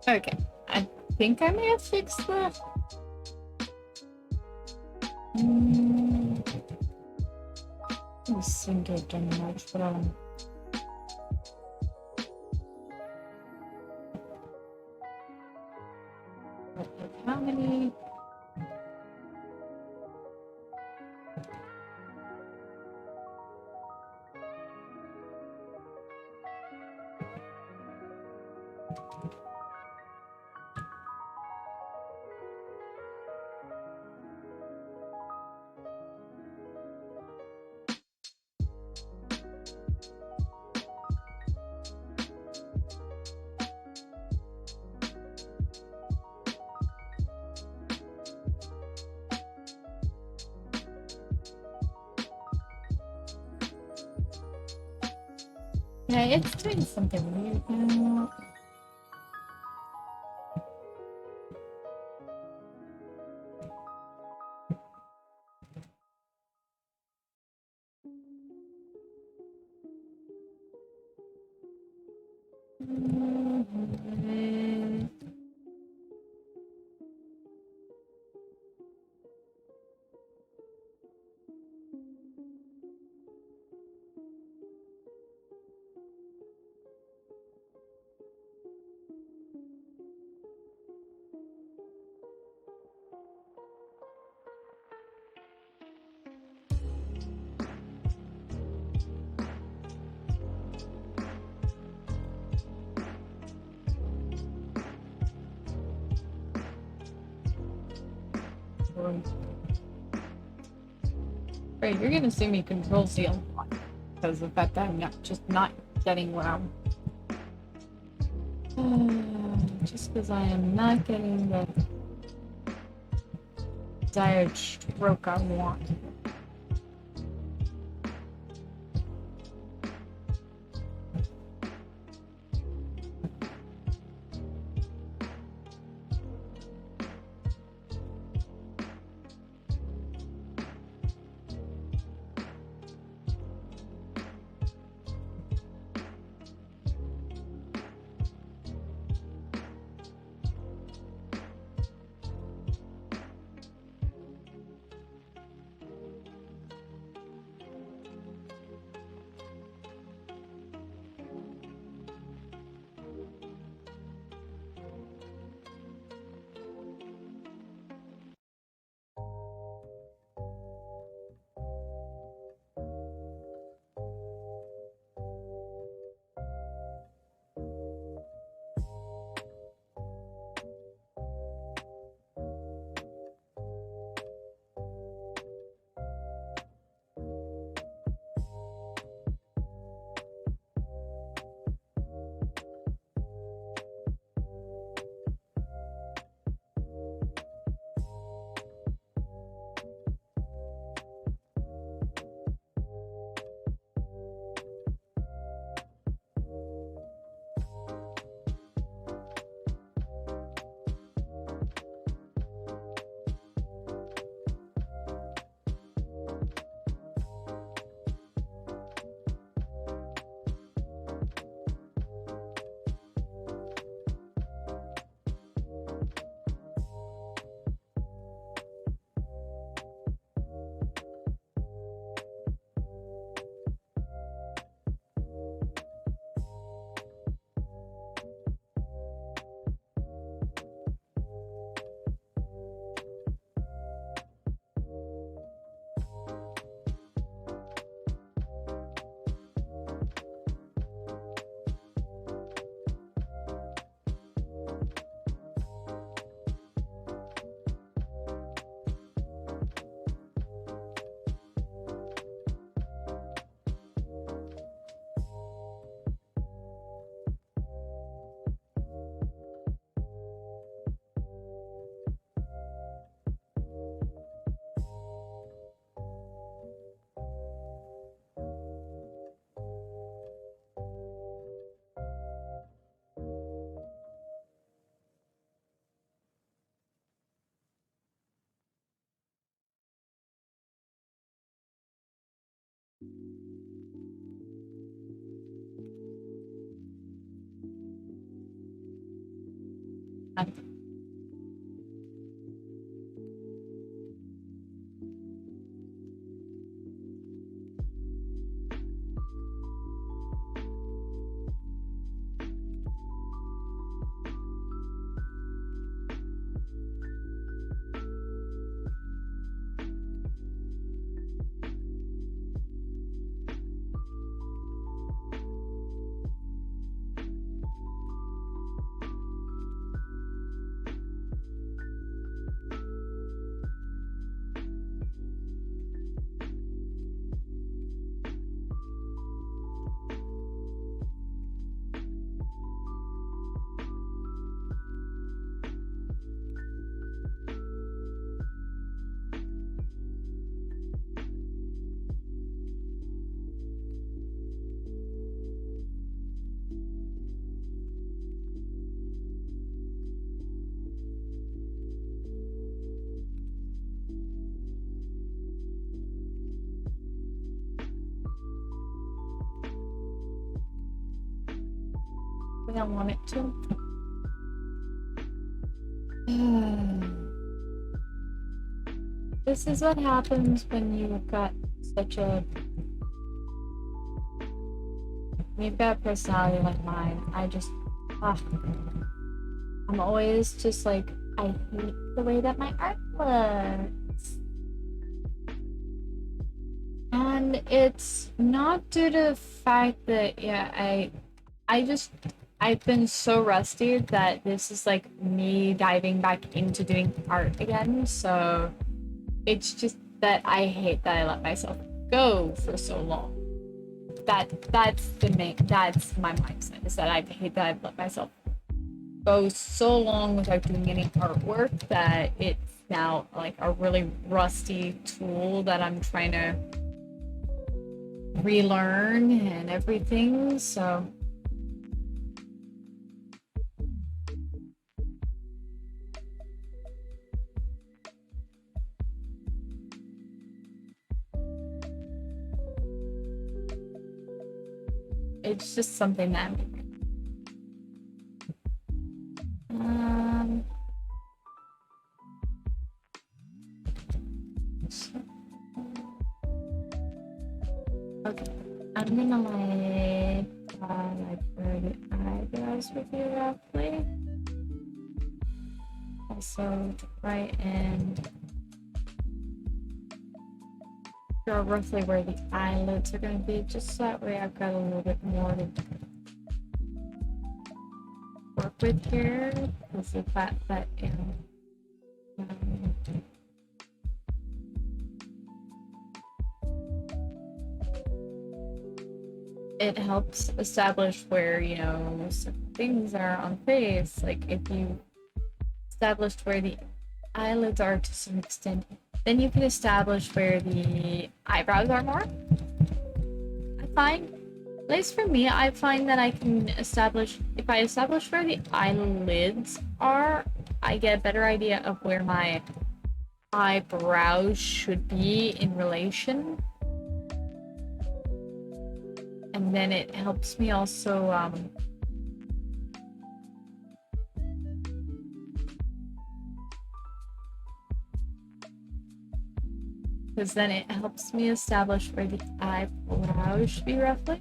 Okay. I think I may have fixed that. Just think it done much, but how many? Yeah, it's doing something weird now. Right, you're gonna see me control C a lot because of the fact that I'm not getting what I'm. Just because I am not getting the desired stroke I want. way I want it to. This is what happens when you've got such a you've got a personality like mine. Ah, I'm always just like, I hate the way that my art looks. And it's not due to the fact that, yeah, I've been so rusty that this is like me diving back into doing art again. So it's just that I hate that I let myself go for so long. That's my mindset, is that I hate that I've let myself go so long without doing any artwork that it's now like a really rusty tool that I'm trying to relearn and everything. So it's just something that um okay, I'm gonna like where the eyebrows would be roughly. Also right, and draw roughly where the eyelids are gonna be, just so that way I've got a little bit more to work with here, because of that you know, it helps establish where, you know, certain things are on the face. Like if you established where the eyelids are to some extent, then you can establish where the eyebrows are more. I find, at least for me, I find that I can establish, if I establish where the eyelids are, I get a better idea of where my eyebrows should be in relation. And then it helps me also because then it helps me establish where the eyebrows should be roughly.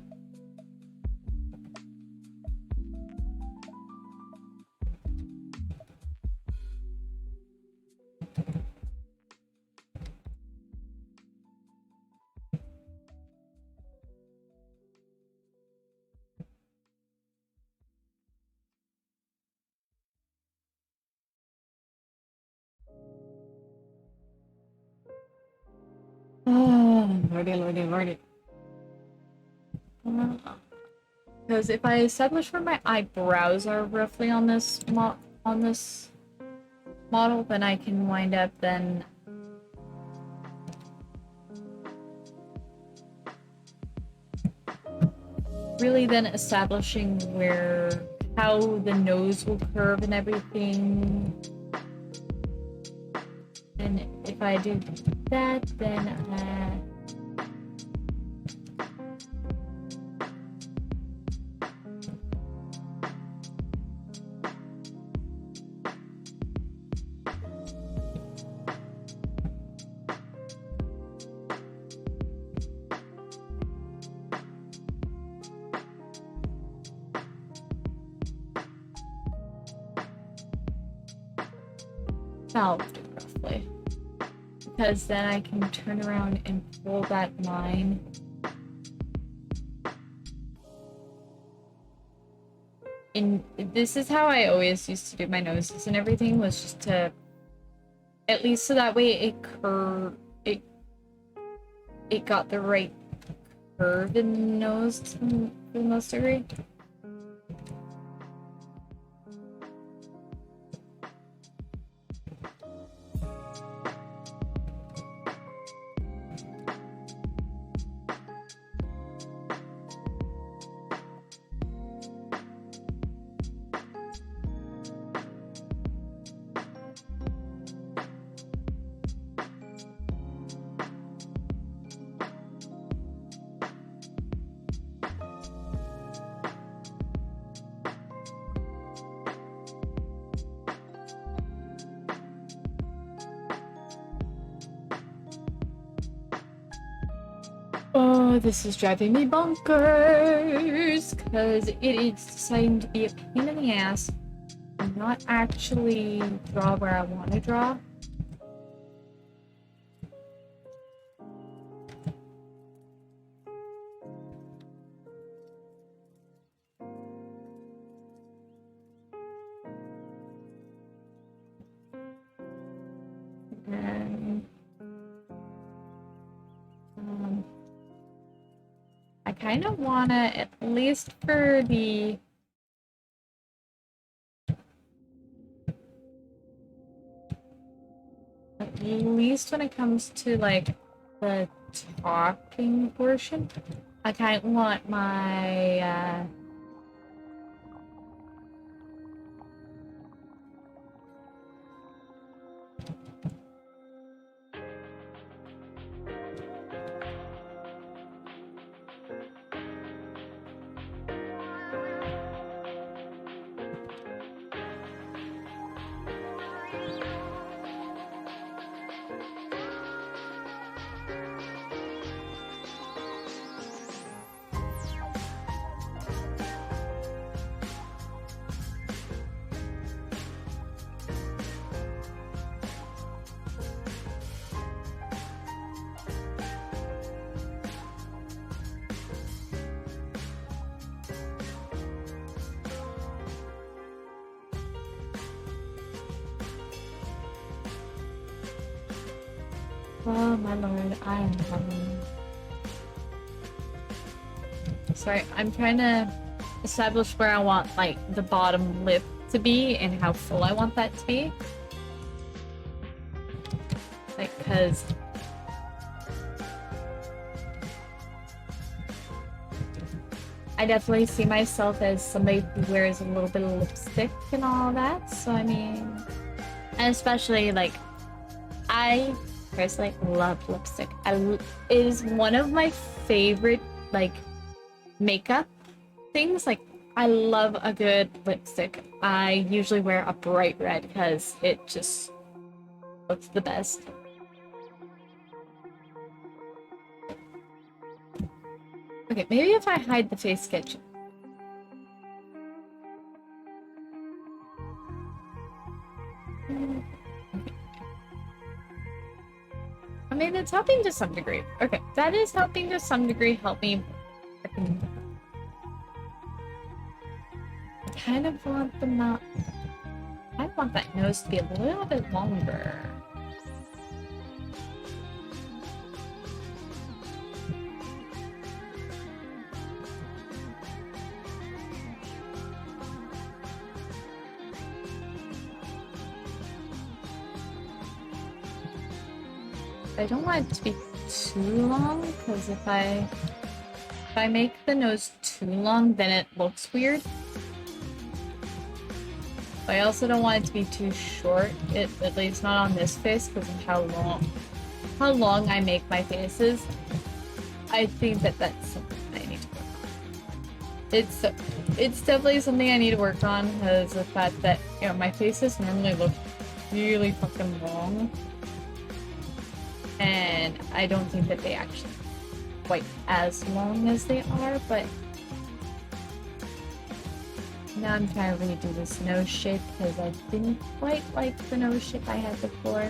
Oh, lordy, lordy, lordy. Because if I establish where my eyebrows are roughly on this model, then I can wind up then really then establishing where how the nose will curve and everything. And if I do that, then I'll do roughly. Because then I can turn around and pull that line. And this is how I always used to do my noses and everything, was just to, at least so that way it got the right curve in the nose to the most degree. Oh, this is driving me bonkers because it is deciding to be a pain in the ass and not actually draw where I want to draw. And um, I kind of want to, at least for the at least when it comes to like the talking portion, I kind of want my oh my lord, I am coming. Sorry, I'm trying to establish where I want like the bottom lip to be and how full I want that to be. Like, cause I definitely see myself as somebody who wears a little bit of lipstick and all that. So I mean, and especially like I personally love lipstick. It is one of my favorite like makeup things. Like I love a good lipstick. I usually wear a bright red because it just looks the best. Okay, maybe if I hide the face sketch. I mean, it's helping to some degree. Okay, that is helping to some degree help me. I kind of want the mouth. I want that nose to be a little bit longer. I don't want it to be too long, because if I make the nose too long, then it looks weird. But I also don't want it to be too short. At least not on this face, because of how long I make my faces. I think that that's something I need to work on. It's definitely something I need to work on, because the fact that, you know, my faces normally look really fucking long. And I don't think that they actually quite as long as they are, but now I'm trying to redo this nose shape because I didn't quite like the nose shape I had before.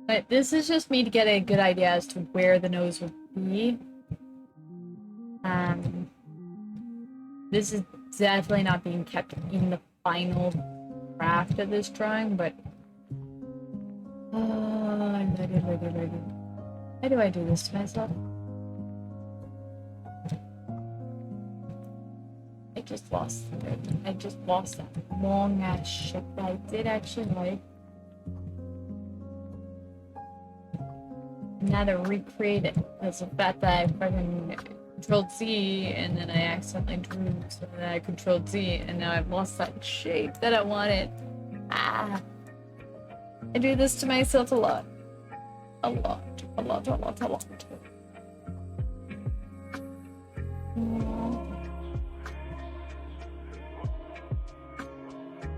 But this is just me to get a good idea as to where the nose would be. This is definitely not being kept in the final draft of this drawing, but I'm ready. Why do I do this to myself? Like, just lost it. I just lost that long ass ship that I did actually like. Now to recreate it because of that I fucking controlled Z and then I accidentally drew, so then I controlled Z and now I've lost that shape that I wanted. Ah. I do this to myself a lot. A lot. A lot, a lot, a lot.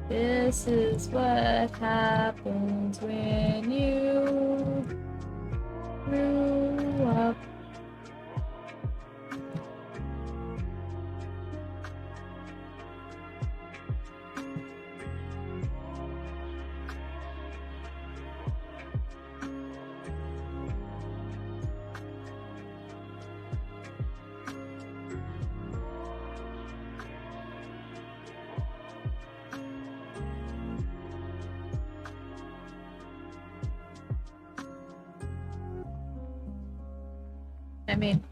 This is what happens when you grew up. I mean,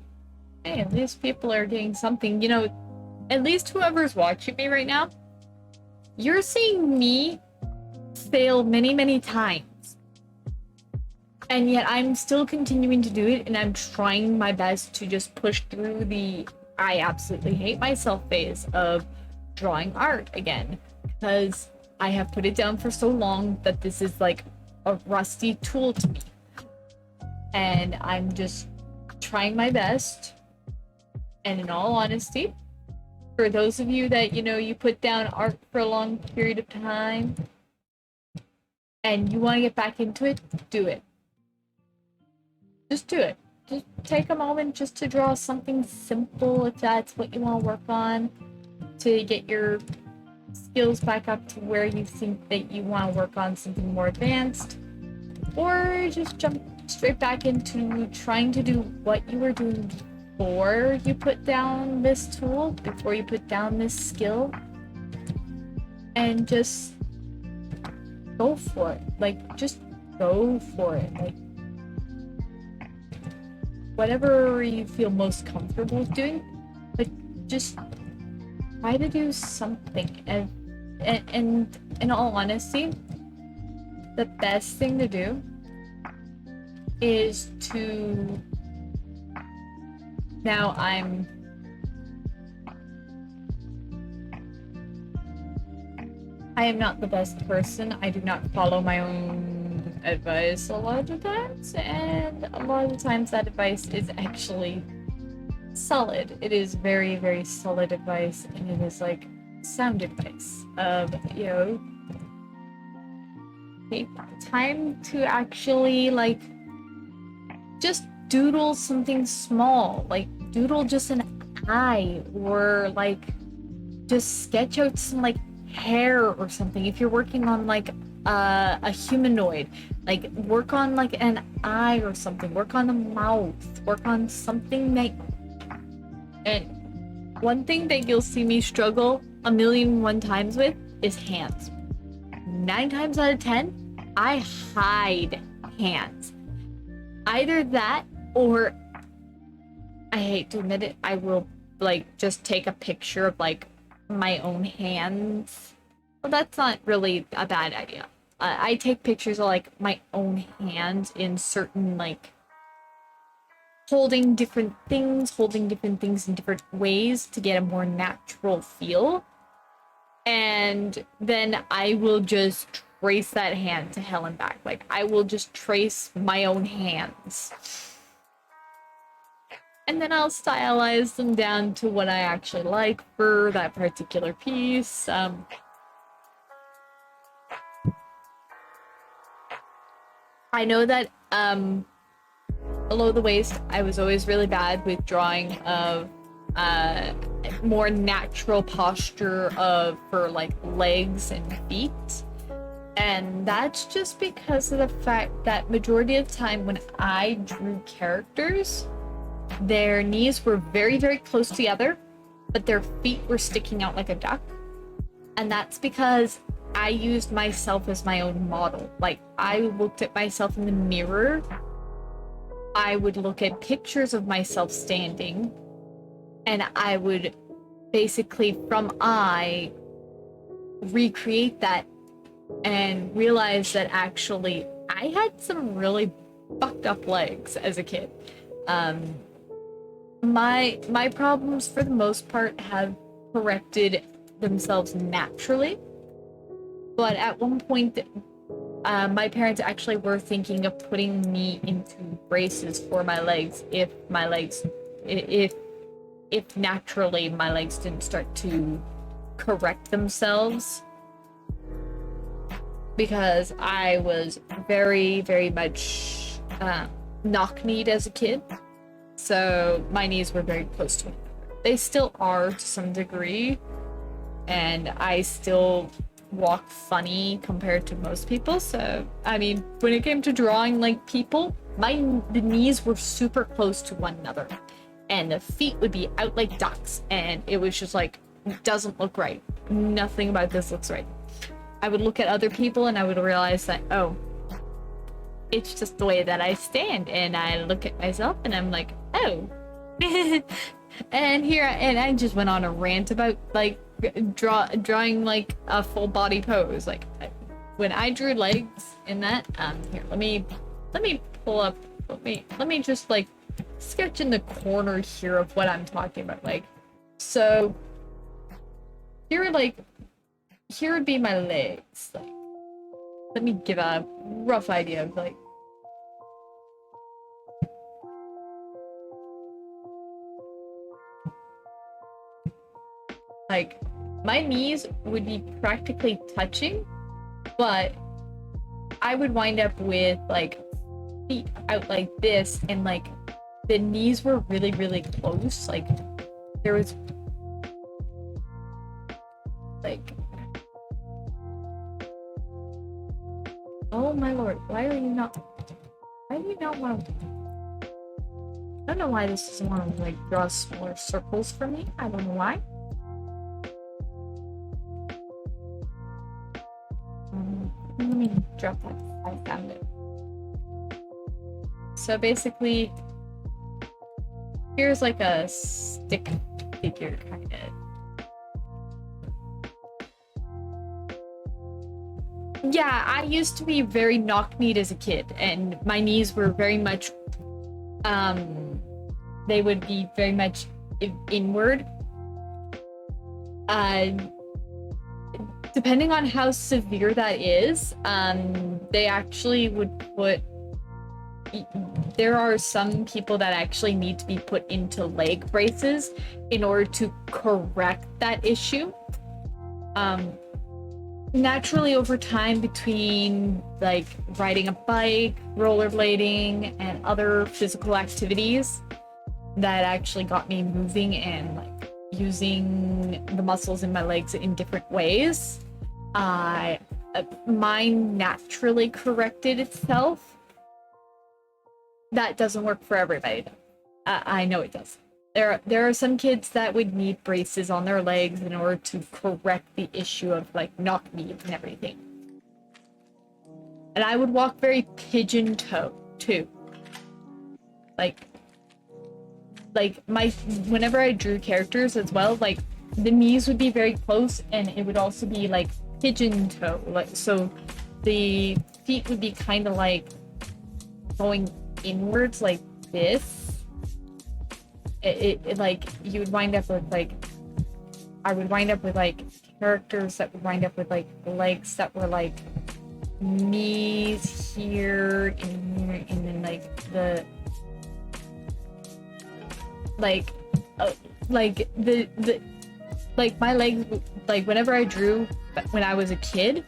hey, at least people are getting something. You know, at least whoever's watching me right now, you're seeing me fail many, many times. And yet I'm still continuing to do it, and I'm trying my best to just push through the I absolutely hate myself phase of drawing art again. Because I have put it down for so long that this is like a rusty tool to me. And I'm just trying my best. And in all honesty, for those of you that, you know, you put down art for a long period of time and you want to get back into it, do it. Just do it. Just take a moment just to draw something simple if that's what you want to work on, to get your skills back up to where you think that you want to work on something more advanced, or just jump straight back into trying to do what you were doing before you put down this tool, before you put down this skill, and just go for it. Like, just go for it. Like, whatever you feel most comfortable doing, but just try to do something. And in all honesty, the best thing to do is to... Now I am not the best person. I do not follow my own advice a lot of the times, and a lot of the times that advice is actually solid. It is very, very solid advice, and it is like sound advice of, you know, take time to actually like just doodle something small, like doodle just an eye, or like just sketch out some like hair or something. If you're working on like a humanoid, like work on like an eye or something, work on the mouth, work on something that... And one thing that you'll see me struggle a million one times with is hands. 9 times out of 10, I hide hands. Either that, or I hate to admit it, I will like just take a picture of like my own hands. Well, that's not really a bad idea. I take pictures of like my own hands in certain like holding different things in different ways to get a more natural feel. And then I will just trace that hand to hell and back. Like, I will just trace my own hands. And then I'll stylize them down to what I actually like for that particular piece. I know that below the waist, I was always really bad with drawing of more natural posture of for like legs and feet. And that's just because of the fact that majority of the time when I drew characters, their knees were very, very close together, but their feet were sticking out like a duck. And that's because I used myself as my own model. Like, I looked at myself in the mirror. I would look at pictures of myself standing, and I would basically from I recreate that and realize that actually I had some really fucked up legs as a kid. Um, my problems for the most part have corrected themselves naturally, but at one point, my parents actually were thinking of putting me into braces for my legs if if naturally my legs didn't start to correct themselves, because I was very much knock-kneed as a kid. So my knees were very close to one another. They still are to some degree, and I still walk funny compared to most people. So, I mean, when it came to drawing like people, the knees were super close to one another, and the feet would be out like ducks, and it was just like, it doesn't look right. Nothing about this looks right. I would look at other people and I would realize that, oh, it's just the way that I stand. And I look at myself and I'm like, oh. And I just went on a rant about like drawing like a full body pose. Like when I drew legs in that, here, let me pull up, let me just like sketch in the corner here of what I'm talking about. Like, so here, like, here would be my legs. Like, let me give a rough idea of like my knees would be practically touching, but I would wind up with like feet out like this, and like the knees were really close. Like there was like, oh my lord, why do you not want to, I don't know why this doesn't want to like draw smaller circles for me. I don't know why. Let me drop that. I found it. So basically, here's like a stick figure kind of. Yeah, I used to be very knock-kneed as a kid, and my knees were very much, they would be very much inward. Depending on how severe that is, they actually would put, there are some people that actually need to be put into leg braces in order to correct that issue. Naturally over time, between like riding a bike, rollerblading, and other physical activities that actually got me moving and like using the muscles in my legs in different ways, mine naturally corrected itself. That doesn't work for everybody though. I know it does. There are some kids that would need braces on their legs in order to correct the issue of like knock-knees and everything. And I would walk very pigeon-toed too. Like my, whenever I drew characters as well, like the knees would be very close, and it would also be like pigeon-toe. Like, so the feet would be kind of like going inwards like this. It like, you would wind up with like, I would wind up with like characters that would wind up with like legs that were like knees here and here, and then like the like the like my legs, like whenever I drew when I was a kid,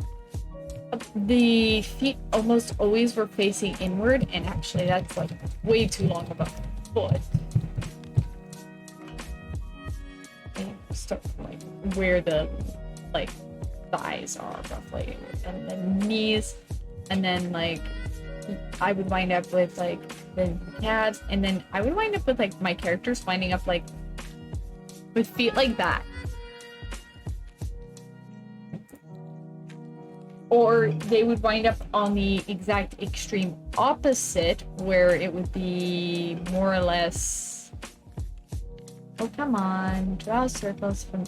the feet almost always were facing inward, and actually that's like way too long of a foot. And start from like where the like thighs are roughly, and then knees, and then like I would wind up with like the calves, and then I would wind up with like my characters winding up like with feet like that. Or they would wind up on the exact extreme opposite, where it would be more or less Oh, come on. Draw circles from...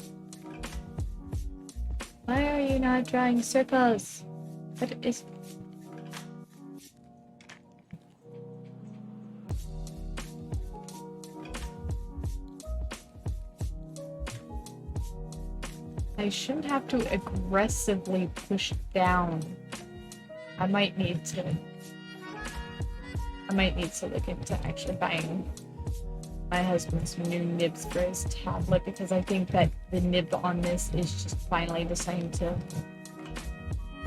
Why are you not drawing circles? What is... I shouldn't have to aggressively push down. I might need to look into actually buying my husband's new nibs for his tablet because I think that the nib on this is just finally deciding to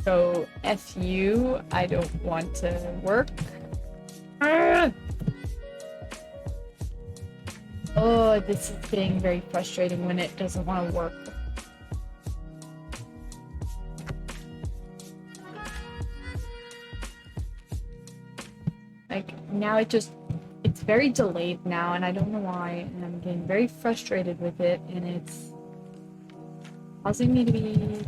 go F you. I don't want to work. Ah! Oh, this is getting very frustrating when it doesn't want to work. Like, now it's very delayed now, and I don't know why, and I'm getting very frustrated with it, and it's causing me to be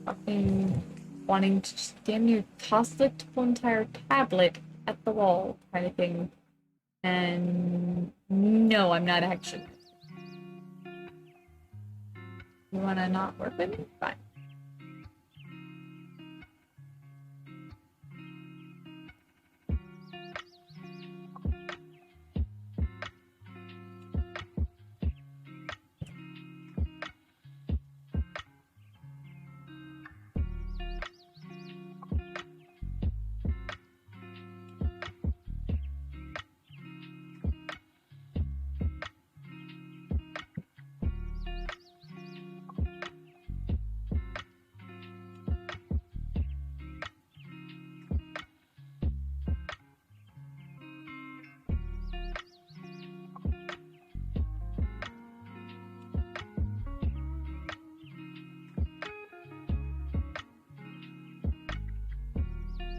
fucking wanting to just damn near toss the whole entire tablet at the wall kind of thing. And no, I'm not actually. You wanna not work with me? Fine.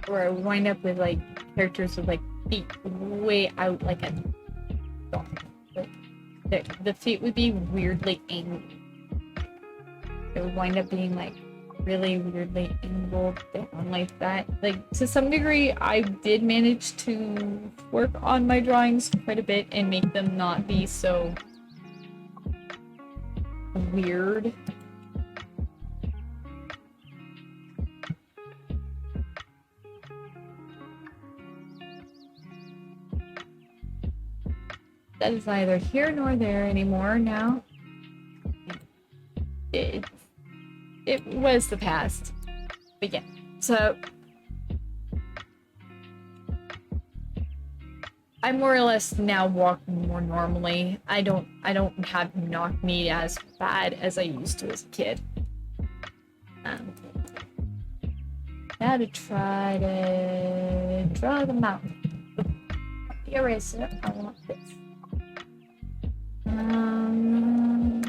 Or I wind up with like characters with like feet way out like a dog. The feet would be weirdly angled. It would wind up being like really weirdly angled down like that. Like to some degree, I did manage to work on my drawings quite a bit and make them not be so weird. That is neither here nor there anymore now. It, it was the past. But yeah, so I more or less now walk more normally. I don't have knock knee as bad as I used to as a kid. Um, now to try to draw the mountain. The eraser, I want this. Um,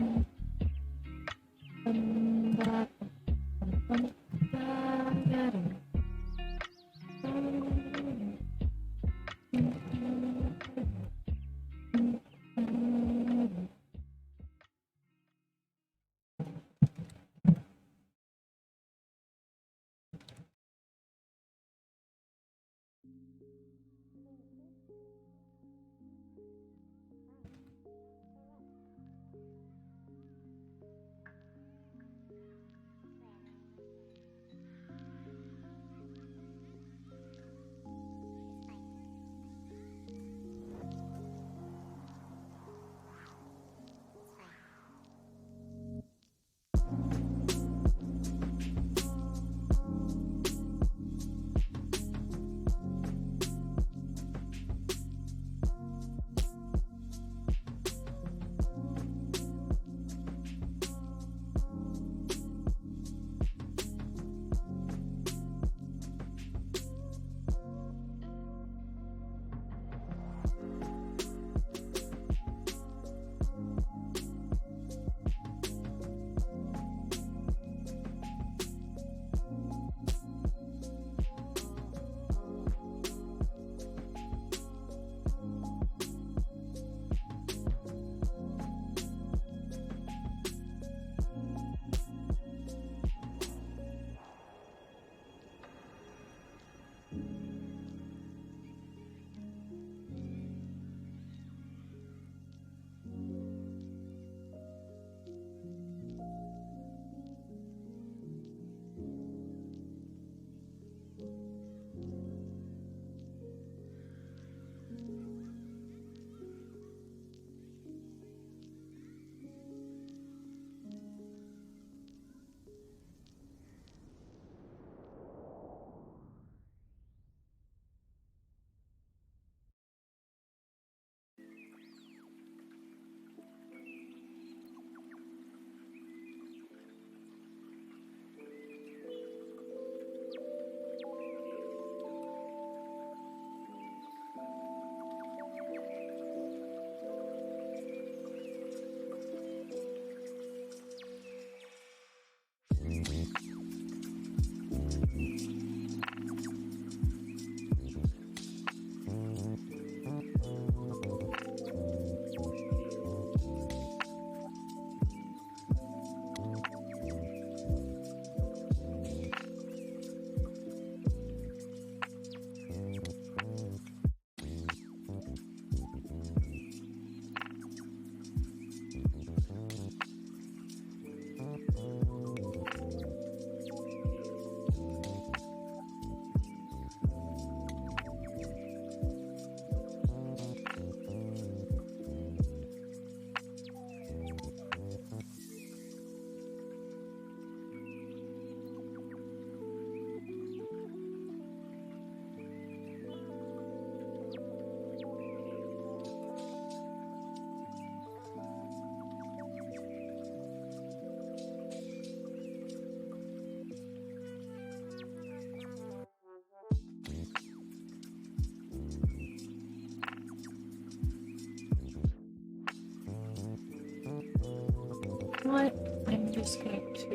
what? I'm just going to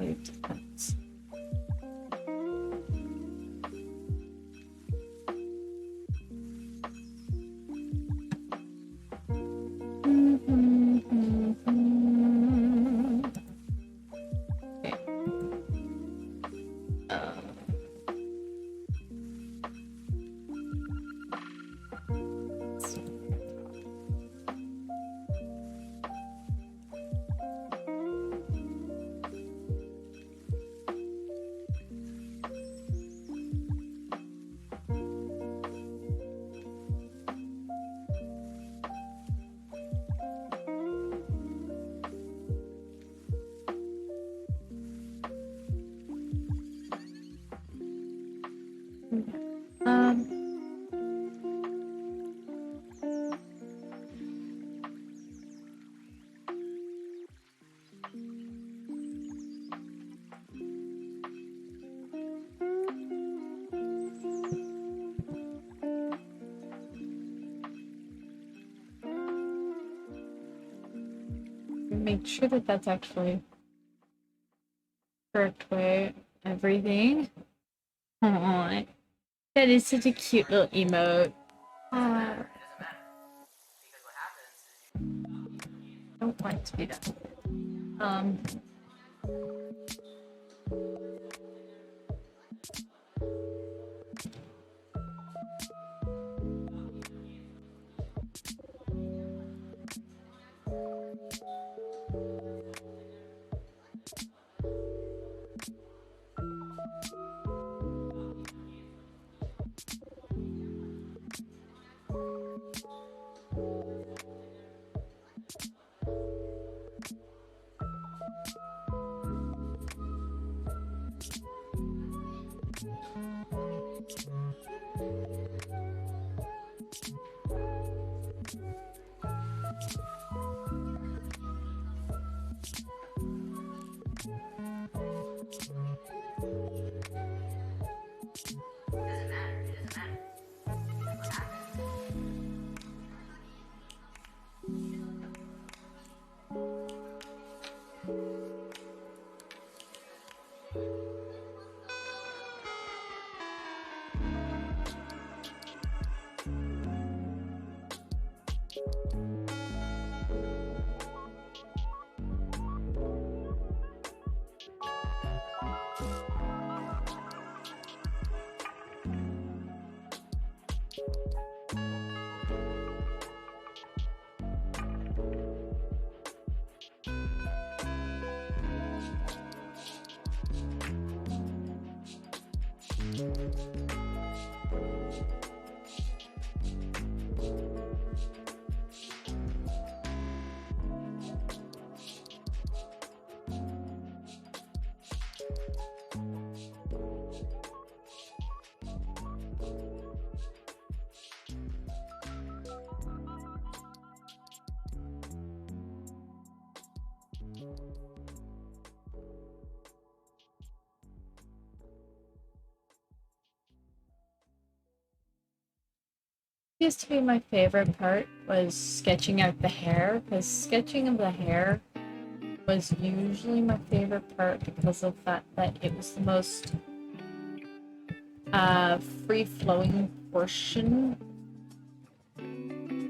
it depends. Okay. Um, make sure that that's actually correct way. Everything. Aw, that is such a cute little emote. I don't want it to be that. Um, used to be my favorite part was sketching out the hair, because sketching of the hair was usually my favorite part because of the fact that it was the most free-flowing portion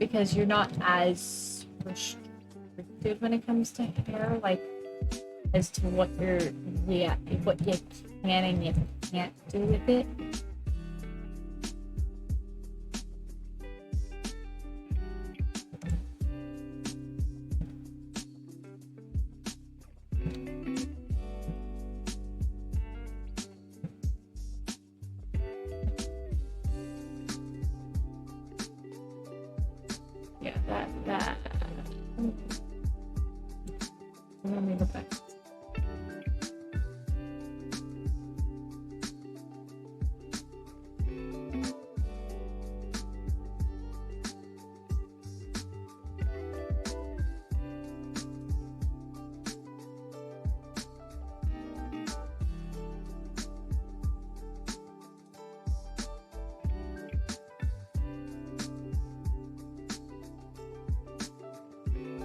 because you're not as restricted when it comes to hair, like as to what you're yeah what you can and you can't do with it. Yeah, that. Let me go back.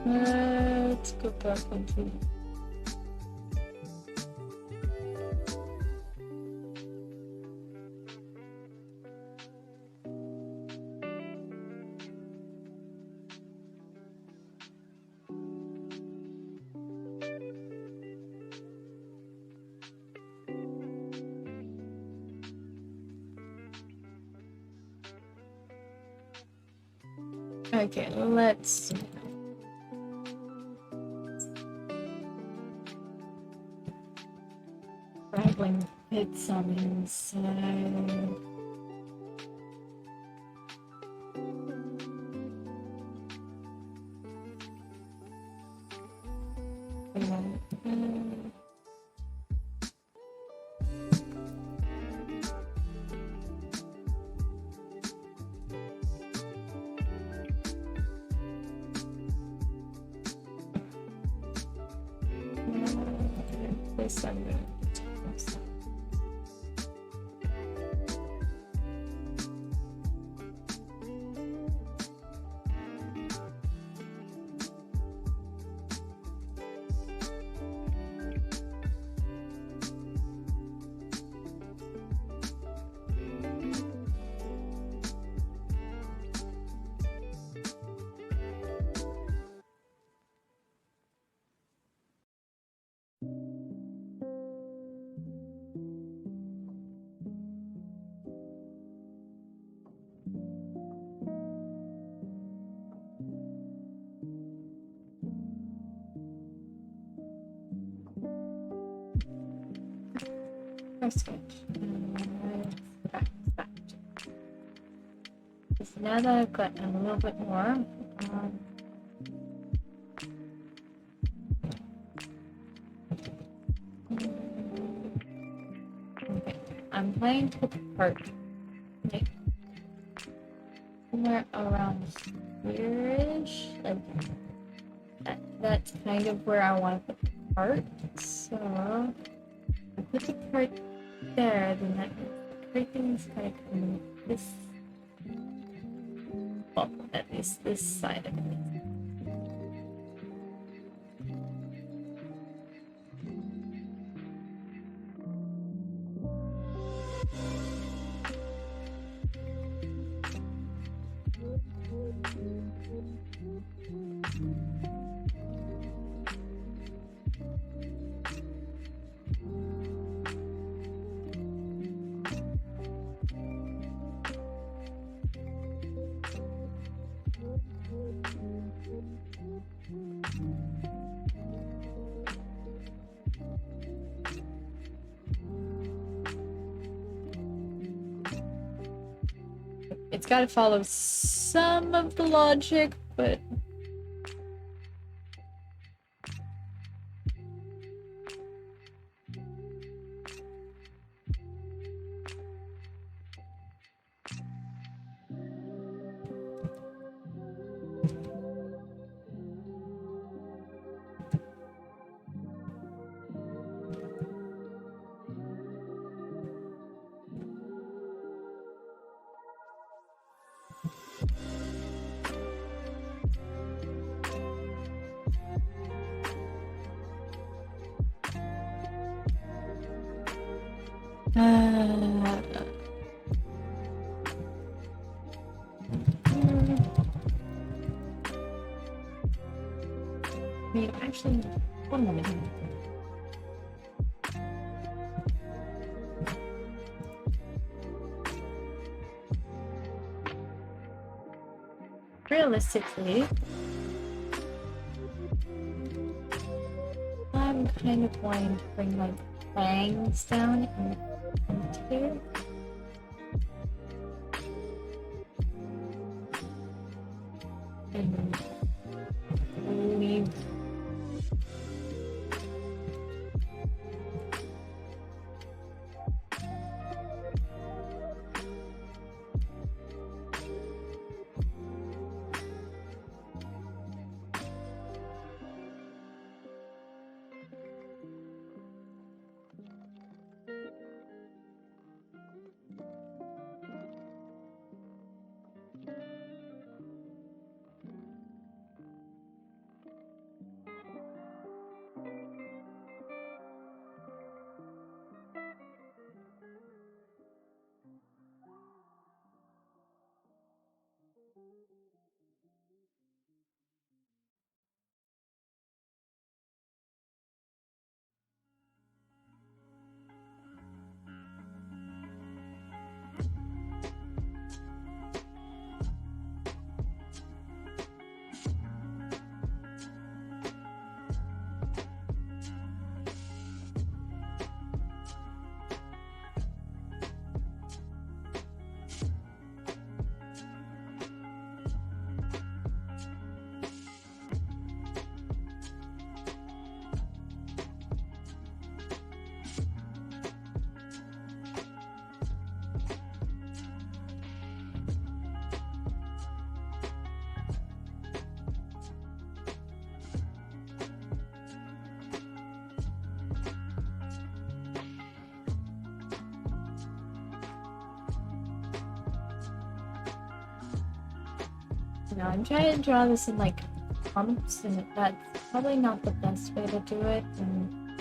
Let's go back into. Okay, let's traveling bits on the inside. This I'm gonna do. First sketch. Back, back. So now that I've got a little bit more, okay, I'm planning to put the part like somewhere around here-ish, like that. That's kind of where I want to put the part. So I put the part there, then that means everything's kind of coming this, well, at least this side of it. It's got to follow some of the logic, but Uh, Wait, actually, one moment. Realistically, I'm kind of wanting to bring my fangs down in front here. And leave. You know, I'm trying to draw this in like clumps, and that's probably not the best way to do it. And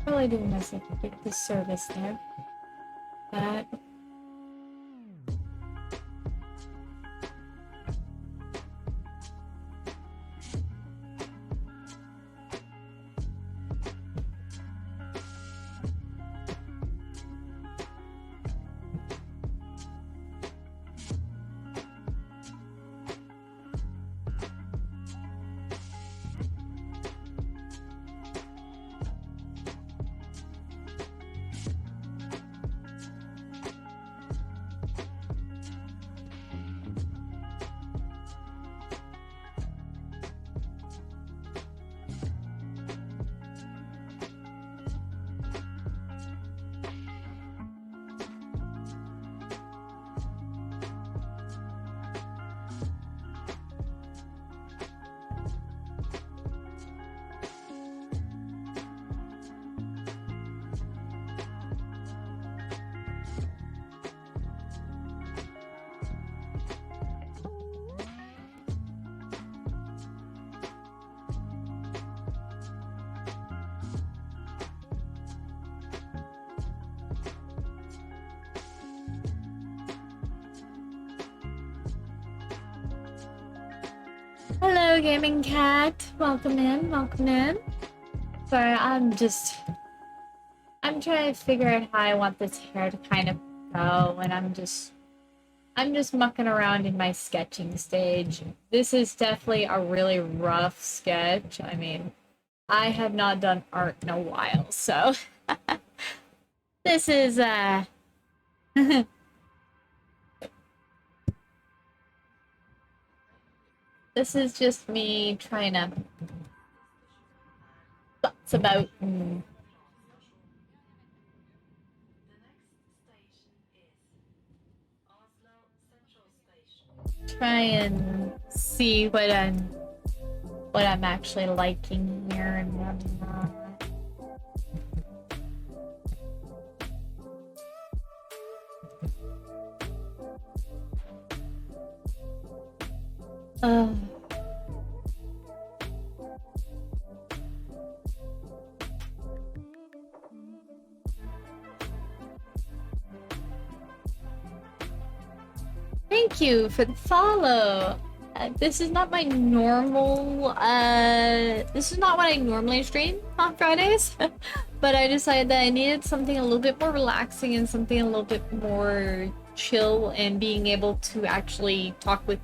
probably doing myself a big disservice there. But hello, gaming cat. Welcome in. Welcome in. Sorry, I'm trying to figure out how I want this hair to kind of go, and I'm just mucking around in my sketching stage. This is definitely a really rough sketch. I mean, I have not done art in a while, so this is this is just me trying to thoughts about try and see what I'm actually liking here and what I'm not. Uh, Thank you for the follow. This is not my normal, this is not what I normally stream on Fridays, but I decided that I needed something a little bit more relaxing and something a little bit more chill and being able to actually talk with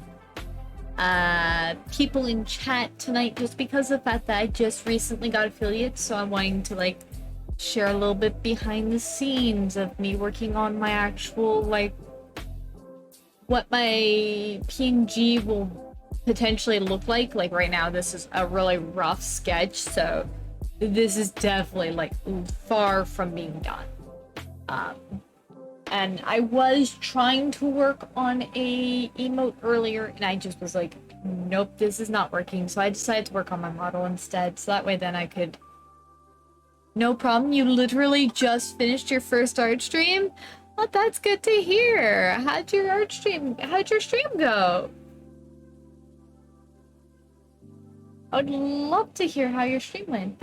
people in chat tonight just because of the fact that I just recently got affiliates, so I'm wanting to like share a little bit behind the scenes of me working on my actual like what my PNG will potentially look like. Like right now, this is a really rough sketch, so this is definitely like far from being done. Um, and I was trying to work on a emote earlier, and I just was like, nope, this is not working. So I decided to work on my model instead, so that way then I could. No problem. You literally just finished your first art stream? Well, that's good to hear. How'd your stream go? I would love to hear how your stream went.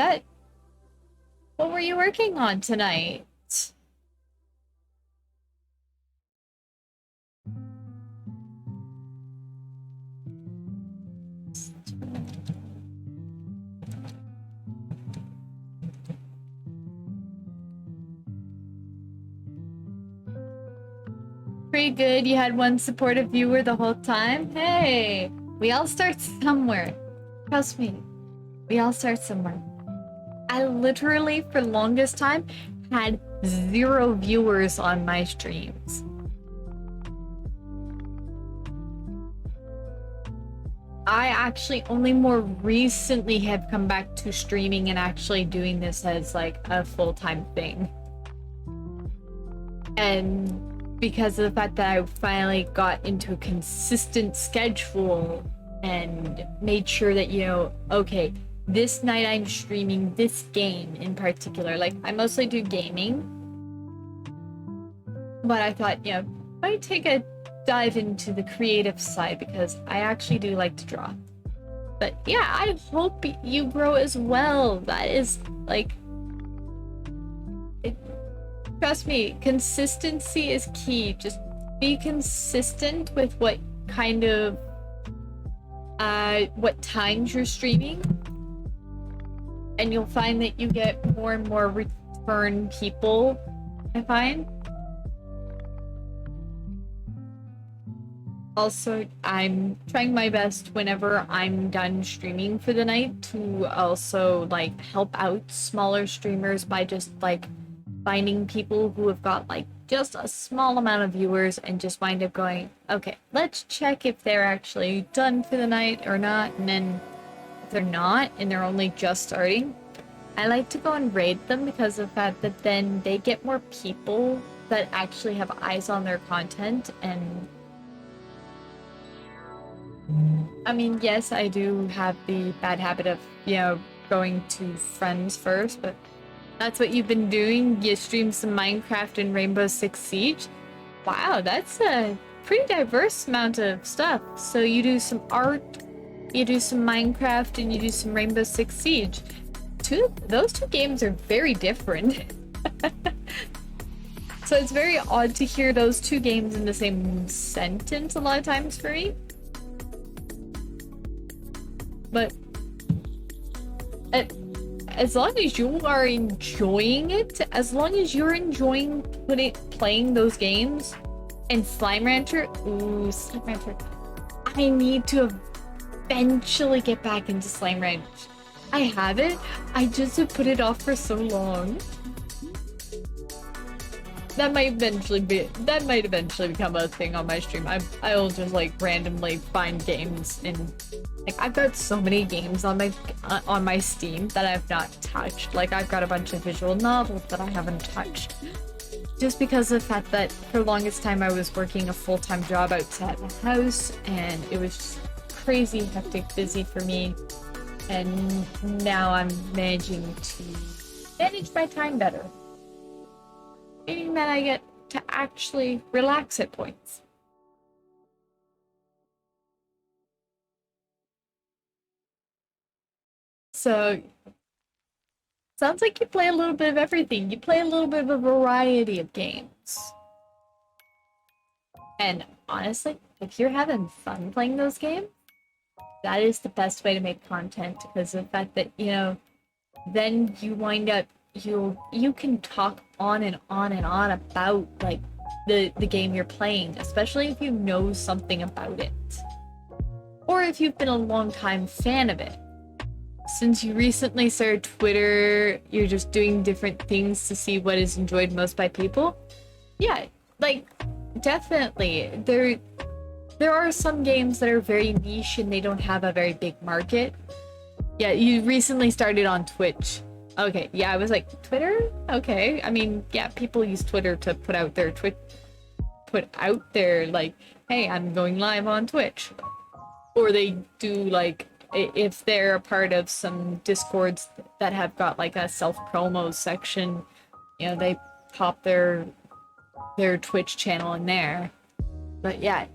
What were you working on tonight? Pretty good. You had one supportive viewer the whole time? Hey, we all start somewhere. Trust me, we all start somewhere. I literally, for the longest time, had 0 viewers on my streams. I actually only more recently have come back to streaming and actually doing this as like a full-time thing. And because of the fact that I finally got into a consistent schedule and made sure that, you know, okay, this night I'm streaming this game in particular. Like, I mostly do gaming, but I thought, you know, I might take a dive into the creative side because I actually do like to draw. But yeah, I hope you grow as well. That is like, trust me, consistency is key. Just be consistent with what kind of what times you're streaming, and you'll find that you get more and more return people, I find. Also, I'm trying my best whenever I'm done streaming for the night to also like help out smaller streamers by just like finding people who have got like just a small amount of viewers and just wind up going, okay, let's check if they're actually done for the night or not. And then if they're not and they're only just starting, I like to go and raid them because of the fact that then they get more people that actually have eyes on their content. And I mean, yes, I do have the bad habit of, you know, going to friends first, but that's what you've been doing? You stream some Minecraft and Rainbow Six Siege? Wow, that's a pretty diverse amount of stuff. So you do some art, you do some Minecraft, and you do some Rainbow Six Siege. Those two games are very different. So it's very odd to hear those two games in the same sentence a lot of times for me. But as long as you are enjoying it, as long as you're enjoying playing those games, and Slime Rancher, ooh, Slime Rancher, I need to eventually get back into Slime Ranch. I have it, I just have put it off for so long. That might eventually become a thing on my stream. I'll just like randomly find games, and like I've got so many games on my Steam that I've not touched. Like I've got a bunch of visual novels that I haven't touched. Just because of the fact that for the longest time I was working a full-time job outside the house, and it was just crazy hectic busy for me. And now I'm managing to manage my time better, meaning that I get to actually relax at points. So, sounds like you play a little bit of everything. You play a little bit of a variety of games. And honestly, if you're having fun playing those games, that is the best way to make content because the fact that, then you wind up you can talk on and on and on about like the game you're playing, especially if you know something about it. Or if you've been a long time fan of it. Since you recently started Twitter, you're just doing different things to see what is enjoyed most by people. Yeah, like definitely. There are some games that are very niche and they don't have a very big market. Yeah, you recently started on Twitch. Okay, yeah, I was like, Twitter? Okay. I mean, yeah, people use Twitter to put out their like, hey, I'm going live on Twitch. Or they do like if they're a part of some discords that have got like a self promo section, they pop their Twitch channel in there. But yeah,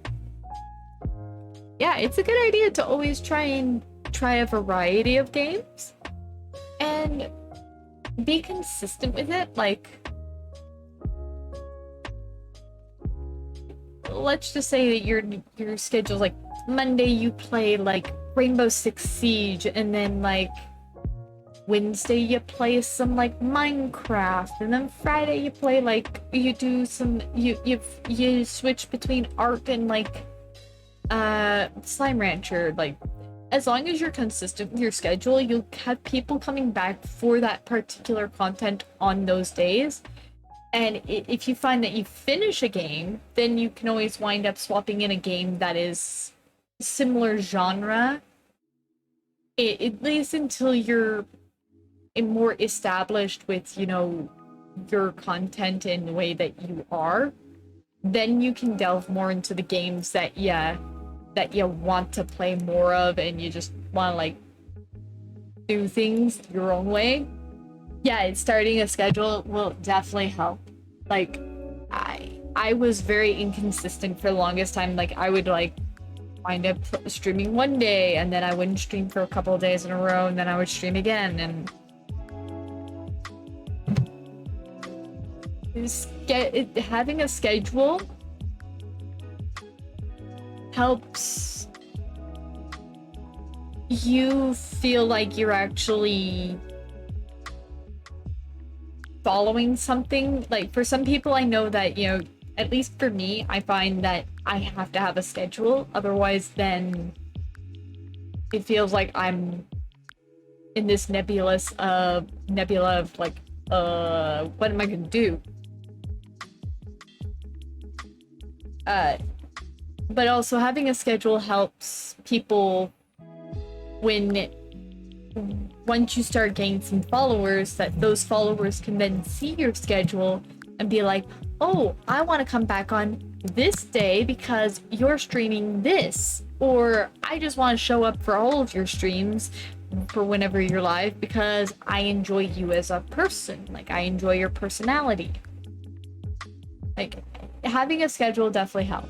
it's a good idea to always try a variety of games and be consistent with it. Like, let's just say that your schedule's like Monday you play like Rainbow Six Siege, and then like Wednesday you play some like Minecraft, and then Friday you play like you do some you switch between art and like Slime Rancher. Like, as long as you're consistent with your schedule, you'll have people coming back for that particular content on those days. And if you find that you finish a game, then you can always wind up swapping in a game that is similar genre, at least until you're more established with, your content in the way that you are. Then you can delve more into the games that you want to play more of, and you just want to like do things your own way. Yeah, starting a schedule will definitely help. Like, I was very inconsistent for the longest time. Like, I would like wind up streaming one day, and then I wouldn't stream for a couple of days in a row, and then I would stream again. And having a schedule helps you feel like you're actually following something. Like, for some people, I know that, at least for me, I find that I have to have a schedule. Otherwise, then it feels like I'm in this nebula of like, what am I gonna do? But also having a schedule helps people once you start gaining some followers, that those followers can then see your schedule and be like, oh, I want to come back on this day because you're streaming this, or I just want to show up for all of your streams for whenever you're live because I enjoy you as a person. Like, I enjoy your personality. Like, having a schedule definitely helps.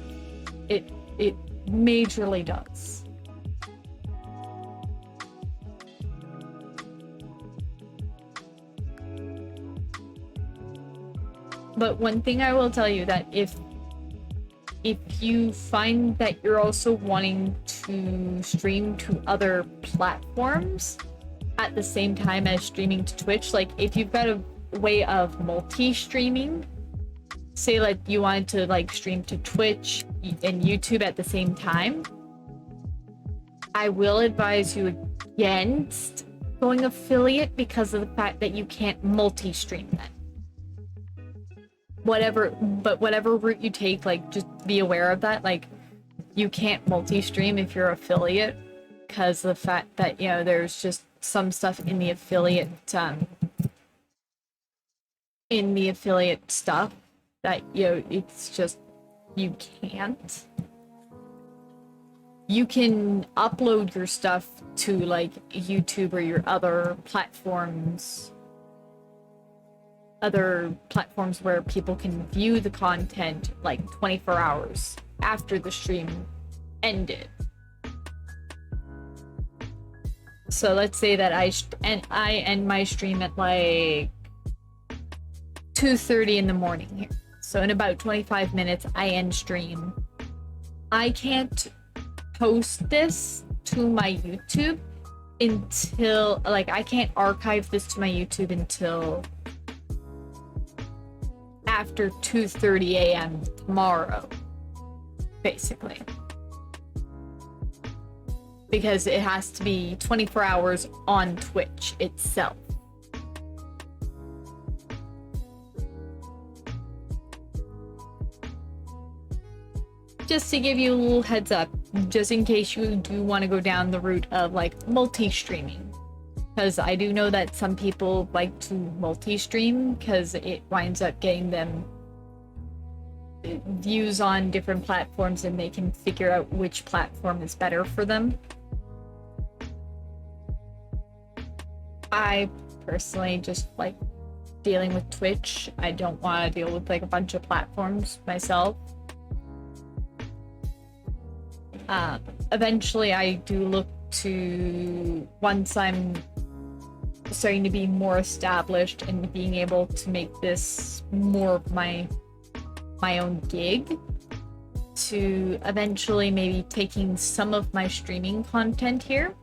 It majorly does. But one thing I will tell you, that if you find that you're also wanting to stream to other platforms at the same time as streaming to Twitch, like if you've got a way of multi-streaming, say like you wanted to like stream to Twitch and YouTube at the same time, I will advise you against going affiliate because of the fact that you can't multi-stream that. Whatever route you take, like, just be aware of that. Like, you can't multi-stream if you're affiliate because of the fact that, there's just some stuff in the affiliate stuff that, it's just, you can't. You can upload your stuff to like YouTube or your other platforms where people can view the content like 24 hours after the stream ended. So let's say that I end my stream at like 2:30 in the morning here. So in about 25 minutes, I end stream. I can't post this to my YouTube until, like, I can't archive this to my YouTube until after 2:30 a.m. tomorrow, basically. Because it has to be 24 hours on Twitch itself. Just to give you a little heads up, just in case you do want to go down the route of like multi-streaming. Because I do know that some people like to multi-stream because it winds up getting them views on different platforms and they can figure out which platform is better for them. I personally just like dealing with Twitch. I don't want to deal with like a bunch of platforms myself. Eventually I do look to, once I'm starting to be more established and being able to make this more of my own gig, to eventually maybe taking some of my streaming content here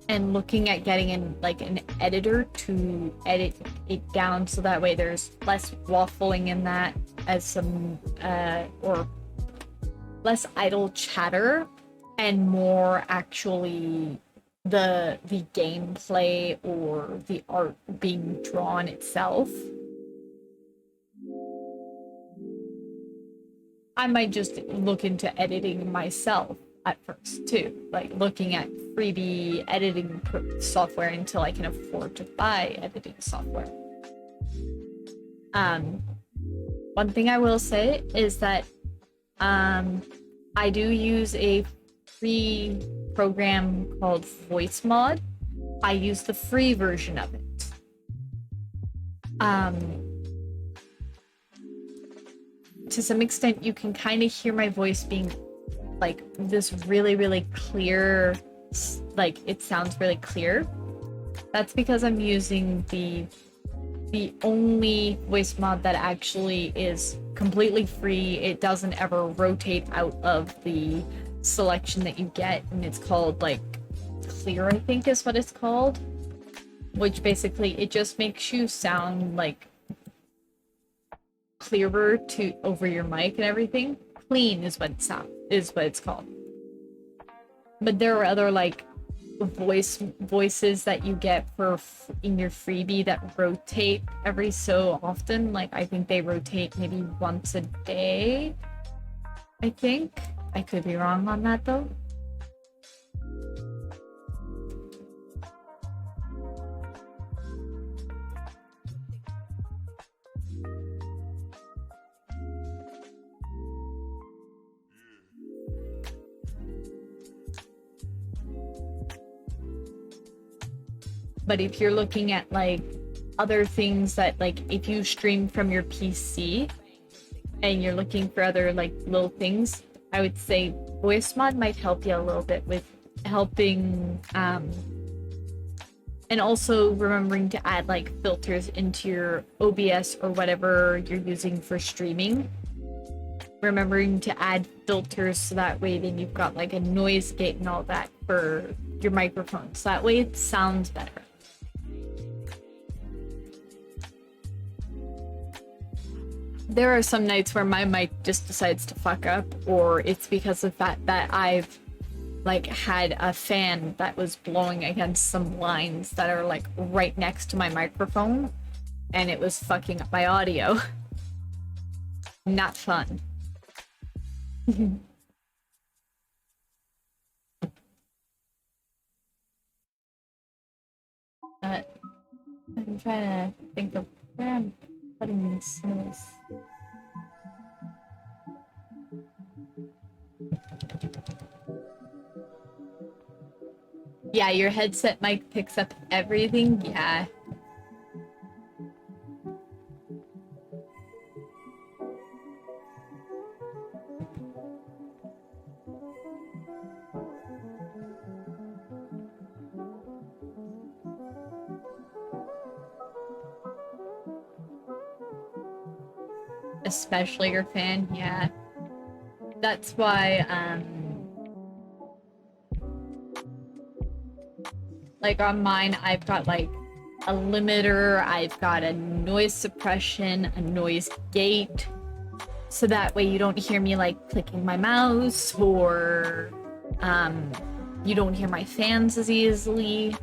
and looking at getting in like an editor to edit it down so that way there's less waffling in that, as some or less idle chatter and more actually the gameplay or the art being drawn itself. I might just look into editing myself at first too, like looking at freebie editing software until I can afford to buy editing software. One thing I will say is that I do use a free program called VoiceMod. I use the free version of it. To some extent, you can kind of hear my voice being like this really, really clear, like it sounds really clear. That's because I'm using the only voice mod that actually is completely free. It doesn't ever rotate out of the selection that you get, and it's called like Clear, I think is what it's called, which basically it just makes you sound like clearer to over your mic and everything. Clean is what it's called. But there are other like voices that you get for in your freebie that rotate every so often. Like I think they rotate maybe once a day. I think I could be wrong on that though. But if you're looking at like other things that like if you stream from your PC and you're looking for other like little things, I would say voice mod might help you a little bit with helping and also remembering to add like filters into your OBS or whatever you're using for streaming. Remembering to add filters so that way then you've got like a noise gate and all that for your microphone. So that way it sounds better. There are some nights where my mic just decides to fuck up, or it's because of that I've like had a fan that was blowing against some lines that are like right next to my microphone and it was fucking up my audio. Not fun. I'm trying to think of where I'm putting this noise. Yeah, your headset mic picks up everything. Yeah. Especially your fan, yeah. That's why, like on mine, I've got like a limiter, I've got a noise suppression, a noise gate, so that way you don't hear me like clicking my mouse or you don't hear my fans as easily.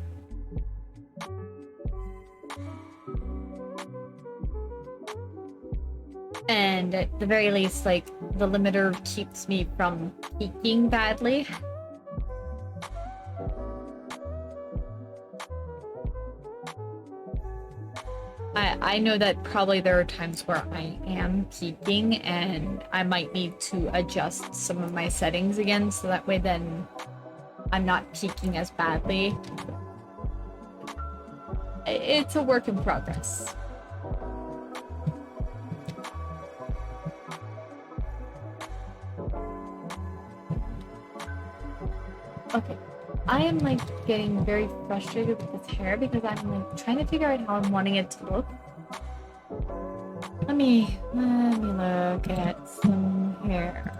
And at the very least, like, the limiter keeps me from peaking badly. I know that probably there are times where I am peaking and I might need to adjust some of my settings again so that way then I'm not peaking as badly. It's a work in progress. Okay. I am like getting very frustrated with this hair because I'm like trying to figure out how I'm wanting it to look. Let me look at some hair.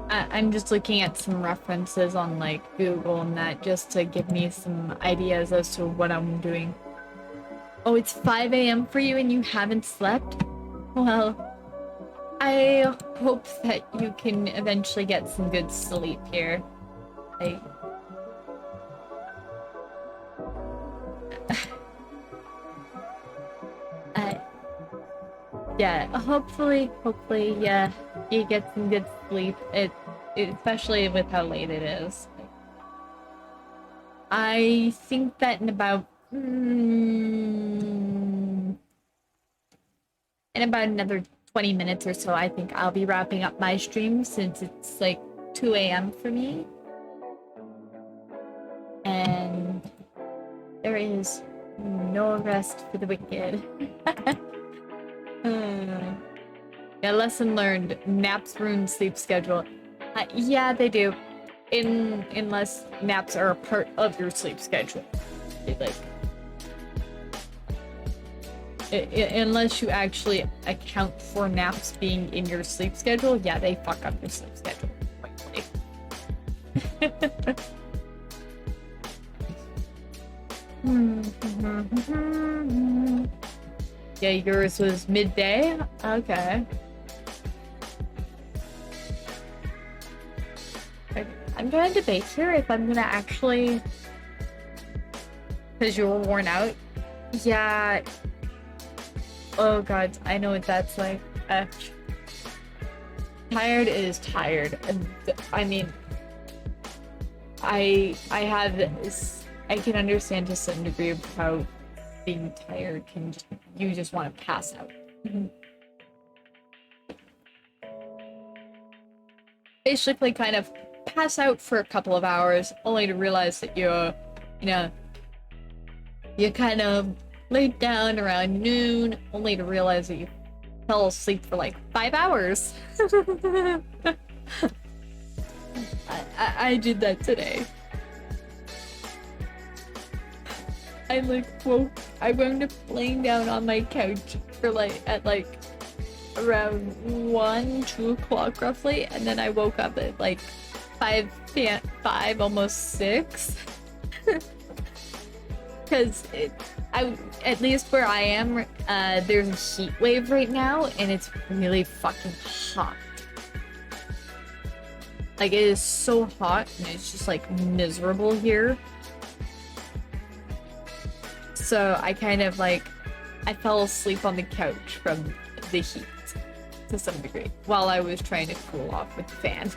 I'm just looking at some references on like Google and that just to give me some ideas as to what I'm doing. Oh, it's 5 a.m. for you and you haven't slept? Well, I hope that you can eventually get some good sleep here. Like, uh, yeah, hopefully, yeah, you get some good sleep. Especially with how late it is. I think that in about another 20 minutes or so, I think I'll be wrapping up my stream since it's like 2 a.m. for me. And there is no rest for the wicked. Yeah, lesson learned. Naps ruin sleep schedule. Yeah, they do. Unless naps are a part of your sleep schedule. Like, unless you actually account for naps being in your sleep schedule, yeah, they fuck up your sleep schedule. Yeah, yours was midday? Okay. I'm gonna debate here if I'm gonna actually... Because you were worn out? Yeah. Oh god, I know what that's like. Tired is tired. I mean, I have this... I can understand to some degree of how being tired can just... You just want to pass out. Basically kind of pass out for a couple of hours, only to realize that you know, you kind of laid down around noon, only to realize that you fell asleep for like 5 hours. I did that today. I wound up laying down on my couch for at around 2 o'clock roughly, and then I woke up at like 5, almost 6. Because at least where I am, there's a heat wave right now, and it's really fucking hot. Like, it is so hot, and it's just like miserable here. So I kind of I fell asleep on the couch from the heat to some degree while I was trying to cool off with the fan.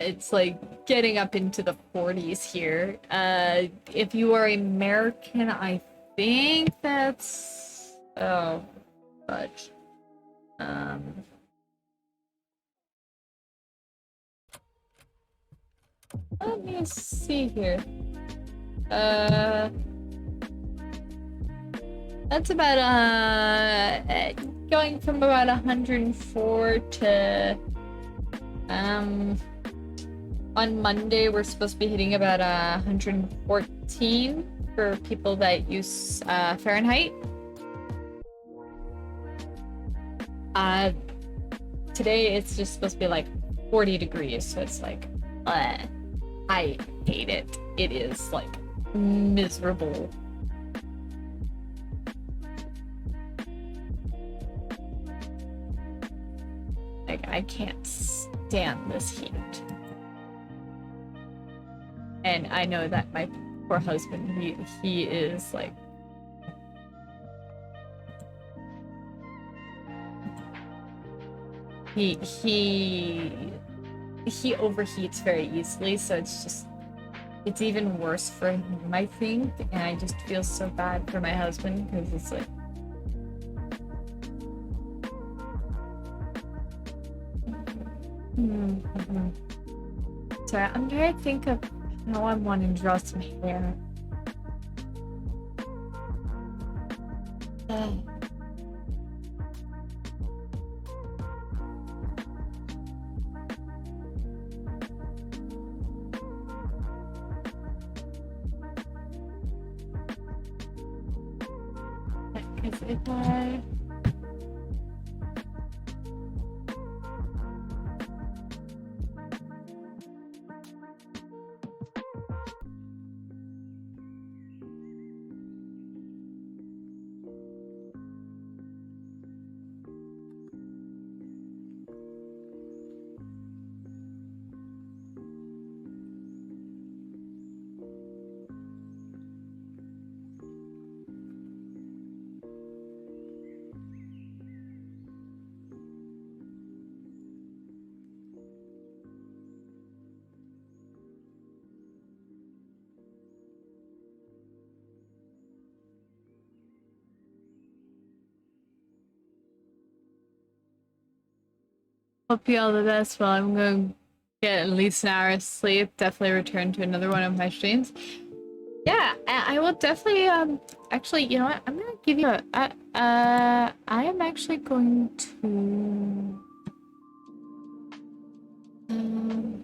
It's like getting up into the 40s here. If you are American, I think that's... Oh, fudge. Let me see here. Uh, that's about going from about 104 to on Monday we're supposed to be hitting about 114 for people that use Fahrenheit. Today it's just supposed to be like 40 degrees, so it's like I hate it. It is like miserable. Like I can't stand this heat. And I know that my poor husband, he is like he overheats very easily, so it's even worse for him, I think, and I just feel so bad for my husband because it's like Sorry, I'm trying to think of how I want to draw some hair. Because if I... Hope you all the best. Well, I'm going to get at least an hour of sleep. Definitely return to another one of my streams. Yeah, I will definitely, actually, you know what? I'm gonna give you I am actually going to, um,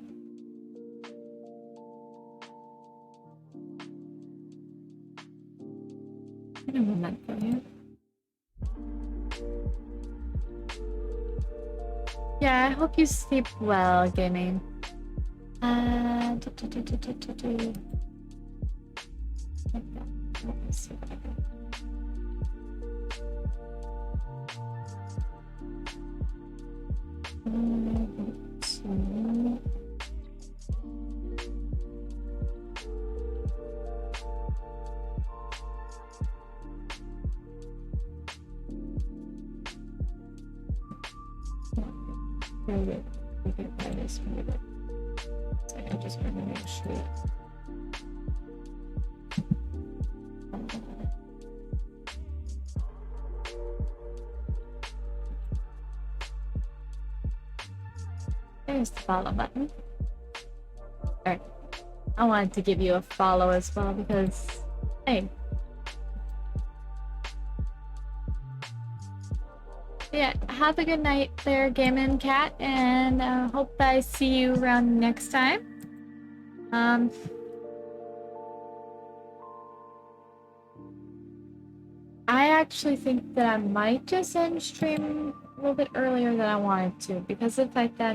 I don't know that for you. Yeah, I hope you sleep well, gaming. Let's see what I got. Let's see. Very good. We can find this one with it. So I just want to make sure. There's the follow button. Alright. I wanted to give you a follow as well because, hey. Yeah, have a good night there, Gaming Cat, and hope I see you around next time. I actually think that I might just end stream a little bit earlier than I wanted to because of the fact that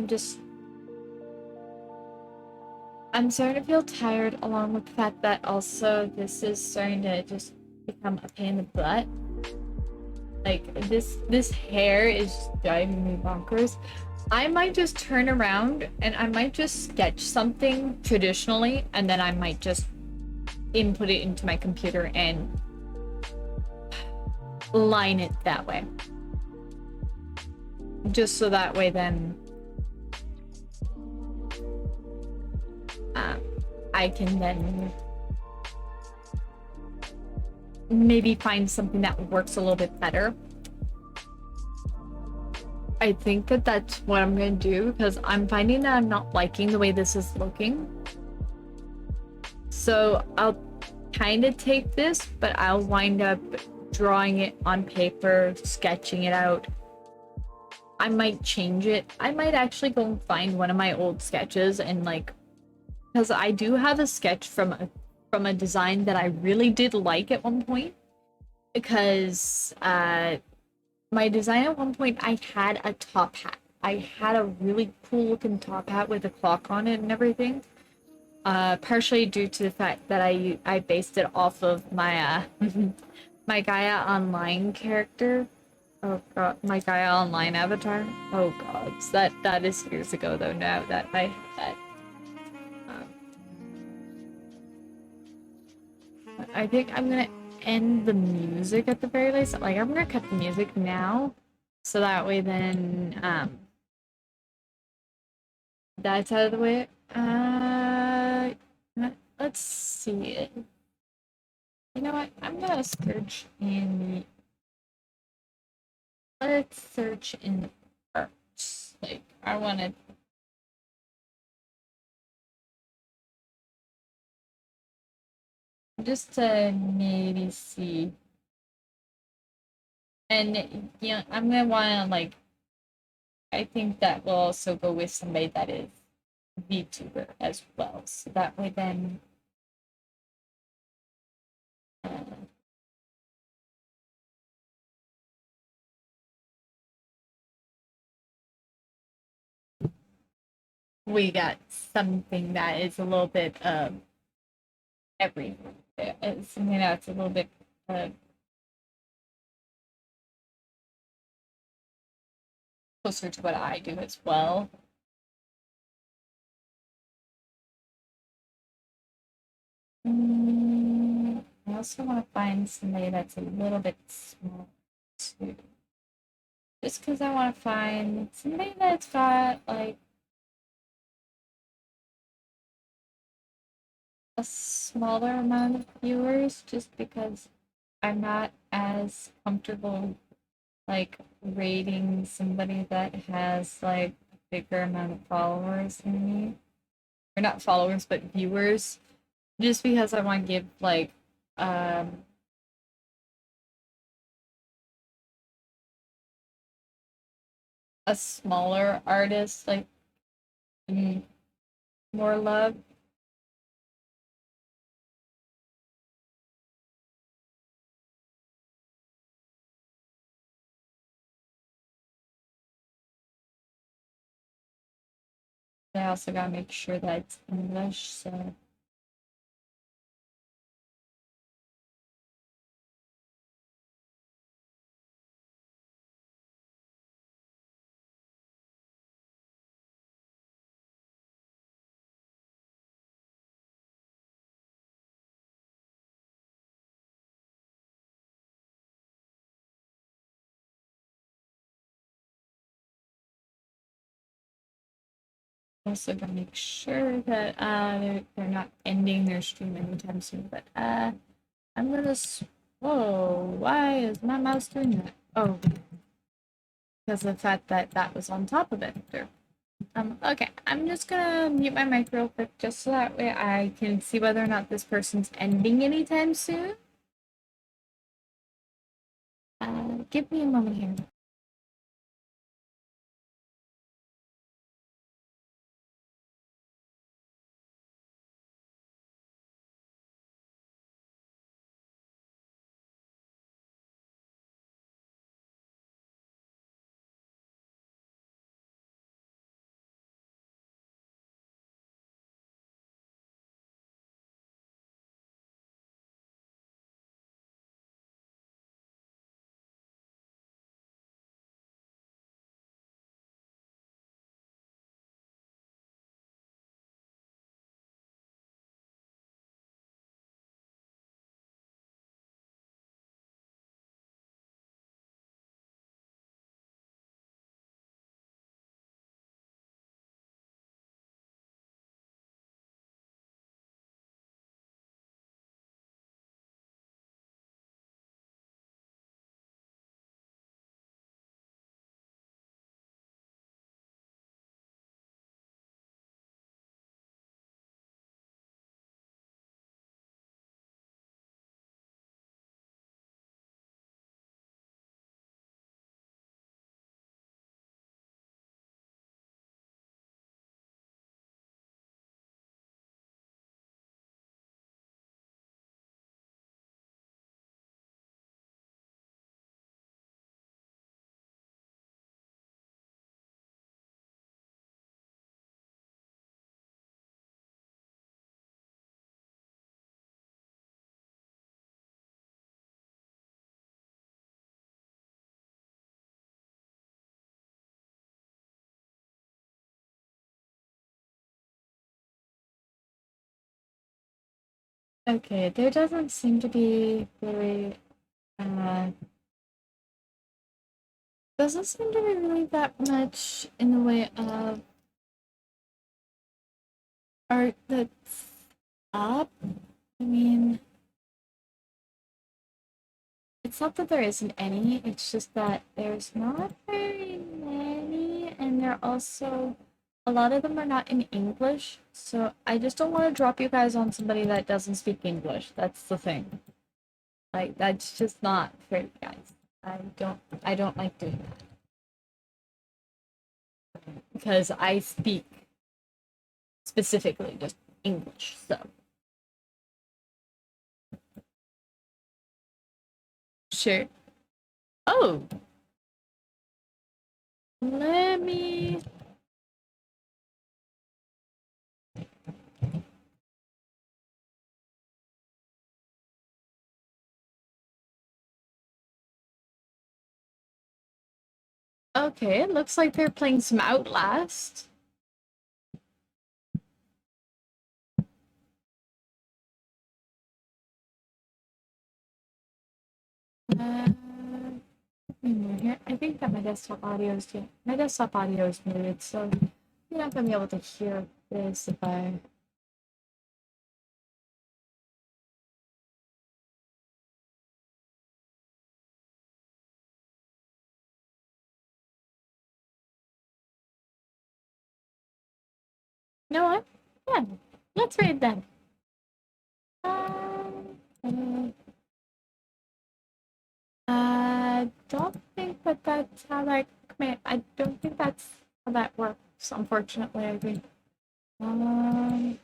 I'm starting to feel tired, along with the fact that also this is starting to just become a pain in the butt. Like, this hair is driving me bonkers. I might just turn around and I might just sketch something traditionally, and then I might just input it into my computer and line it that way. Just so that way then I can then maybe find something that works a little bit better. I think that that's what I'm gonna do because I'm finding that I'm not liking the way this is looking. So I'll kind of take this, but I'll wind up drawing it on paper, sketching it out. I might change it. I might actually go and find one of my old sketches and like, because I do have a sketch from a design that I really did like at one point. Because my design at one point, I had a top hat. I had a really cool looking top hat with a clock on it and everything. Partially due to the fact that I based it off of my my Gaia Online character. Oh god, my Gaia Online avatar. Oh god, so that is years ago though. Now that I have that, um, I think I'm gonna end the music at the very least. Like I'm gonna cut the music now, so that way then that's out of the way. Let's see it. You know what? I'm gonna search in. Let's search in arts. Like I want to just to maybe see, and I'm gonna want to like. I think that will also go with somebody that is VTuber as well. So that way then. Uh, we got something that is a little bit everything. It's something that's a little bit uh, closer to what I do as well. I also want to find somebody that's a little bit small too. Just because I want to find somebody that's got like a smaller amount of viewers, just because I'm not as comfortable like rating somebody that has like a bigger amount of followers than me. Or not followers, but viewers. Just because I want to give like um a smaller artist like more love. I also gotta make sure that it's English, so also gotta make sure that they're not ending their stream anytime soon. But I'm gonna. Whoa! Why is my mouse doing that? Oh, because of the fact that that was on top of it. Okay, I'm just gonna mute my mic real quick just so that way I can see whether or not this person's ending anytime soon. Give me a moment here. Okay, there doesn't seem to be really uh doesn't seem to be really that much in the way of art that's up. I mean, it's not that there isn't any, it's just that there's not very many, and they're also a lot of them are not in English, so I just don't want to drop you guys on somebody that doesn't speak English. That's the thing. Like that's just not fair, guys. I don't like doing that because I speak specifically just English. So sure. Oh, let me. Okay, it looks like they're playing some Outlast. Uh, here. I think that my desktop audio is muted, so you're not gonna be able to hear this if I. You know what? Yeah, let's read them. Uh, I don't think that that's how that command. I don't think that's how that works. Unfortunately, I think. Um,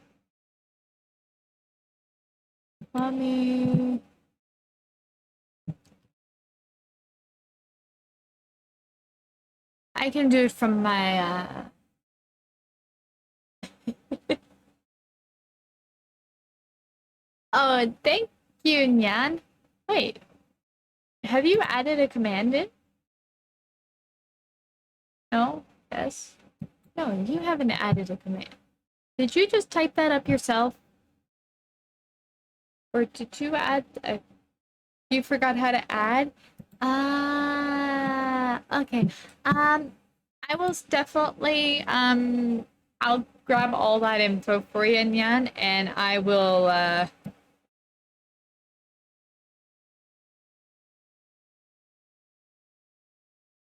let me. I can do it from my. Oh, thank you, Nyan. Wait, have you added a command in? No. Yes. No, you haven't added a command. Did you just type that up yourself, or did you add a you forgot how to add? Okay. I will definitely I'll grab all that info for you, Nyan, and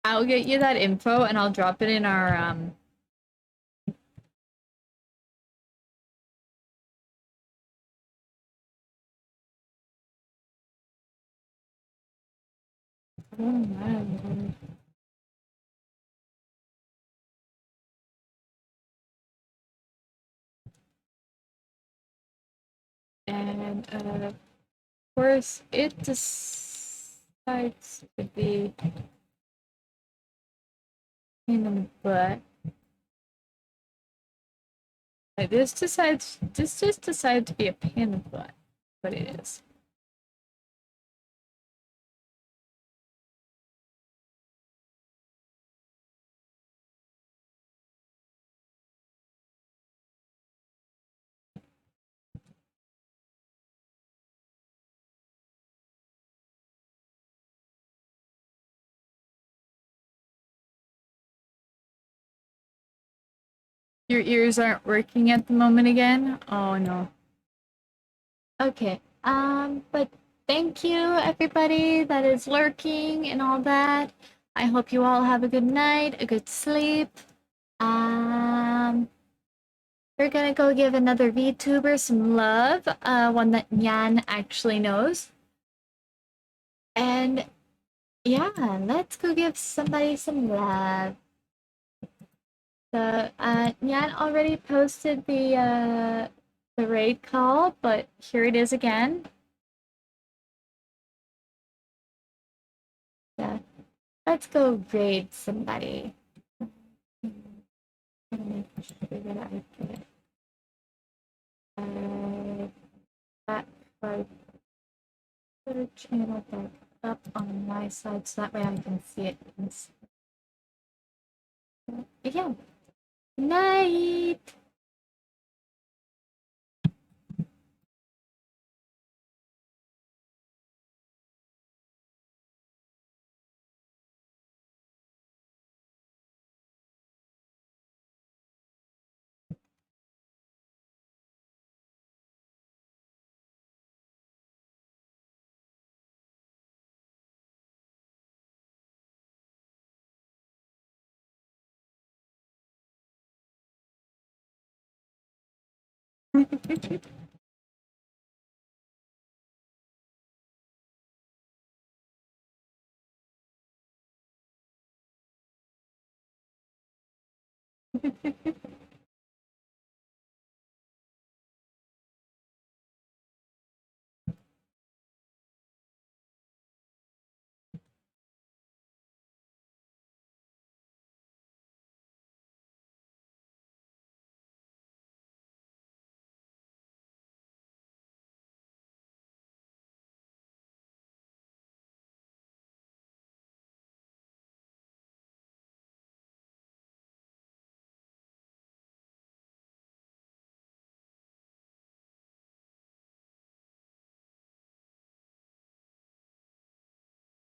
I'll get you that info and I'll drop it in our oh man. And of course it decides to be in the butt. Like this just decided to be a pain in the butt, but it is. Your ears aren't working at the moment again? Oh no. Okay. But thank you everybody that is lurking and all that. I hope you all have a good night, a good sleep. Um we're gonna go give another VTuber some love, one that Nyan actually knows. And yeah, let's go give somebody some love. So Nyan already posted the raid call, but here it is again. Yeah. Let's go raid somebody. Make sure that I get that card channel back up on my side so that way I can see it. Yeah. Night.